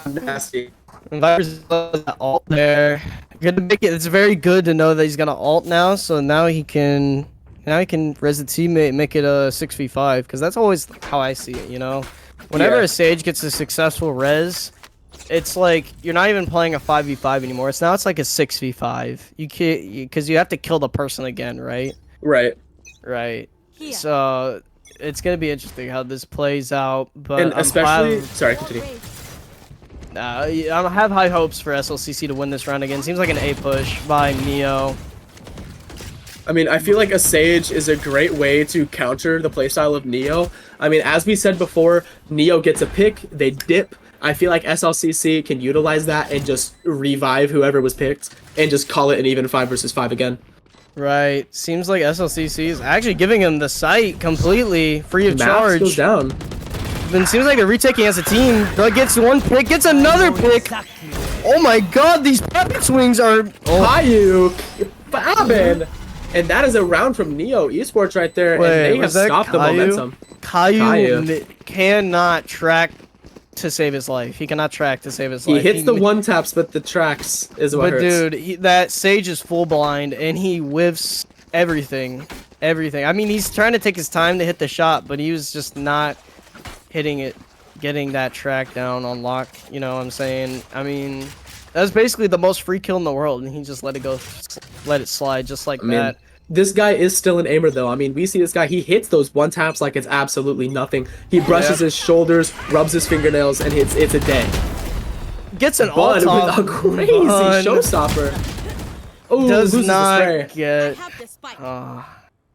nasty. Viper's ult there. Good to make it. It's very good to know that he's gonna ult now. So now he can res the teammate, and make it a 6v5. Because that's always how I see it. You know, whenever a Sage gets a successful res, it's like you're not even playing a 5v5 anymore. It's like a 6v5. You can't because you have to kill the person again, right? Right. So it's gonna be interesting how this plays out. But and especially, sorry, continue. I have high hopes for SLCC to win this round again. Seems like an A push by Neo. I mean, I feel like a Sage is a great way to counter the playstyle of Neo. I mean, as we said before, Neo gets a pick, they dip. I feel like SLCC can utilize that and just revive whoever was picked and just call it an even 5 versus 5 again. Right. Seems like SLCC is actually giving him the site completely free of charge. Goes down. Then seems like they're retaking as a team. Doug gets 1 pick, gets another pick. Oh my god, these puppet swings are... Caillou, Babin. And that is a round from Neo Esports right there. Wait, and they have stopped the momentum. Caillou cannot track to save his life. He cannot track to save his life. He hits the 1-taps, but the tracks is what hurts. But dude, that Sage is full blind, and he whiffs everything. I mean, he's trying to take his time to hit the shot, but he was just not hitting it, getting that track down on lock. You know what I'm saying? I mean, that's basically the most free kill in the world, and he just let it slide just like that. This guy is still an aimer, though. I mean, we see this guy. He hits those 1-taps like it's absolutely nothing. He brushes his shoulders, rubs his fingernails, and it's a day. Gets an ult with a crazy showstopper. Oh, does loses not the spray. get.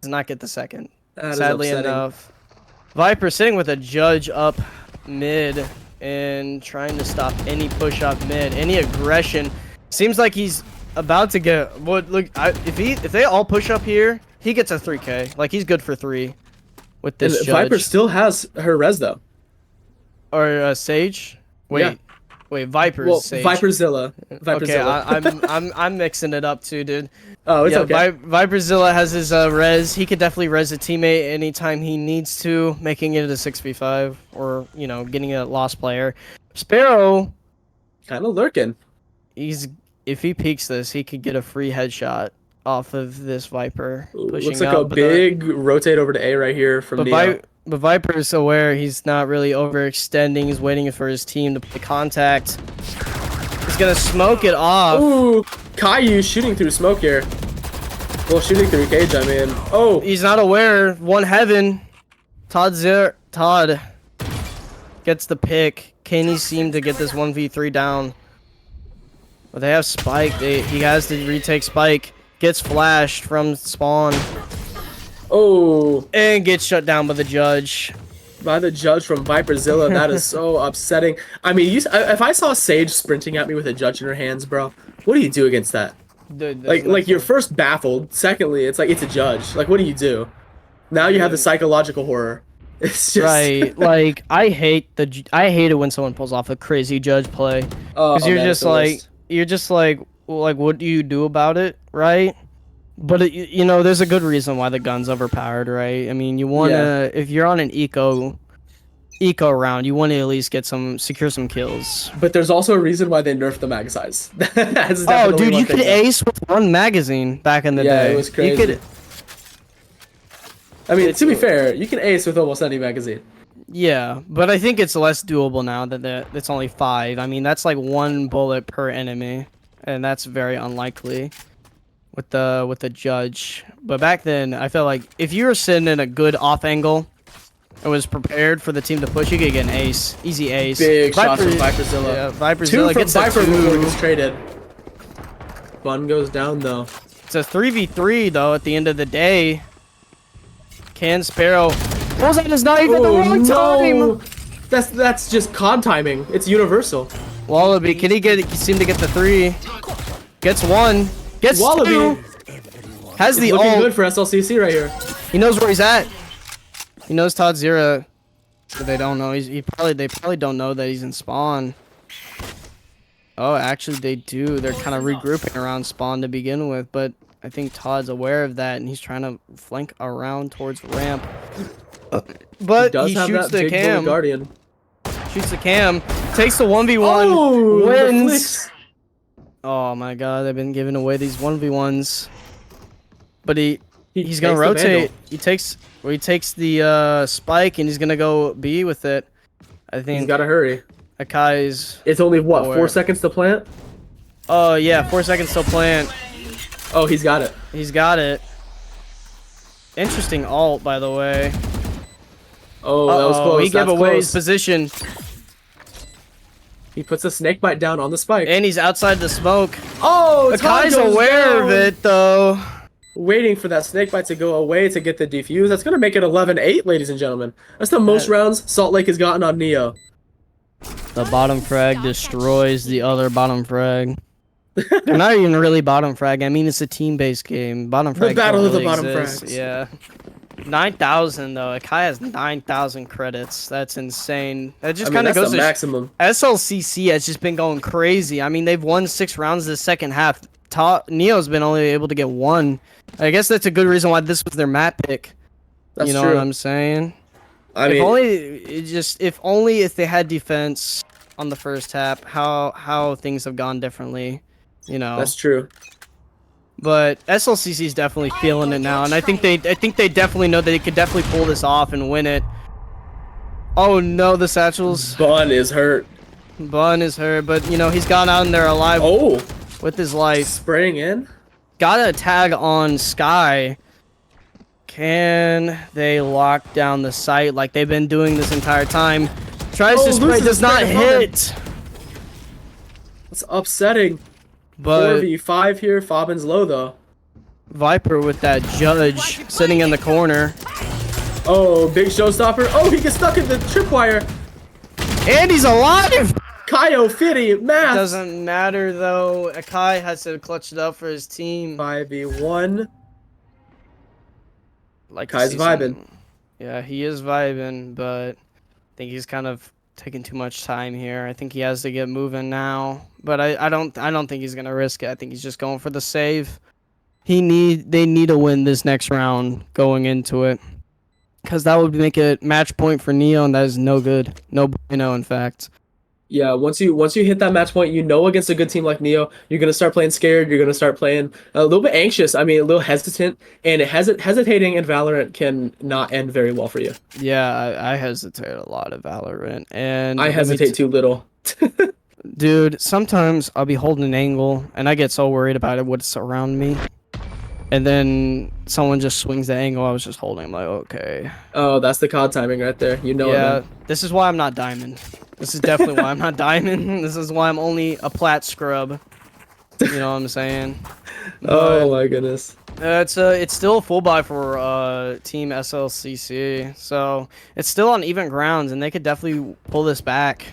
Does not get the second. That Sadly enough, Viper sitting with a judge up mid and trying to stop any push up mid, any aggression. Seems like he's about to get if they all push up here, he gets a 3k. Like, he's good for 3 with this and judge. Viper still has her res though. Or Sage. Wait, Viper's Sage. Viperzilla. Okay, I'm mixing it up too, dude. Oh, it's okay. Viperzilla has his res. He could definitely res a teammate anytime he needs to, making it a 6v5 or, you know, getting a lost player. Sparrow, kind of lurking. If he peeks this, he could get a free headshot off of this Viper. Looks like a big rotate over to A right here from Neo. But Viper's aware he's not really overextending. He's waiting for his team to play contact. He's gonna smoke it off. Ooh, Caillou shooting through smoke here. Well, shooting through cage, I mean. Oh, he's not aware. One heaven. Todd gets the pick. Can he seem to get this 1v3 down? But they have Spike. He has to retake Spike. Gets flashed from spawn. Oh. And gets shut down by the judge. By the judge from Viperzilla. That is so upsetting. I mean, if I saw Sage sprinting at me with a judge in her hands, bro, what do you do against that? Dude, like you're first baffled. Secondly, it's like it's a judge. Like, what do you do? Now you have the psychological horror. It's just right. Like, I hate it when someone pulls off a crazy judge play. Because you're just like, what do you do about it, right? But you know, there's a good reason why the gun's overpowered, right? I mean, you wanna if you're on an eco round, you want to at least get secure some kills. But there's also a reason why they nerfed the mag size. That's Oh, definitely dude, one you thing could ace with one magazine back in the day. Yeah, it was crazy. You could. I mean, to be fair, you can ace with almost any magazine. Yeah, but I think it's less doable now that it's only 5. I mean, that's like 1 bullet per enemy, and that's very unlikely with the judge. But back then, I felt like if you were sitting in a good off angle and was prepared for the team to push, you could get an ace, easy ace. Big shot from Viperzilla. Yeah, Viperzilla gets Viper a 2. before it gets traded. Bun goes down though. It's a 3v3 though. At the end of the day, Can Sparrow pulls out his knife at the wrong time. That's just COD timing. It's universal. Wallaby, can he seem to get the 3? Gets 1. Gets Wallaby 2. Has the looking ult. good for SLCC right here. He knows where he's at. He knows Todd Zero, but they don't know. They probably don't know that he's in spawn. Oh, actually they do. They're kind of regrouping around spawn to begin with, but I think Todd's aware of that and he's trying to flank around towards ramp. But he shoots the cam. Guardian. Shoots the cam. Takes the 1v1. Oh, wins. Oh my god, they've been giving away these 1v1s. But he's gonna rotate. He takes the spike and he's gonna go B with it. I think he's gotta hurry. Akai's. It's only what, 4 seconds to plant? Oh yeah, 4 seconds to plant. Oh, he's got it. He's got it. Interesting ult, by the way. Oh, that was close. He gave away his position. He puts a snake bite down on the spike. And he's outside the smoke. Oh, Akai's aware of it though. Waiting for that snake bite to go away to get the defuse. That's gonna make it 11-8, ladies and gentlemen. That's the most rounds Salt Lake has gotten on Neo. The bottom frag destroys the other bottom frag. They're not even really bottom frag. I mean, it's a team-based game. Bottom frag. The battle of the really bottom exists. frags. Yeah. 9,000 though. Akai has 9,000 credits. That's insane. That just kind of goes to maximum. SLCC has just been going crazy. I mean, they've won 6 rounds the second half. Neo's been only able to get 1. I guess that's a good reason why this was their map pick. That's you know true. what I'm saying? I mean, if only they had defense on the first half, how things have gone differently. You know. That's true. But SLCC is definitely feeling it now, and I think they definitely know that they could definitely pull this off and win it. Oh no, the satchels. Bun is hurt. Bun is hurt, but you know he's gone out in there alive. Oh, with his life. Spraying in. Got a tag on Sky. Can they lock down the site like they've been doing this entire time? Tries to spray, does not hit. That's upsetting. But 4v5 here. Fobin's low though. Viper with that judge sitting in the corner. Oh, big showstopper. Oh, he gets stuck in the tripwire. And he's alive! Kaio, Fitty, math. Doesn't matter though. Akai has to clutch it up for his team. 5v1. Like Kai's vibing. Yeah, he is vibing, but I think he's kind of taking too much time here. I think he has to get moving now. But I don't think he's gonna risk it. I think he's just going for the save. They need to win this next round going into it. Because that would make it match point for Neo, and that is no good. No bueno, in fact. Yeah, once you hit that match point, you know against a good team like Neo, you're gonna start playing scared. You're gonna start playing a little bit anxious. I mean, a little hesitant, and hesitating in Valorant can not end very well for you. Yeah, I hesitate a lot of Valorant, and I hesitate too little. Dude, sometimes I'll be holding an angle, and I get so worried about what's around me, and then someone just swings the angle I was just holding. I'm like, okay. Oh, that's the COD timing right there. You know. Yeah, it, this is why I'm not diamond. This is definitely why I'm not diamond. This is why I'm only a plat scrub. You know what I'm saying? Oh my goodness. It's still a full buy for Team SLCC, so it's still on even grounds, and they could definitely pull this back.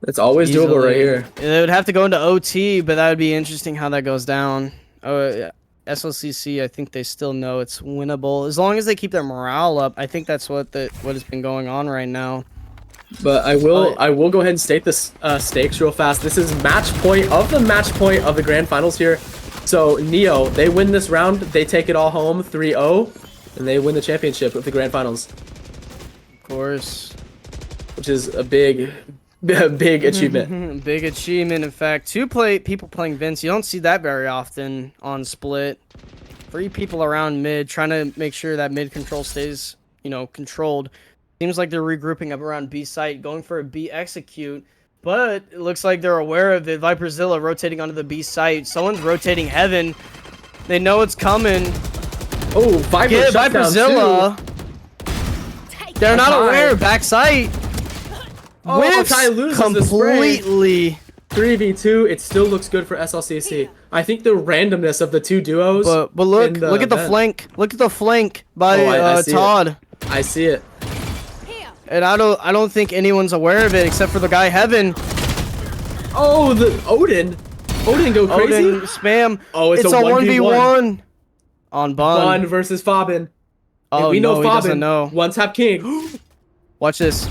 It's always easily. doable right here. They would have to go into OT, but that would be interesting how that goes down. Oh yeah. SLCC, I think they still know it's winnable as long as they keep their morale up. I think that's what has been going on right now. But I will go ahead and state this stakes real fast. This is match point of the grand finals here. So Neo, they win this round, they take it all home 3-0, and they win the championship with the grand finals. Of course. Which is a big achievement. Big achievement. In fact, people playing Vince, you don't see that very often on Split. 3 people around mid, trying to make sure that mid control stays, you know, controlled. Seems like they're regrouping up around B site, going for a B execute, but it looks like they're aware of it. Viperzilla rotating onto the B site. Someone's rotating Heaven. They know it's coming. Oh, Viperzilla. They're not aware. Back site. Oh, Ty loses completely. 3v2. It still looks good for SLCC. I think the randomness of the 2 duos. But look at the flank. Look at the flank by I Todd. I see it. And I don't think anyone's aware of it except for the guy Heaven. Oh, the Odin. Odin go crazy. Odin spam. Oh, it's a 1v1 on Bun versus Fabin. Oh, and we know no, Fabin, he doesn't know. One tap king. Watch this.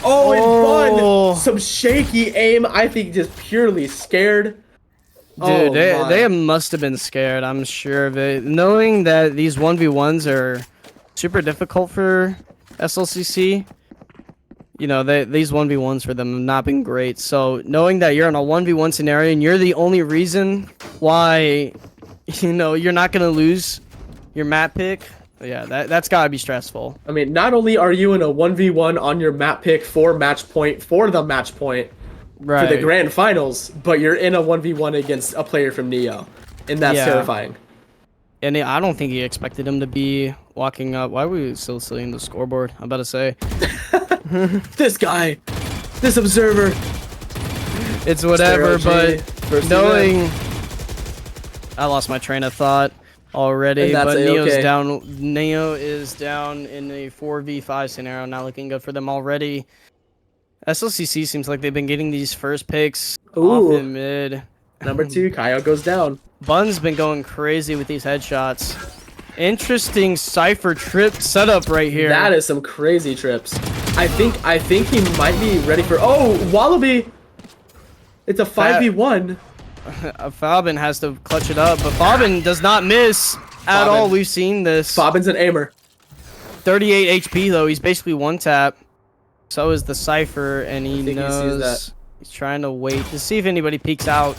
Oh, and Bun. Some shaky aim. I think just purely scared. Dude, they must have been scared. I'm sure of it. Knowing that these 1v1s are super difficult for SLCC, you know, these 1v1s for them have not been great. So knowing that you're in a 1v1 scenario and you're the only reason why, you know, you're not gonna lose your map pick, yeah, that's gotta be stressful. I mean, not only are you in a 1v1 on your map pick for the match point for the grand finals, but you're in a 1v1 against a player from Neo, and that's terrifying. And I don't think he expected him to be walking up. Why are we still seeing the scoreboard? I'm about to say. This guy. This observer. It's whatever, but knowing... I lost my train of thought already, but Neo's down. Neo is down in a 4v5 scenario. Not looking good for them already. SLCC seems like they've been getting these first picks off in mid. Number 2, Kyle goes down. Bun's been going crazy with these headshots. Interesting Cypher trip setup right here. That is some crazy trips. I think he might be ready for... Oh, Wallaby! It's a 5v1. Fabin has to clutch it up, but Fabin does not miss at all. We've seen this. Fabin's an aimer. 38 HP though. He's basically one tap. So is the Cypher, and he knows he's trying to wait to see if anybody peeks out.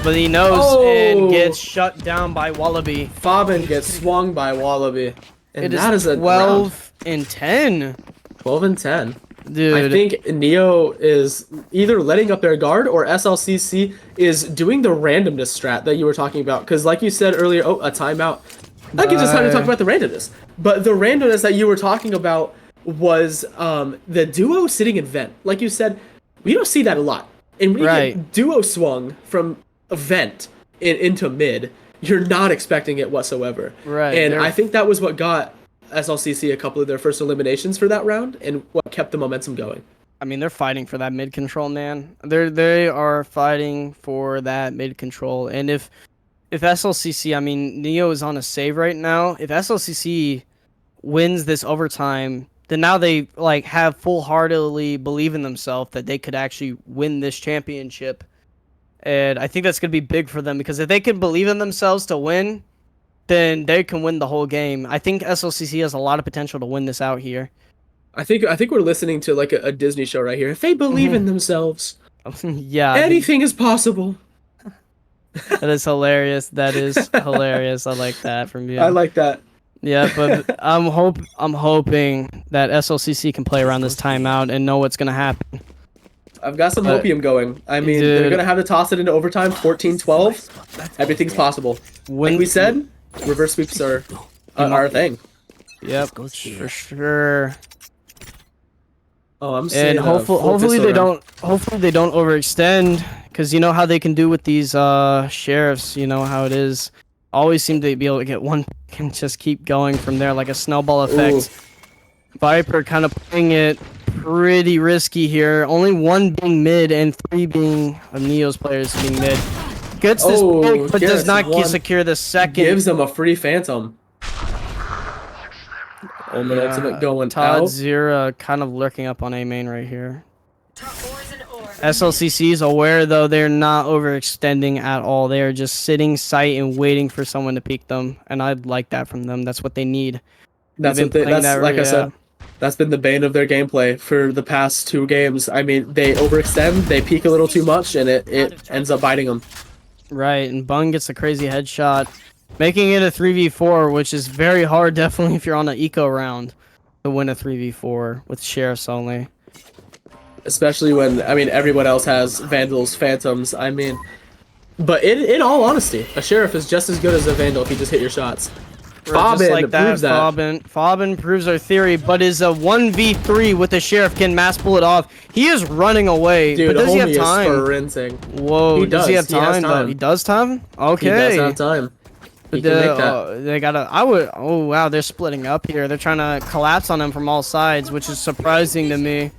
But he knows and gets shut down by Wallaby. Fabin gets swung by Wallaby. And that is a 12 and 10. 12 and 10. Dude. I think Neo is either letting up their guard or SLCC is doing the randomness strat that you were talking about. Because like you said earlier, a timeout. That gives us time to talk about the randomness. But the randomness that you were talking about was the duo sitting in vent. Like you said, we don't see that a lot. And when you get duo swung from a vent into mid, you're not expecting it whatsoever. Right. And I think that was what got SLCC a couple of their first eliminations for that round and what kept the momentum going. I mean, they're fighting for that mid control, man. They are fighting for that mid control. And if SLCC, I mean, Neo is on a save right now. If SLCC wins this overtime, then now they like have full-heartedly believe in themselves that they could actually win this championship. And I think that's going to be big for them, because if they can believe in themselves to win, then they can win the whole game. I think SLCC has a lot of potential to win this out here. I think we're listening to like a Disney show right here. If they believe in themselves, yeah, anything is possible. That is hilarious. That is hilarious. I like that from you. I like that. Yeah, but I'm hoping that SLCC can play around this timeout and know what's going to happen. I've got some hopium going. I mean, they're going to have to toss it into overtime, 14-12. Everything's possible. Like we said, reverse sweeps are our thing. Yep, for sure. Oh, I'm seeing. And hopefully they don't overextend, because you know how they can do with these sheriffs. You know how it is. Always seem to be able to get one pick and just keep going from there, like a snowball effect. Ooh. Viper kind of playing it pretty risky here. Only one being mid and 3 being Neo's players being mid. Gets this pick, but does not secure the second. Gives them a free phantom. Omen ultimate going Todd out. Zera kind of lurking up on A main right here. SLCC is aware, though. They're not overextending at all. They are just sitting sight and waiting for someone to peek them. And I'd like that from them. That's what they need. That's what I said. That's been the bane of their gameplay for the past 2 games. I mean, they overextend, they peek a little too much, and it ends up biting them. Right, and Bung gets a crazy headshot, making it a 3v4, which is very hard, definitely, if you're on an eco round, to win a 3v4 with sheriffs only. Especially when, I mean, everyone else has Vandals, Phantoms, I mean... But in all honesty, a Sheriff is just as good as a Vandal if you just hit your shots. Fobbin proves that. Fobbin proves our theory, but is a 1v3 with the Sheriff. Can Mass pull it off? He is running away. Dude, but does he have is time? sprinting. Whoa, does he have time, though? He does time? Okay. He does have time. He can make that. They gotta... Oh, wow, they're splitting up here. They're trying to collapse on him from all sides, which is surprising to me.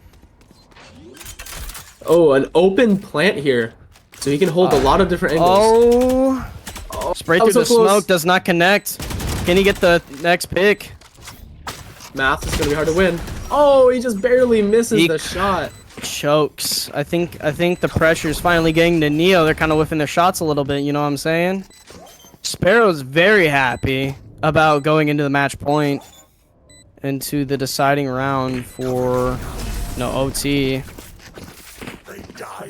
Oh, an open plant here. So he can hold a lot of different angles. Spray through the smoke, does not connect. Can he get the next pick? Math is gonna be hard to win. Oh, he just barely misses the shot. Chokes. I think the pressure's finally getting to Neo. They're kind of whiffing their shots a little bit, you know what I'm saying? Sparrow's very happy about going into the match point, into the deciding round for OT.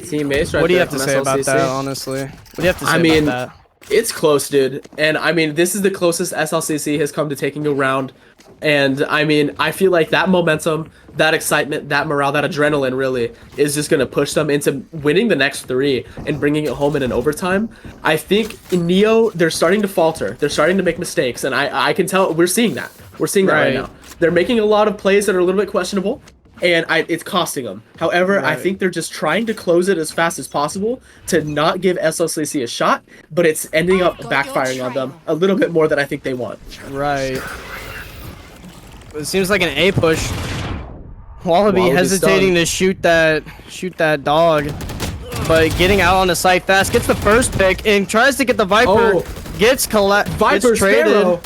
Teammates, right? What do you have to say about that, honestly? What do you have to say about that? It's close, dude. And I mean, this is the closest SLCC has come to taking a round. And I mean, I feel like that momentum, that excitement, that morale, that adrenaline really is just going to push them into winning the next 3 and bringing it home in an overtime. I think in Neo, they're starting to falter. They're starting to make mistakes. And I can tell we're seeing that. We're seeing that right now. They're making a lot of plays that are a little bit questionable. And it's costing them. However, I think they're just trying to close it as fast as possible to not give SLCC a shot, but it's ending up backfiring on them a little bit more than I think they want. Right. It seems like an A push. Wallaby hesitating to shoot that dog, but getting out on the site fast, gets the first pick and tries to get the Viper. Gets traded.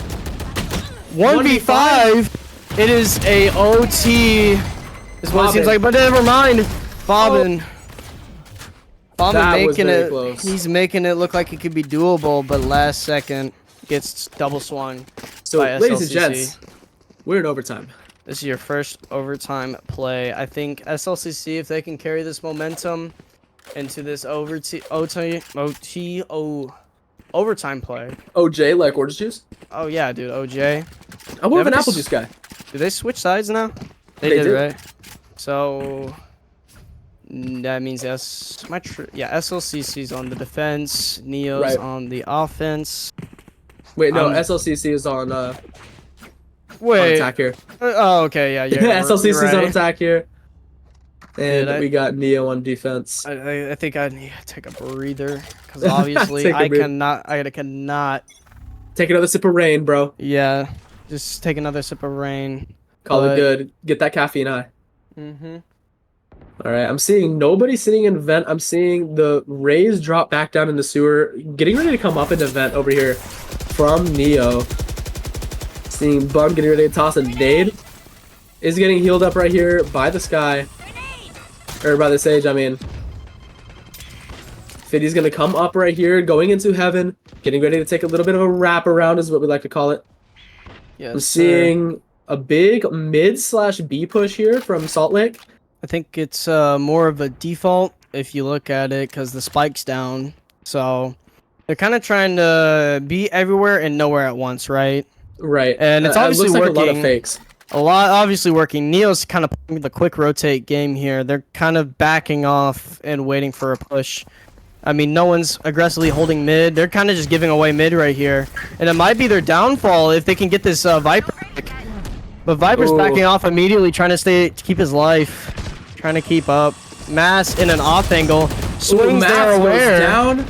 1v5. It is a OT. Is what it seems like, but never mind. Fobbin making it. Close. He's making it look like it could be doable, but last second gets double swung. So, ladies and gents, we're in overtime. This is your first overtime play. I think SLCC, if they can carry this momentum into this overtime play. OJ, like orange juice? Oh yeah, dude, OJ. I'm more of an apple juice guy. Do they switch sides now? They did, right? So that means SLCC's on the defense, Neo's on the offense. Wait, no, SLCC is on on attack here. Oh, okay, yeah. SLCC's on attack here. And we got Neo on defense. I think I need to take a breather because obviously I cannot take another sip of rain, bro. Yeah, just take another sip of rain. Call it good. Get that caffeine high. Mm-hmm. All right, I'm seeing nobody sitting in vent. I'm seeing the Rays drop back down in the sewer, getting ready to come up into vent over here from Neo. Seeing Bum getting ready to toss a nade. Is getting healed up right here by the sky. Or by the sage, I mean. Fiddy's going to come up right here, going into heaven. Getting ready to take a little bit of a wrap around is what we like to call it. Yes, I'm seeing a big mid/B push here from Salt Lake. I think it's more of a default if you look at it because the spike's down. So they're kind of trying to be everywhere and nowhere at once, right? Right. And it's obviously looks like working. A lot of fakes. Obviously working. Neo's kind of playing the quick rotate game here. They're kind of backing off and waiting for a push. I mean, no one's aggressively holding mid. They're kind of just giving away mid right here. And it might be their downfall if they can get this Viper pick. But Viper's backing off immediately, trying to keep his life. Trying to keep up. Mass in an off angle. Swings there aware. Down.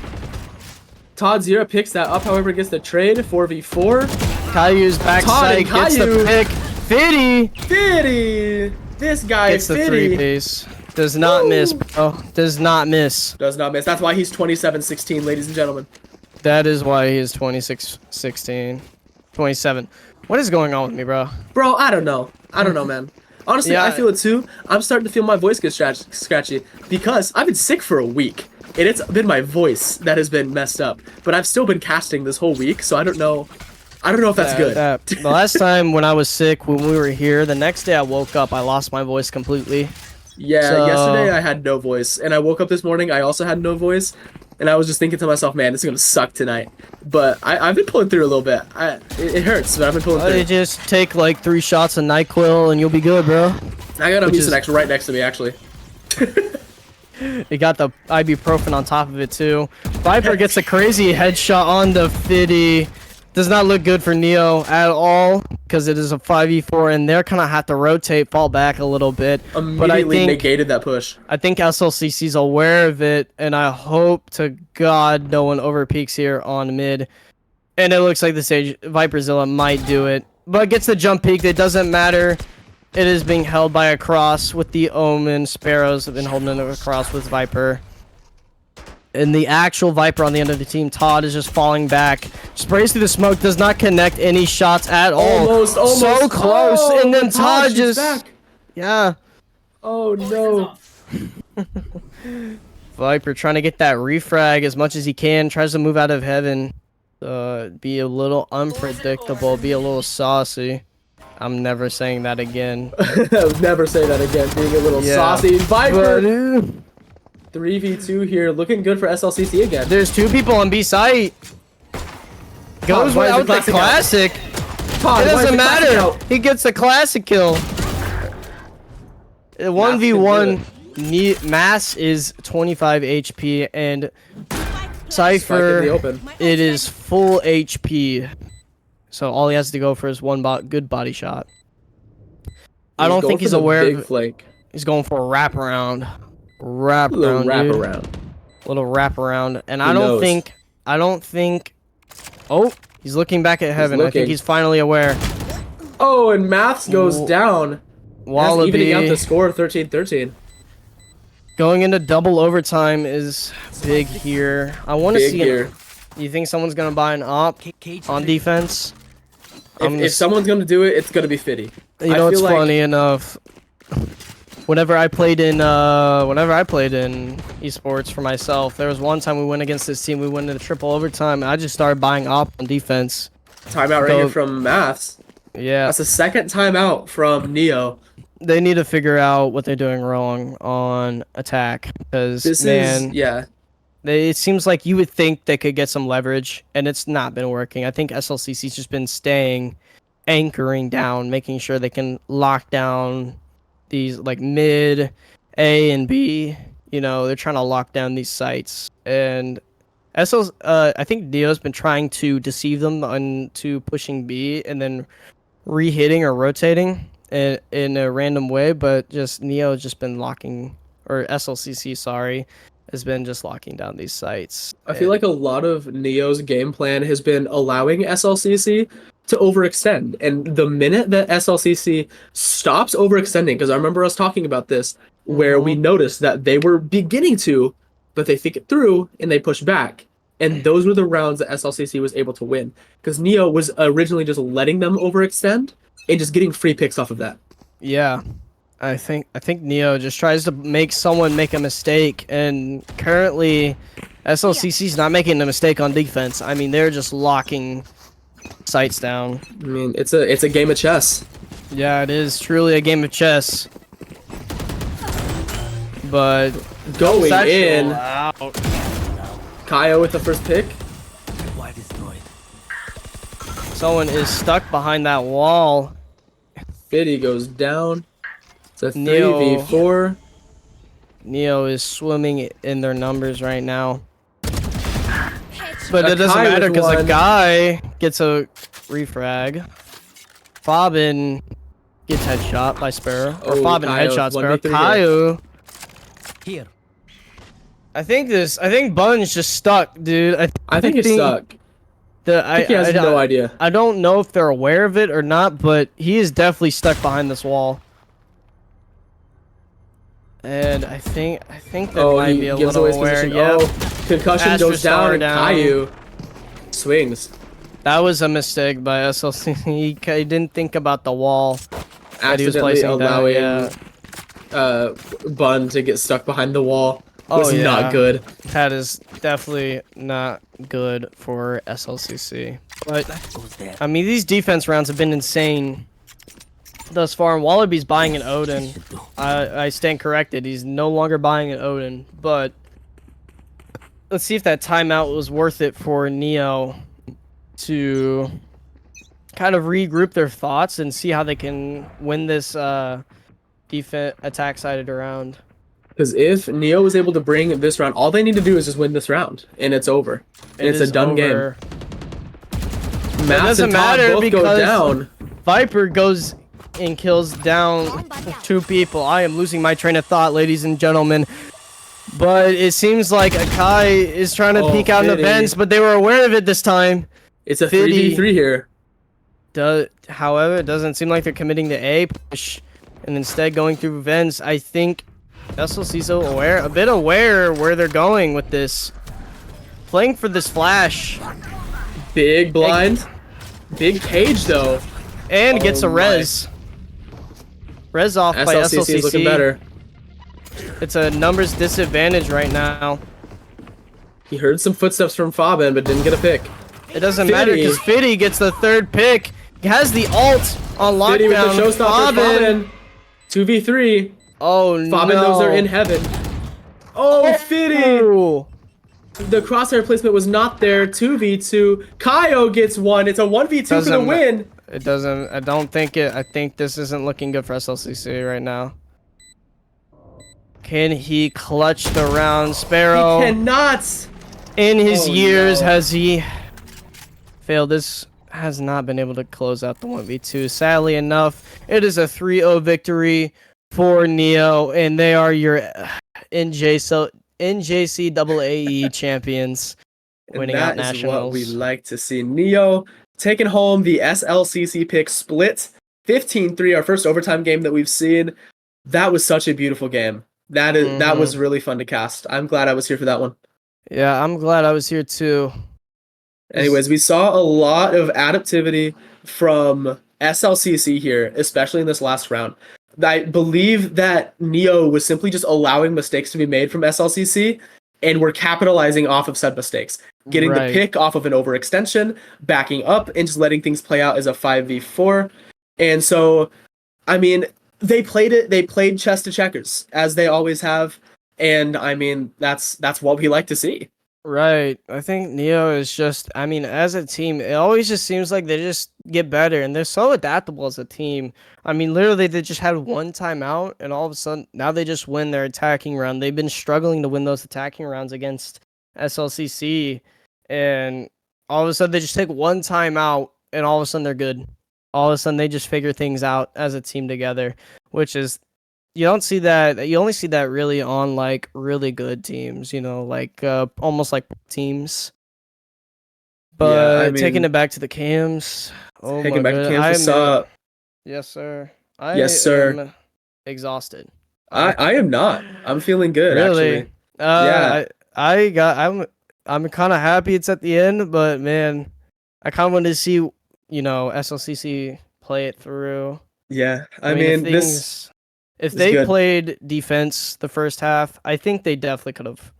Todd Zero picks that up, however, gets the trade. 4v4. Caillou's backside gets the pick. Fiddy! This guy gets the 3-piece. Does not miss, bro. Does not miss. Does not miss. That's why he's 27-16, ladies and gentlemen. That is why he is 26-16. 27. What is going on with me, bro? Bro, I don't know. I don't know, man. Honestly, Yeah. I feel it too. I'm starting to feel my voice get scratchy because I've been sick for a week. And it's been my voice that has been messed up. But I've still been casting this whole week, so I don't know. I don't know if that's good. The last time when I was sick, when we were here, the next day I woke up, I lost my voice completely. Yeah, So- yesterday I had no voice. And I woke up this morning, I also had no voice. And I was just thinking to myself, man, this is going to suck tonight. But I've been pulling through a little bit. It hurts, but I've been pulling through. You just take like 3 shots of NyQuil and you'll be good, bro. I got a Mucinex right next to me, actually. You got the ibuprofen on top of it too. Viper gets a crazy headshot on the Fiddy. Does not look good for Neo at all because it is a 5v4 and they're kind of have to rotate, fall back a little bit. Immediately negated that push. I think SLCC's aware of it, and I hope to God no one overpeaks here on mid. And it looks like the stage Viperzilla might do it, but gets the jump peak. It doesn't matter. It is being held by a cross with the Omen. Sparrows have been holding it across with Viper. And the actual Viper on the end of the team, Todd, is just falling back. Sprays through the smoke, does not connect any shots at all. Almost. So close, Oh, and then Todd just... back. Yeah. Oh, no. Viper trying to get that refrag as much as he can. Tries to move out of heaven. Be a little unpredictable. Be a little saucy. I'm never saying that again. Never say that again. Being a little saucy. Viper. 3v2 here. Looking good for SLCC again. There's 2 people on B site. Goes why is without the the classic. Todd, It why is doesn't the classic matter. out? He gets the classic kill. 1v1. Mass is 25 HP and Spike in the Cypher, open. it is full HP. So all he has to go for is one good body shot. I don't think he's aware big of it. flank. He's going for a wraparound. Little wraparound. Little wraparound. And Who I knows? don't think Oh, he's looking back at heaven. I looking. think he's finally aware. Oh, and Maths goes down. Wallaby That's evening out the score 13-13. going into double overtime is big here. I want to Big see here. You think someone's going to buy an op on defense? If someone's gonna do it, it's gonna be Fiddy. You know, it's feel like- funny enough. Whenever I played in esports for myself, there was one time we went against this team. We went into triple overtime, and I just started buying op on defense. Timeout right here from Maths. Yeah, That's the second timeout from Neo. they need to figure out what they're doing wrong on attack because it seems like you would think they could get some leverage, and it's not been working. I think SLCC's just been anchoring down, making sure they can lock down these like mid A and B. You know, they're trying to lock down these sites, and I think Neo's been trying to deceive them into pushing B and then re-hitting or rotating in a random way, but just Neo's just been locking, or SLCC, sorry, has been just locking down these sites. I feel like a lot of Neo's game plan has been allowing SLCC to overextend. And the minute that SLCC stops overextending, because I remember us talking about this, where we noticed that they were beginning to, but they think it through and they push back. And those were the rounds that SLCC was able to win. Because Neo was originally just letting them overextend and just getting free picks off of that. Yeah. I think Neo just tries to make someone make a mistake, and currently SLCC's not making a mistake on defense. I mean, they're just locking sights down. I mean, it's a game of chess. Yeah, it is truly a game of chess. But Going in, out. Kaya with the first pick. Someone is stuck behind that wall. Fiddy goes down. It's a Neo. 3v4. Neo is swimming in their numbers right now. But A it doesn't Kai matter with because a one. guy gets a refrag. Fobin gets headshot by Sparrow. Or Oh, Fobin Kaio, headshot Sparrow. 1v3 Kaio. Here. I think Bun's just stuck, dude. I think he's stuck. I think he has no idea. I don't know if they're aware of it or not, but he is definitely stuck behind this wall. And I think they might he be a gives little away his aware. position. Yeah, Oh, concussion Astra goes down, Star and down. Caillou swings. that was a mistake by SLC. He didn't think about the wall. that he was accidentally placing down. allowing Yeah. Bun to get stuck behind the wall was Oh, yeah. not good. That is definitely not good for SLCC. But I mean, these defense rounds have been insane thus far. And Wallaby's buying an Odin. I stand corrected. He's no longer buying an Odin. But let's see if that timeout was worth it for Neo to kind of regroup their thoughts and see how they can win this defense attack sided around. Because if Neo was able to bring this round, all they need to do is just win this round, and it's over. And it's a done game. It doesn't matter both because go down. Viper goes and kills down 2 people. I am losing my train of thought, ladies and gentlemen. But it seems like Akai is trying to peek out in the vents, but they were aware of it this time. It's a 3v3 here. However, it doesn't seem like they're committing the A push, and instead going through vents. I think SLC's a bit aware where they're going with this. Playing for this flash. Big blind. Big cage, though. And gets a res. Res off by SLCC. is looking better. It's a numbers disadvantage right now. He heard some footsteps from Fabian, but didn't get a pick. It doesn't matter because Fiddy gets the 3rd pick. He has the ult on lockdown. Fiddy with the showstopper. Fabian. 2v3. Oh, no. Fabian knows they're in heaven. Oh, Fiddy. Ooh. The crosshair placement was not there. 2v2. Kaio gets 1. It's a 1v2 for the win. It doesn't. I don't think it. I think this isn't looking good for SLCC right now. Can he clutch the round? Sparrow. He cannot. In his years, has he failed? This has not been able to close out the 1v2. Sadly enough, it is a 3-0 victory for Neo, and they are your NJCAAE champions, winning out nationals. That is what we like to see. Neo taking home the SLCC pick split 15-3, our first overtime game that we've seen. That was such a beautiful game. That was really fun to cast. I'm glad I was here for that one. Yeah, I'm glad I was here too. Anyways, we saw a lot of adaptivity from SLCC here, especially in this last round. I believe that Neo was simply just allowing mistakes to be made from SLCC, and we're capitalizing off of said mistakes. Getting the pick off of an overextension, backing up, and just letting things play out as a 5v4. And so, I mean, they played chess to checkers, as they always have. And, I mean, that's what we like to see. Right. I think Neo is just, I mean, as a team, it always just seems like they just get better, and they're so adaptable as a team. I mean, literally, they just had one timeout, and all of a sudden, now they just win their attacking round. They've been struggling to win those attacking rounds against SLCC, and all of a sudden, they just take one timeout, and all of a sudden, they're good. All of a sudden, they just figure things out as a team together, which is, you don't see that. You only see that really on like really good teams, you know, like almost like teams. But yeah, I mean, taking it back to the cams. Oh taking my back to cams. What's up? Yes, sir. Yes, sir. Am exhausted. I am not. I'm feeling good. Really? Actually. Yeah. I'm kind of happy it's at the end, but man, I kind of wanted to see, you know, SLCC play it through. Yeah. I mean if they played defense the first half, I think they definitely could have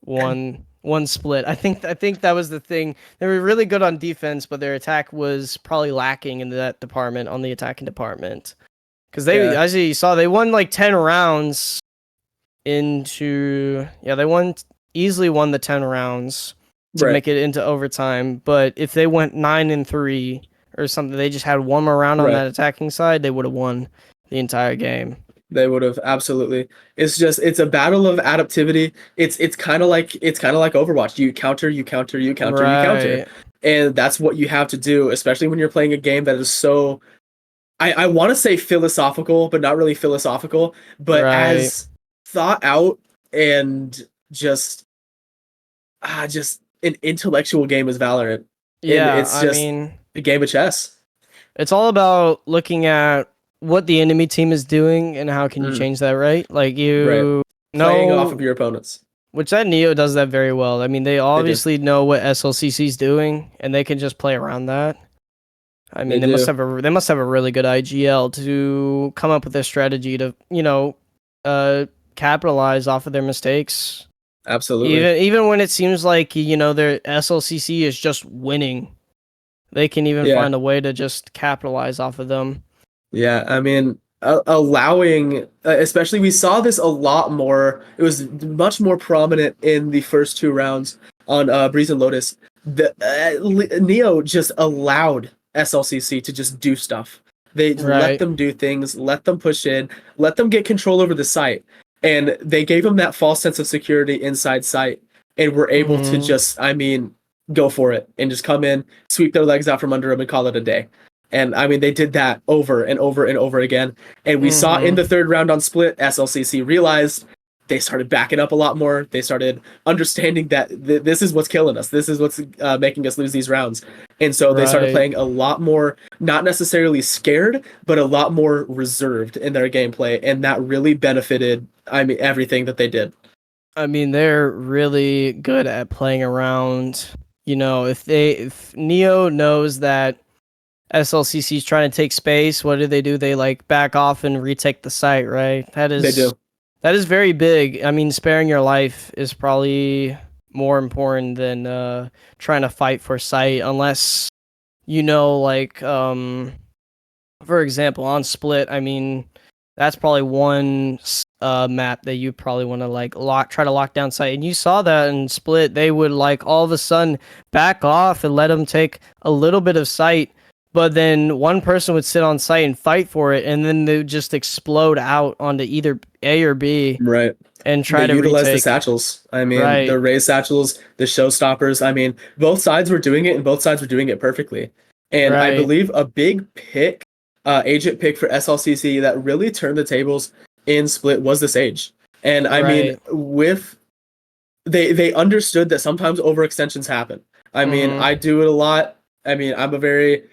won one split. I think that was the thing. They were really good on defense, but their attack was probably lacking in that department, on the attacking department. Because as you saw, they won like 10 rounds into... Yeah, they easily won the 10 rounds to make it into overtime. But if they went 9-3 or something, they just had one more round on that attacking side, they would have won the entire game. They would have, absolutely. It's a battle of adaptivity. It's kind of like Overwatch. You counter, you counter, you counter, you counter. And that's what you have to do, especially when you're playing a game that is so, I want to say philosophical, but not really philosophical, but as thought out and just an intellectual game as Valorant. Yeah, and it's just a game of chess. It's all about looking at what the enemy team is doing and how can you change that, right? Like you know, playing off of your opponents. Which that Neo does that very well. I mean, they obviously know what SLCC is doing, and they can just play around that. I mean, they must have a really good IGL to come up with a strategy to, capitalize off of their mistakes. Absolutely. Even when it seems like, their SLCC is just winning, they can even find a way to just capitalize off of them. Yeah, I mean, allowing, especially we saw this a lot more. It was much more prominent in the first two rounds on Breeze and Lotus. Neo just allowed SLCC to just do stuff. They let them do things, let them push in, let them get control over the site, and they gave them that false sense of security inside site, and were able to just, I mean, go for it and just come in, sweep their legs out from under them, and call it a day. And I mean, they did that over and over and over again. And we saw in the third round on Split, SLCC realized they started backing up a lot more. They started understanding that this is what's killing us. This is what's making us lose these rounds. And so they started playing a lot more, not necessarily scared, but a lot more reserved in their gameplay. And that really benefited, I mean, everything that they did. I mean, they're really good at playing around. If Neo knows that SLCC is trying to take space, what do? They like back off and retake the site, right? They do. That is very big. I mean, sparing your life is probably more important than trying to fight for site, unless for example, on Split. I mean, that's probably one map that you probably want to try to lock down site. And you saw that in Split, they would all of a sudden back off and let them take a little bit of site. But then one person would sit on site and fight for it, and then they would just explode out onto either A or B. Right. And try to utilize retake. The satchels. I mean, the Raze satchels, the showstoppers. I mean, both sides were doing it, and both sides were doing it perfectly. And I believe a big pick, agent pick for SLCC that really turned the tables in Split was the Sage. And I mean, they understood that sometimes overextensions happen. I mean, I do it a lot. I mean, I'm a very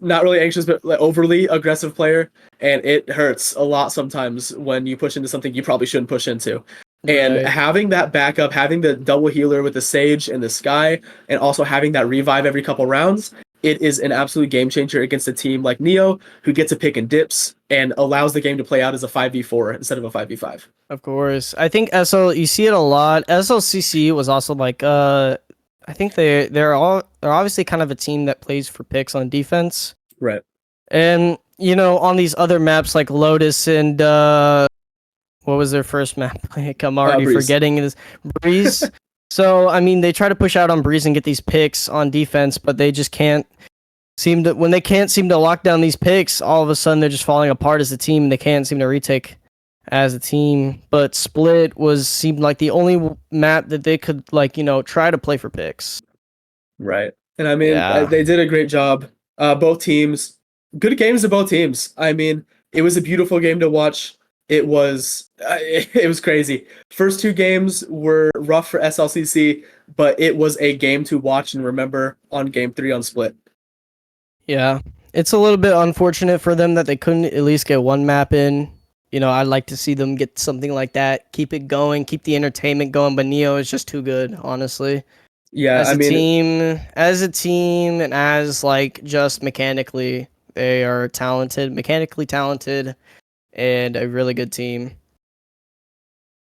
not really anxious, but overly aggressive player, and it hurts a lot sometimes when you push into something you probably shouldn't push into. And having that backup, having the double healer with the Sage and the Sky, and also having that revive every couple rounds, it is an absolute game changer against a team like Neo, who gets to pick and dips and allows the game to play out as a 5v4 instead of a 5v5. Of course. I think you see it a lot. SLCC was also I think they're obviously kind of a team that plays for picks on defense. Right. And, on these other maps like Lotus and what was their first map? I'm already forgetting this. Breeze. So, I mean, they try to push out on Breeze and get these picks on defense, but they just can't when they can't seem to lock down these picks, all of a sudden they're just falling apart as a team and they can't seem to retake as a team. But Split seemed like the only map that they could try to play for picks. Right. And I mean, they did a great job. Both teams, good games to both teams. I mean, it was a beautiful game to watch. It was crazy. First two games were rough for SLCC, but it was a game to watch and remember on game 3 on Split. Yeah. It's a little bit unfortunate for them that they couldn't at least get one map in. I'd like to see them get something like that, keep it going, keep the entertainment going, but Neo is just too good, honestly. Yeah, as a team, and as just mechanically, they are mechanically talented, and a really good team.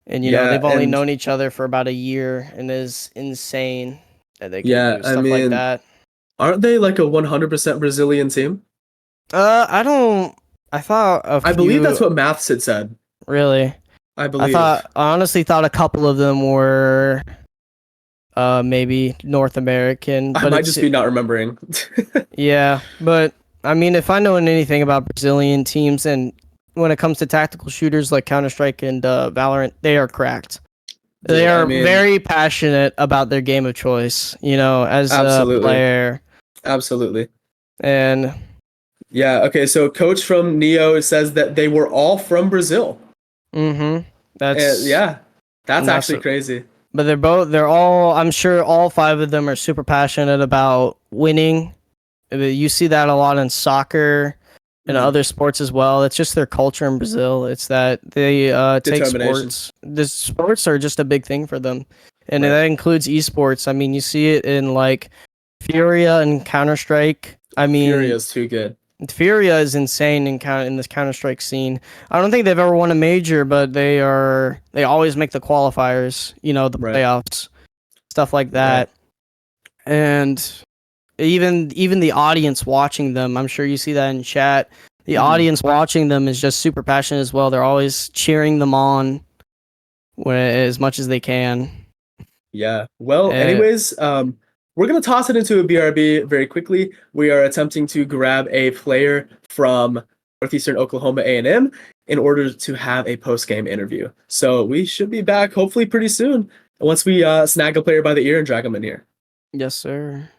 And they've only known each other for about a year, and it's insane that they can do stuff like that. Aren't they like a 100% Brazilian team? I believe that's what Maths had said. Really? I believe. I honestly thought a couple of them were maybe North American. But I might just be not remembering. Yeah, but I mean, if I know anything about Brazilian teams, and when it comes to tactical shooters like Counter-Strike and Valorant, they are cracked. They are very passionate about their game of choice, as a player. Absolutely. And yeah, okay, so coach from Neo says that they were all from Brazil. That's actually crazy. But they're all, I'm sure all 5 of them are super passionate about winning. You see that a lot in soccer and other sports as well. It's just their culture in Brazil. It's that they take sports. The sports are just a big thing for them. And that includes esports. I mean, you see it in Furia and Counter-Strike. I Fury mean, is too good. Furia is insane in this Counter-Strike scene. I don't think they've ever won a major, but they always make the qualifiers, the Right. playoffs, stuff like Right. that. And even the audience watching them, I'm sure you see that in chat. The audience watching them is just super passionate as well. They're always cheering them on as much as they can. Yeah. Well, Uh, anyways, we're gonna toss it into a BRB very quickly. We are attempting to grab a player from Northeastern Oklahoma A&M in order to have a post-game interview. So we should be back hopefully pretty soon once we snag a player by the ear and drag him in here. yes, sir.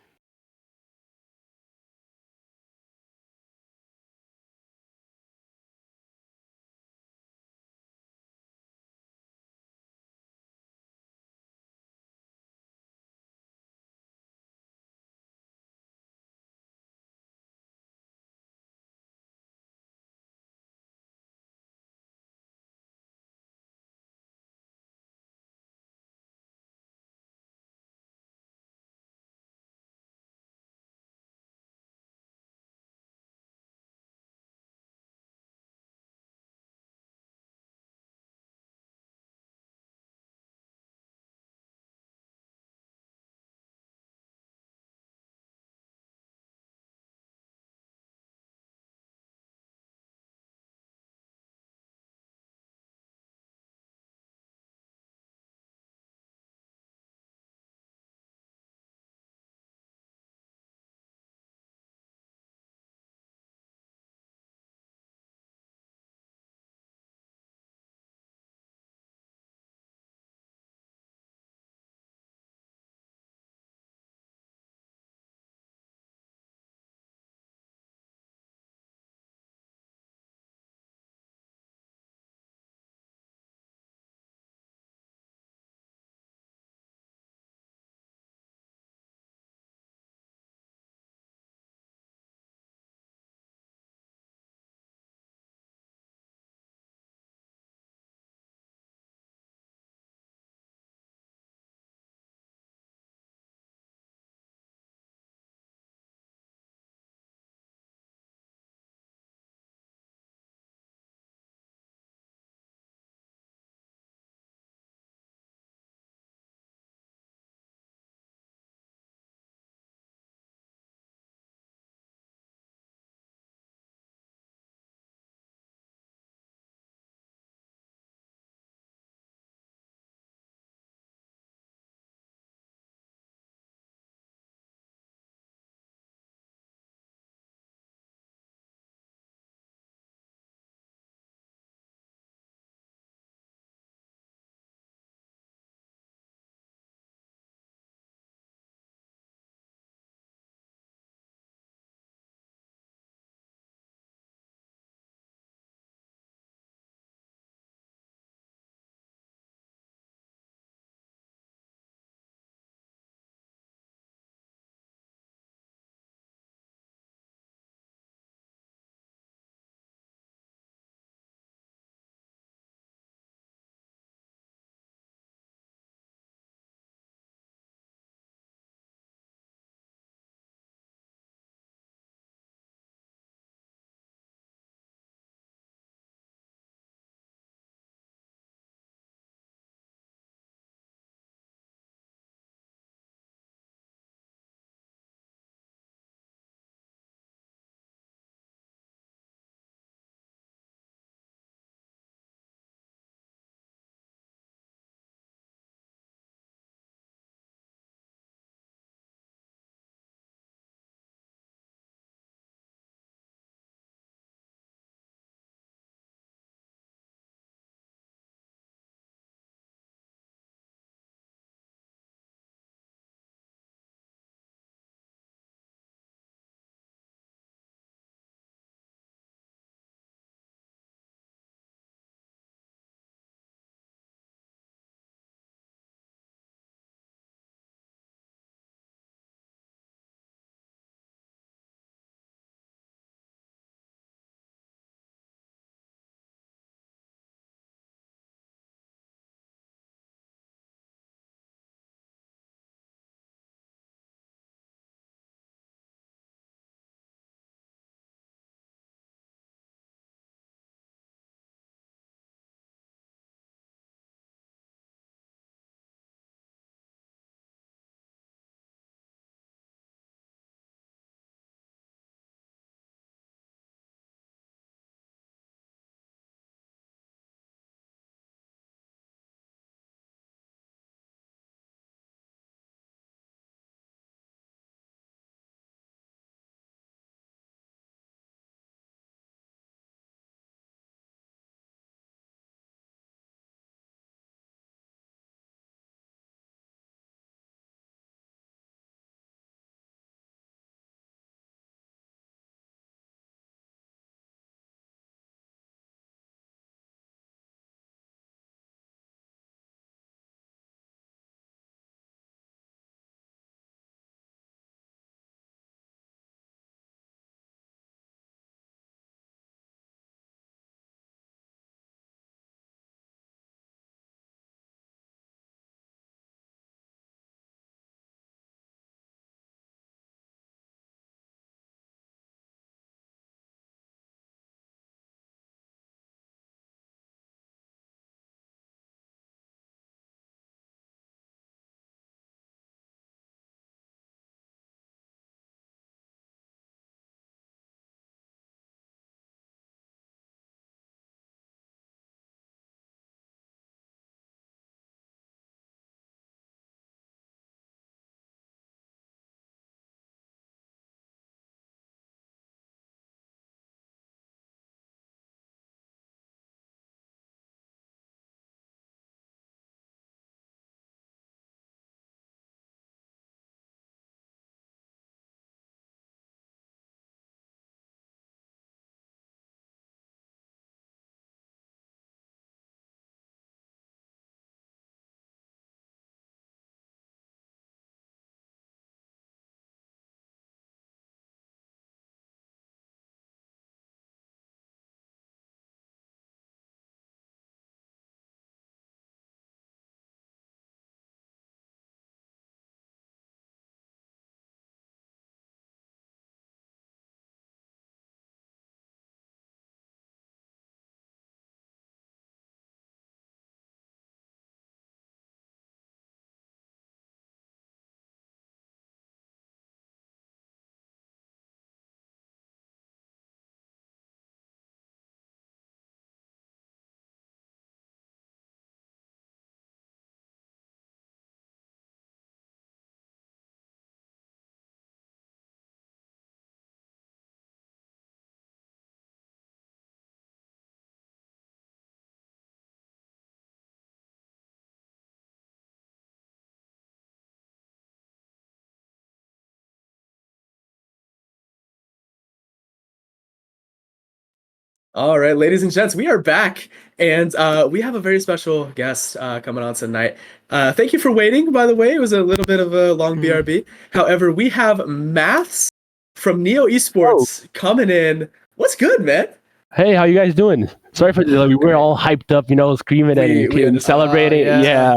All right, ladies and gents, we are back, and we have a very special guest coming on tonight. Thank you for waiting, by the way. It was a little bit of a long BRB. However, we have Maths from Neo Esports coming in. What's good, man? Hey, how you guys doing? Sorry for the delay. We were all hyped up, screaming We and celebrating. yeah.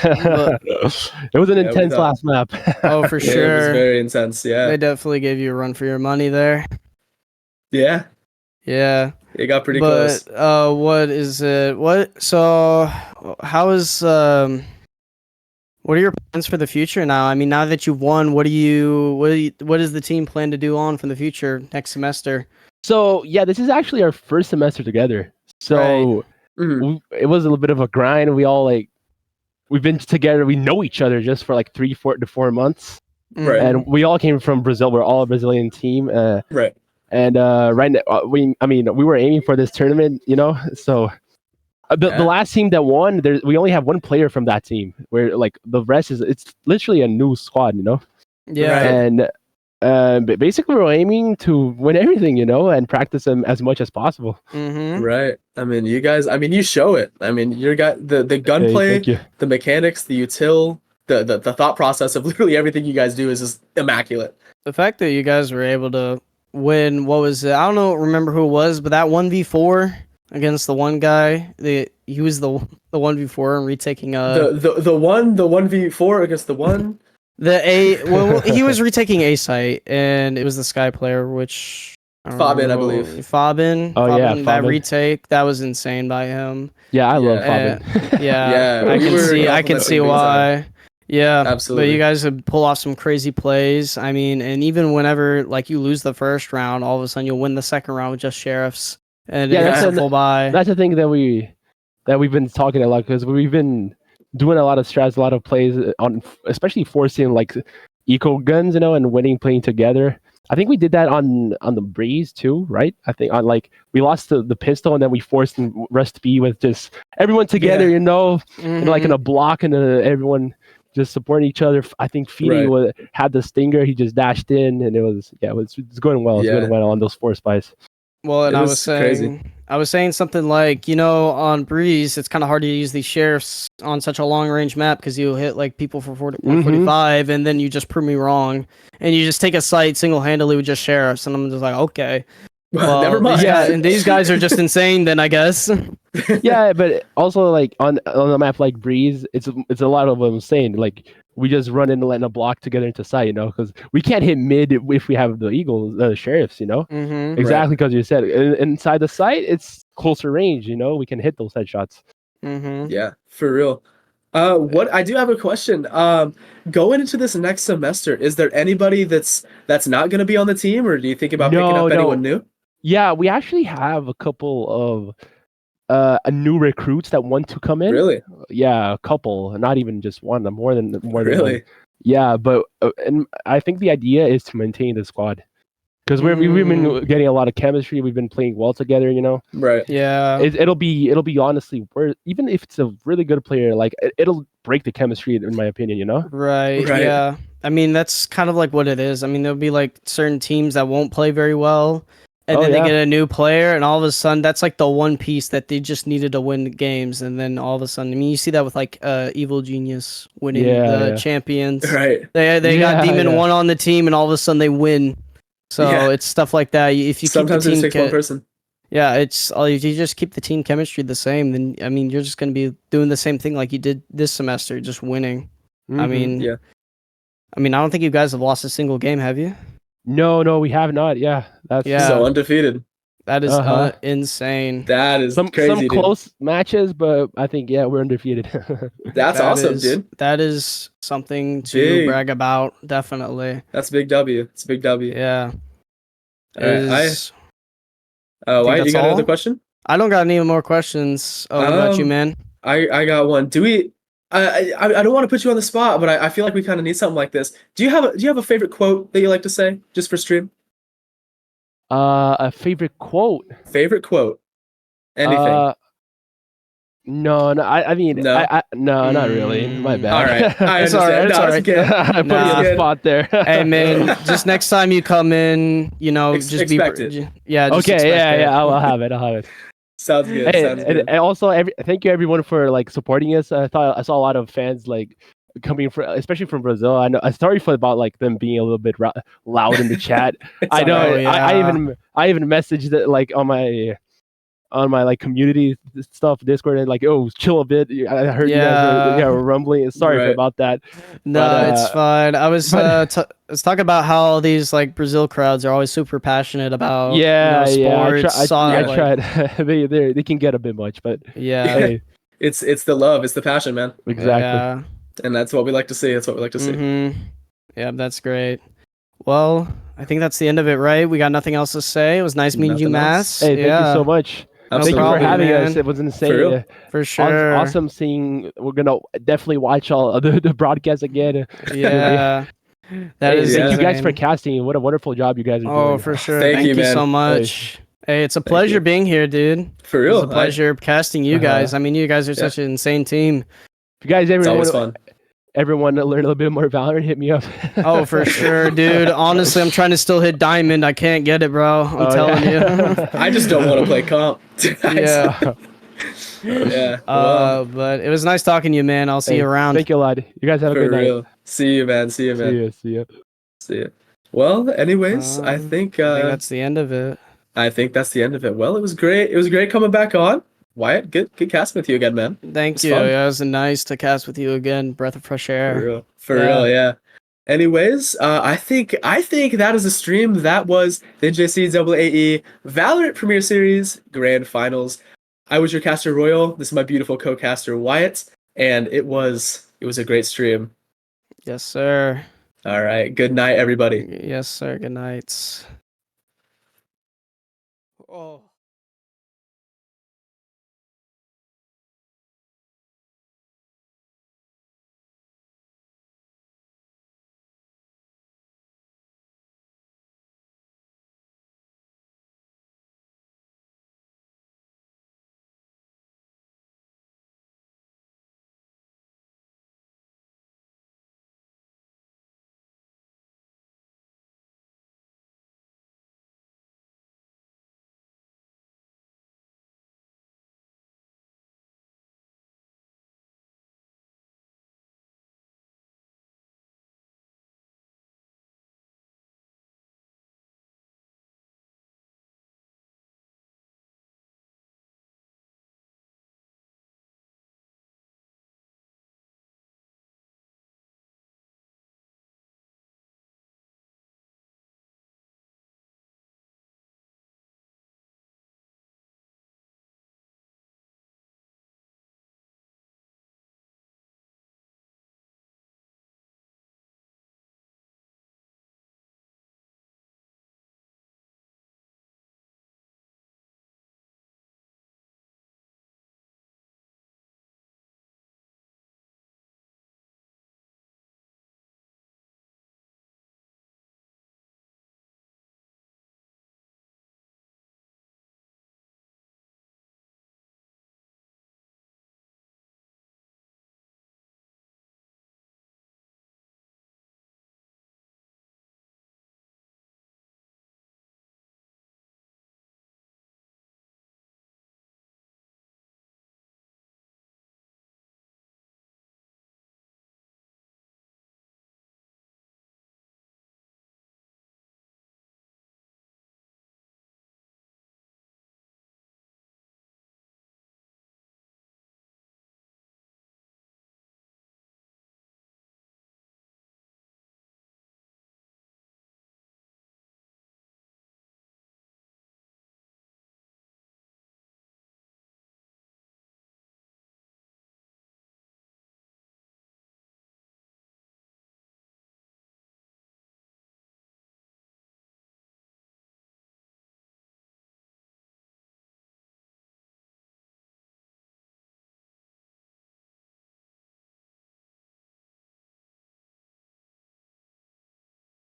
It was an intense last map. Oh, for Yeah, sure. it was very intense. Yeah, They definitely gave you a run for your money there. yeah, Yeah. it got pretty close. But what is it? How is what are your plans for the future now? I mean, now that you've won, what does the team plan to do on for the future next semester? So yeah, this is actually our first semester together. So it was a little bit of a grind. We've been together. We know each other just for like 4 to 4 months. Right. And we all came from Brazil. We're all a Brazilian team. Right. And right now, we were aiming for this tournament, So the last team that won, we only have one player from that team. Where like the rest it's literally a new squad, Yeah. Right. And but basically, we're aiming to win everything, and practice them as much as possible. Mm-hmm. Right. I mean, you guys. I mean, you show it. I mean, you got the gunplay, the mechanics, the util, the thought process of literally everything you guys do is just immaculate. The fact that you guys were able to win, what was it? I don't remember who it was, but that 1v4 against the one guy, he was the 1v4 and retaking the 1v4 against the one. He was retaking A site, and it was the Sky player, which Fabin, I believe. Fabin. Oh, yeah, That Fabin. retake, that was insane by him. Yeah, I love Fabin. Yeah, I can see why. Yeah, absolutely. But you guys would pull off some crazy plays. I mean, and even whenever like you lose the first round, all of a sudden you'll win the second round with just sheriffs, and it's a full buy. That's the thing that we've been talking a lot, because we've been doing a lot of strats, a lot of plays on, especially forcing like eco guns, and winning playing together. I think we did that on the Breeze too, right? I think on we lost the pistol, and then we forced Rust B with just everyone together, and like in a block, and everyone just supporting each other. I think Feeny had the stinger. He just dashed in, and it was going well. It's going well on those force buys. Well, and I was saying something like, on Breeze, it's kind of hard to use these sheriffs on such a long range map because you hit like people for 145, and then you just prove me wrong, and you just take a site single handedly with just sheriffs, and I'm just like, okay, well, never mind. Yeah, and these guys are just insane. Then I guess. Yeah, but also like on a map like Breeze, it's a lot of them saying like we just run in and let a block together into sight, because we can't hit mid if we have the Eagles, the sheriffs, Mm-hmm. Exactly, because you said inside the site, it's closer range, we can hit those headshots. Mm-hmm. Yeah, for real. What I do have a question. Going into this next semester, is there anybody that's not going to be on the team, or do you think about picking up anyone new? Yeah, we actually have a couple of new recruits that want to come in. Really? Yeah, a couple, not even just one. More than really. One. Yeah, but and I think the idea is to maintain the squad, because we've been getting a lot of chemistry. We've been playing well together, Right. Yeah. It'll be honestly, even if it's a really good player, like it'll break the chemistry in my opinion. Right. Yeah. I mean, that's kind of like what it is. I mean, there'll be like certain teams that won't play very well. And then they get a new player, and all of a sudden, that's like the one piece that they just needed to win the games. And then all of a sudden, I mean, you see that with like Evil Genius winning the champions. Right. They got Demon 1 on the team, and all of a sudden they win. So it's stuff like that. If you sometimes keep the it team takes one person. Yeah, if you just keep the team chemistry the same, then I mean, you're just going to be doing the same thing like you did this semester, just winning. I mean, I don't think you guys have lost a single game, have you? No, we have not. Yeah, that's so undefeated. That is insane. That is some crazy, close matches, but I think we're undefeated. That's awesome, dude. That is something to brag about, definitely. That's big W. It's a big W. Yeah. Why you got another question? I don't got any more questions. What about you, man? I got one. Do we? I don't want to put you on the spot, but I feel like we kind of need something like this. Do you have a favorite quote that you like to say just for stream? A favorite quote. Favorite quote. Anything. No, no. I mean, No? no, not really. My bad. All right. I It's understand. alright, it's No, alright. it's good. I put you on the Good. spot there. Hey man, just next time you come in, you know, just Expect be it. yeah, just Okay, expect yeah, it. yeah. I'll have it. I'll have it. Sounds good. Hey, Sounds good. and also, thank you everyone for like supporting us. I saw a lot of fans like coming from, especially from Brazil. I know. I'm sorry for about like them being a little bit loud in the chat. It's I know. alright. Oh, yeah. I even messaged it like on my like community stuff Discord and like, oh, chill a bit. I heard you guys were rumbling. Sorry Right. about that. No, But, it's fine. I was but- I was talking about how these like Brazil crowds are always super passionate about Yeah, sports. I like, tried. they can get a bit much, but yeah, hey, It's the love. It's the passion, man. exactly. yeah. And that's what we like to see. That's what we like to see. Mm-hmm. Yeah, that's great. Well, I think that's the end of it, right? We got nothing else to say. It was nice meeting you, Nothing else? Mass. Hey, thank you so much. Thank you for Absolutely, having man. us. It was insane. For real. For sure. Awesome seeing. We're gonna definitely watch all the broadcasts again. Yeah. That Hey, is thank you guys for insane. casting. What a wonderful job you guys are Oh, doing. for sure. Thank Thank you, you so man. much. Hey, it's a pleasure you. being here, dude. For It was real. a pleasure casting you guys. I mean, you guys are such an insane team. If you guys It's ever always want fun. everyone to learn a little bit more Valorant, hit me up. Oh, for sure, dude. Honestly, I'm trying to still hit diamond. I can't get it, bro. I'm telling you. I just don't want to play comp. Yeah. Yeah. Well, But it was nice talking to you, man. I'll see you around. Thank you a lot. You guys have a for good night. real. See you, man. See you, man. See you. See you. Well, anyways, I think that's the end of it. that's the end of it. Well, it was great. It was great coming back on. Wyatt, good casting with you again, man. Thank It's you. fun. Yeah, it was nice to cast with you again. Breath of fresh air. For real. For real, yeah. Anyways, I think that is a stream. That was the NJCAAE Valorant Premier Series Grand Finals. I was your caster Royal. This is my beautiful co-caster Wyatt, and it was a great stream. Yes, sir. All right. Good night, everybody. Yes, sir. Good nights. Oh.